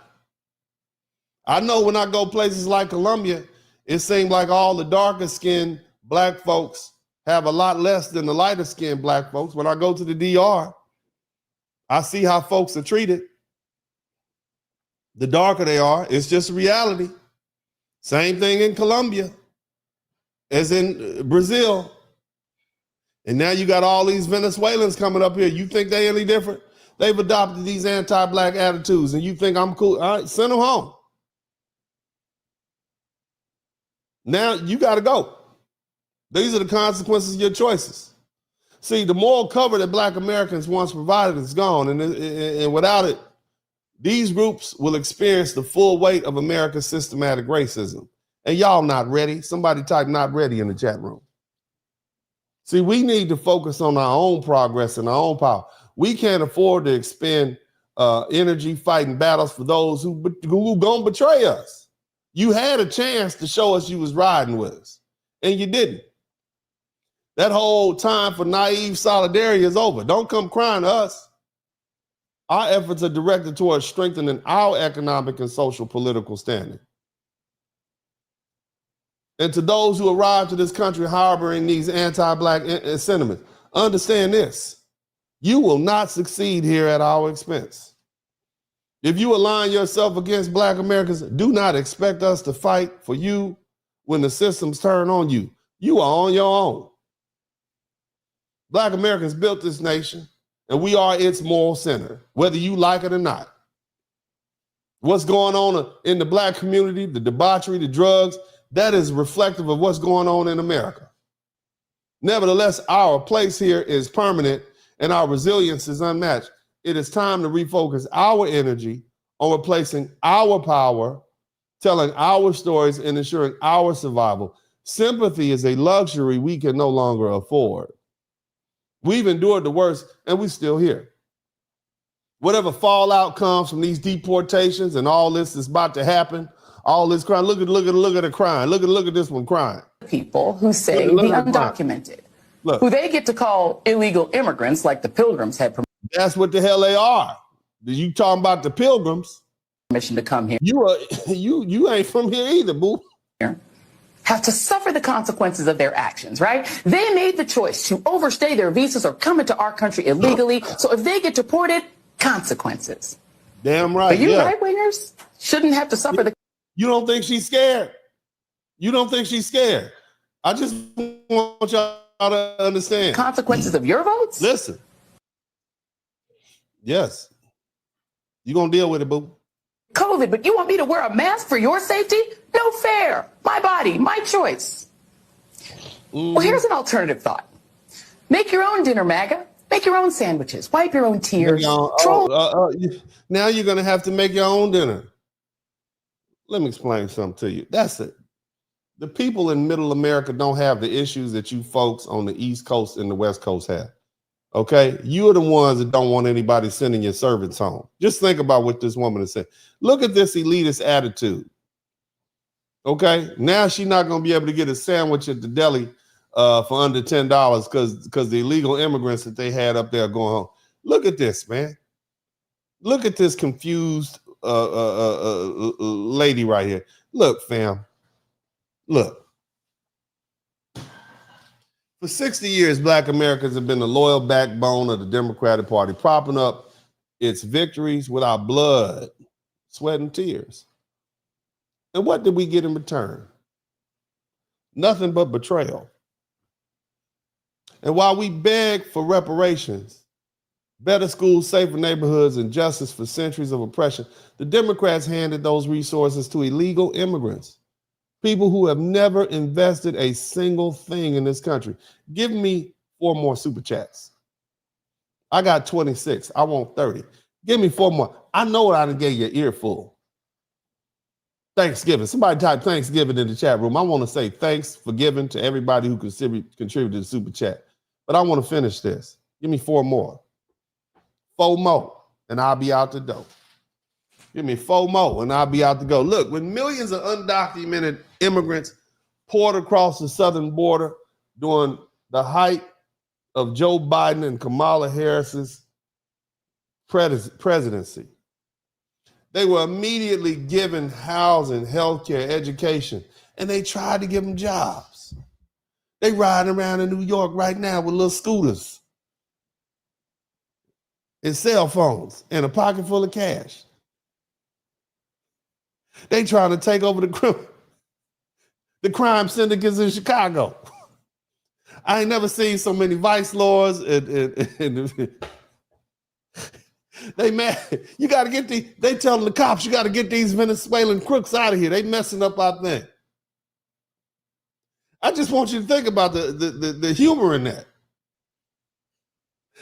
I know when I go places like Colombia, it seems like all the darker skinned Black folks have a lot less than the lighter skinned Black folks. When I go to the DR, I see how folks are treated. The darker they are, it's just reality. Same thing in Colombia as in Brazil. And now you got all these Venezuelans coming up here. You think they any different? They've adopted these anti-Black attitudes and you think I'm cool. All right, send them home. Now you got to go. These are the consequences of your choices. See, the moral cover that Black Americans once provided is gone. And without it, these groups will experience the full weight of America's systematic racism. And y'all not ready. Somebody type not ready in the chat room. See, we need to focus on our own progress and our own power. We can't afford to expend energy fighting battles for those who gonna betray us. You had a chance to show us you was riding with us, and you didn't. That whole time for naive solidarity is over. Don't come crying to us. Our efforts are directed towards strengthening our economic and social political standing. And to those who arrive to this country harboring these anti-Black sentiments, understand this. You will not succeed here at our expense. If you align yourself against Black Americans, do not expect us to fight for you when the systems turn on you. You are on your own. Black Americans built this nation, and we are its moral center, whether you like it or not. What's going on in the Black community, the debauchery, the drugs, that is reflective of what's going on in America. Nevertheless, our place here is permanent and our resilience is unmatched. It is time to refocus our energy on replacing our power, telling our stories, and ensuring our survival. Sympathy is a luxury we can no longer afford. We've endured the worst and we're still here. Whatever fallout comes from these deportations and all this is about to happen, all this crime, look at the crime. Look at this one crying. People who say the undocumented, who they get to call illegal immigrants like the Pilgrims had That's what the hell they are. You talking about the Pilgrims? Permission to come here. You ain't from here either, boo. Have to suffer the consequences of their actions, right? They made the choice to overstay their visas or come into our country illegally. So if they get deported, consequences. Damn right. But you right-wingers shouldn't have to suffer the. You don't think she's scared? You don't think she's scared? I just want y'all to understand consequences of your votes. Listen. Yes. You gonna deal with it, boo. COVID, but you want me to wear a mask for your safety? No fair. My body, my choice. Well, here's an alternative thought. Make your own dinner, MAGA. Make your own sandwiches. Wipe your own tears. Now you're going to have to make your own dinner. Let me explain something to you. That's it. The people in middle America don't have the issues that you folks on the East Coast and the West Coast have. Okay? You are the ones that don't want anybody sending your servants home. Just think about what this woman is saying. Look at this elitist attitude. Okay? Now she's not going to be able to get a sandwich at the deli for under $10 because the illegal immigrants that they had up there are going home. Look at this, man. Look at this confused lady right here. Look, fam. Look. For 60 years, Black Americans have been the loyal backbone of the Democratic Party, propping up its victories with our blood, sweat, and tears. And what did we get in return? Nothing but betrayal. And while we beg for reparations, better schools, safer neighborhoods, and justice for centuries of oppression, the Democrats handed those resources to illegal immigrants. People who have never invested a single thing in this country. Give me 4 more super chats. I got 26. I want 30. Give me 4 more. I know what I done gave you an earful. Thanksgiving. Somebody type Thanksgiving in the chat room. I want to say thanks for giving to everybody who contributed to the super chat. But I want to finish this. Give me 4 more. 4 more, and I'll be out the door. Give me 4 more, and I'll be out the door. Look, when millions of undocumented immigrants poured across the southern border during the height of Joe Biden and Kamala Harris's presidency, they were immediately given housing, healthcare, education, and they tried to give them jobs. They riding around in New York right now with little scooters and cell phones and a pocket full of cash. They trying to take over the crime syndicates in Chicago. I ain't never seen so many vice lords and they mad. You got to get they telling the cops, you got to get these Venezuelan crooks out of here. They messing up our thing. I just want you to think about the humor in that.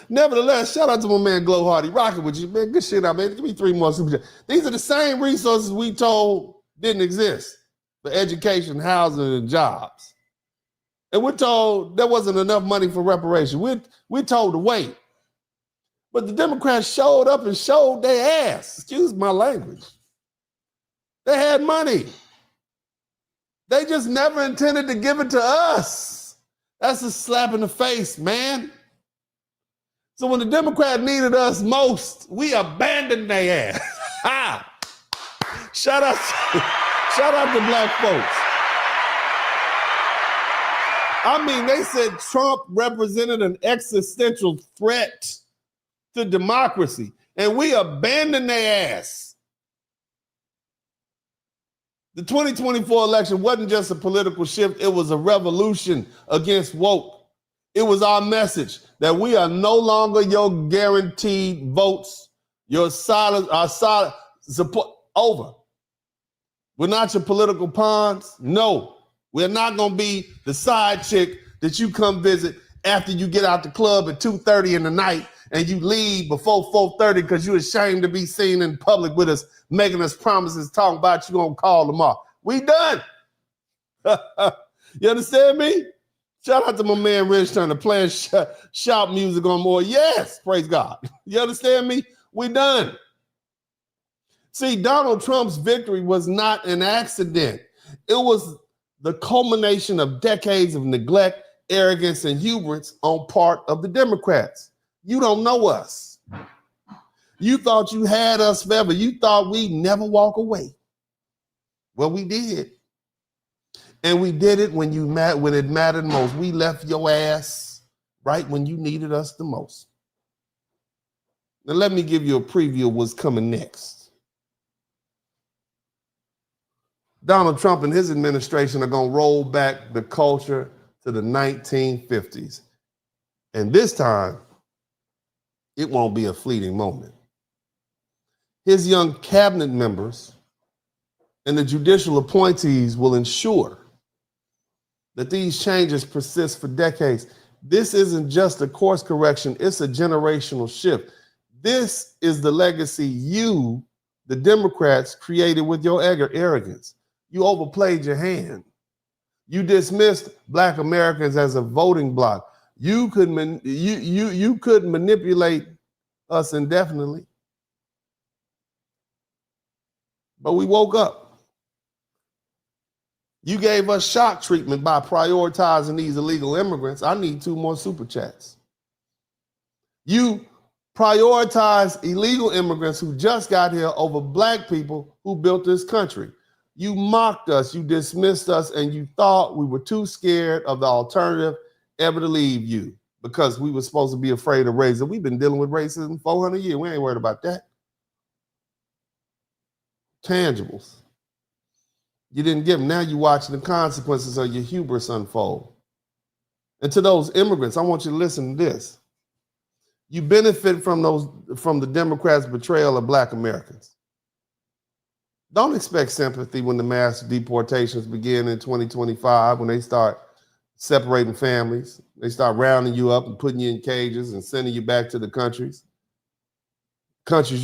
Nevertheless, shout out to my man Glow Hardy. Rocking with you, man. Good shit out, man. Give me 3 more super chats. These are the same resources we told didn't exist for education, housing, and jobs. And we're told there wasn't enough money for reparations. We're told to wait. But the Democrats showed up and showed their ass. Excuse my language. They had money. They just never intended to give it to us. That's a slap in the face, man. So when the Democrat needed us most, we abandoned their ass. Ha! Shout out to black folks. I mean, they said Trump represented an existential threat to democracy, and we abandoned their ass. The 2024 election wasn't just a political shift, it was a revolution against woke. It was our message that we are no longer your guaranteed votes, our solid support. Over. We're not your political pawns. No, we're not going to be the side chick that you come visit after you get out the club at 2:30 in the night and you leave before 4:30 because you're ashamed to be seen in public with us, making us promises, talking about you going to call tomorrow. We done. You understand me? Shout out to my man Rich Turner playing shout music on more. Yes, praise God. You understand me? We done. See, Donald Trump's victory was not an accident. It was the culmination of decades of neglect, arrogance, and hubris on part of the Democrats. You don't know us. You thought you had us forever. You thought we'd never walk away. Well, we did. And we did it when it mattered most. We left your ass right when you needed us the most. Now, let me give you a preview of what's coming next. Donald Trump and his administration are going to roll back the culture to the 1950s. And this time, it won't be a fleeting moment. His young cabinet members and the judicial appointees will ensure that these changes persist for decades. This isn't just a course correction, it's a generational shift. This is the legacy you, the Democrats, created with your arrogance. You overplayed your hand. You dismissed Black Americans as a voting bloc. You could manipulate us indefinitely. But we woke up. You gave us shock treatment by prioritizing these illegal immigrants. I need 2 more super chats. You prioritize illegal immigrants who just got here over Black people who built this country. You mocked us, you dismissed us, and you thought we were too scared of the alternative ever to leave you because we were supposed to be afraid of racism. We've been dealing with racism 400 years. We ain't worried about that. Tangibles. You didn't give them. Now you're watching the consequences of your hubris unfold. And to those immigrants, I want you to listen to this. You benefit from the Democrats' betrayal of Black Americans. Don't expect sympathy when the mass deportations begin in 2025, when they start separating families. They start rounding you up and putting you in cages and sending you back to the countries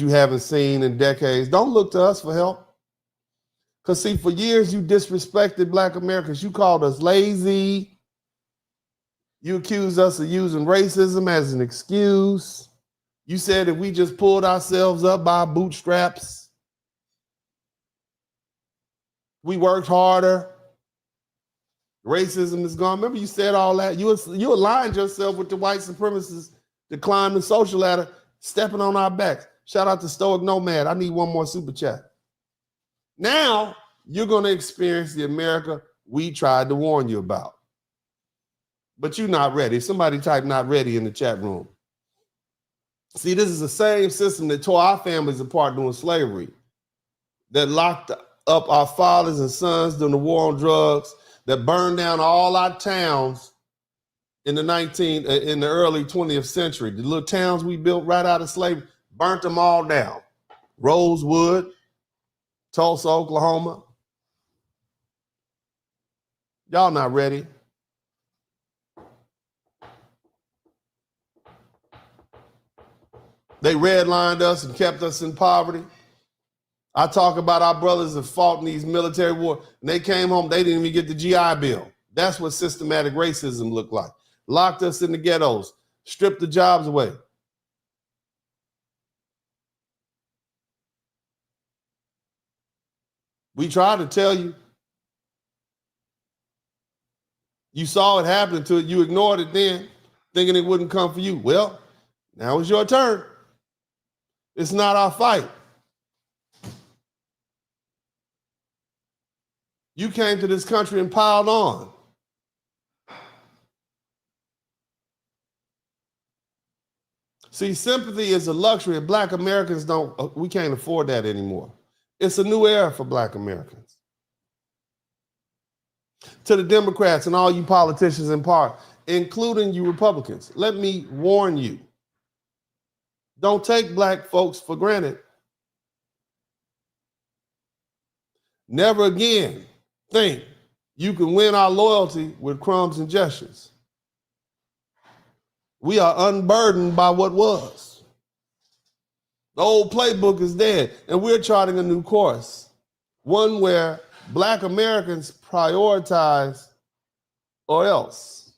you haven't seen in decades. Don't look to us for help. Because, see, for years you disrespected Black Americans. You called us lazy. You accused us of using racism as an excuse. You said that we just pulled ourselves up by our bootstraps. We worked harder. Racism is gone. Remember, you said all that. You aligned yourself with the white supremacists to climb the social ladder, stepping on our backs. Shout out to Stoic Nomad. I need one more super chat. Now you're going to experience the America we tried to warn you about. But you're not ready. Somebody type "not ready" in the chat room. See, this is the same system that tore our families apart during slavery, that locked up our fathers and sons during the war on drugs, that burned down all our towns in the early 20th century. The little towns we built right out of slavery, burnt them all down. Rosewood, Tulsa, Oklahoma. Y'all not ready. They redlined us and kept us in poverty. I talk about our brothers that fought in these military wars, and they came home, they didn't even get the GI Bill. That's what systematic racism looked like. Locked us in the ghettos, stripped the jobs away. We tried to tell you. You saw it happen to it. You ignored it then, thinking it wouldn't come for you. Well, now it's your turn. It's not our fight. You came to this country and piled on. See, sympathy is a luxury. Black Americans we can't afford that anymore. It's a new era for Black Americans. To the Democrats and all you politicians in power, including you Republicans, let me warn you. Don't take Black folks for granted. Never again think you can win our loyalty with crumbs and gestures. We are unburdened by what was. The old playbook is dead, and we're charting a new course, one where Black Americans prioritize or else,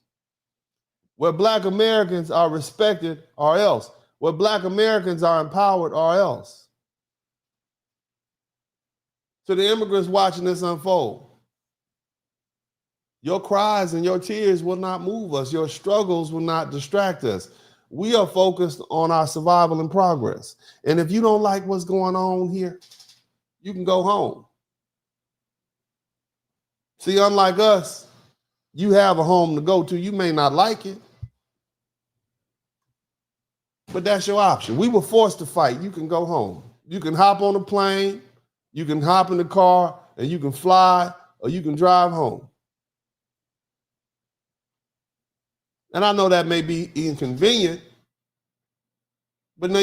where Black Americans are respected or else, where Black Americans are empowered or else. To the immigrants watching this unfold, your cries and your tears will not move us. Your struggles will not distract us. We are focused on our survival and progress. And if you don't like what's going on here, you can go home. See, unlike us, you have a home to go to. You may not like it, but that's your option. We were forced to fight. You can go home. You can hop on a plane, you can hop in the car, and you can fly, or you can drive home. And I know that may be inconvenient, but now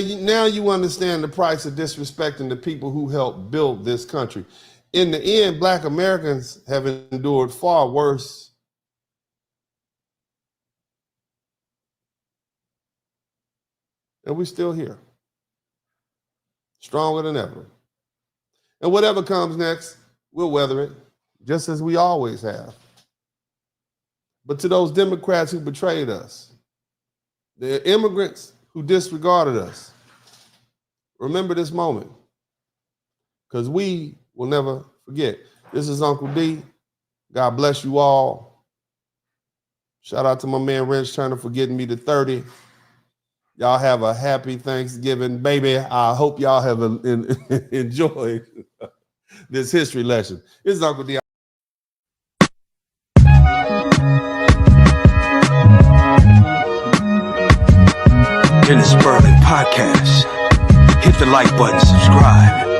you understand the price of disrespecting the people who helped build this country. In the end, Black Americans have endured far worse. And we're still here, stronger than ever. And whatever comes next, we'll weather it, just as we always have. But to those Democrats who betrayed us, the immigrants who disregarded us, remember this moment, because we will never forget. This is Uncle D. God bless you all. Shout out to my man Wrench Turner for getting me to 30. Y'all have a happy Thanksgiving, baby. I hope y'all have enjoyed this history lesson. This is Uncle D. In the Spurling podcast, hit the like button, subscribe.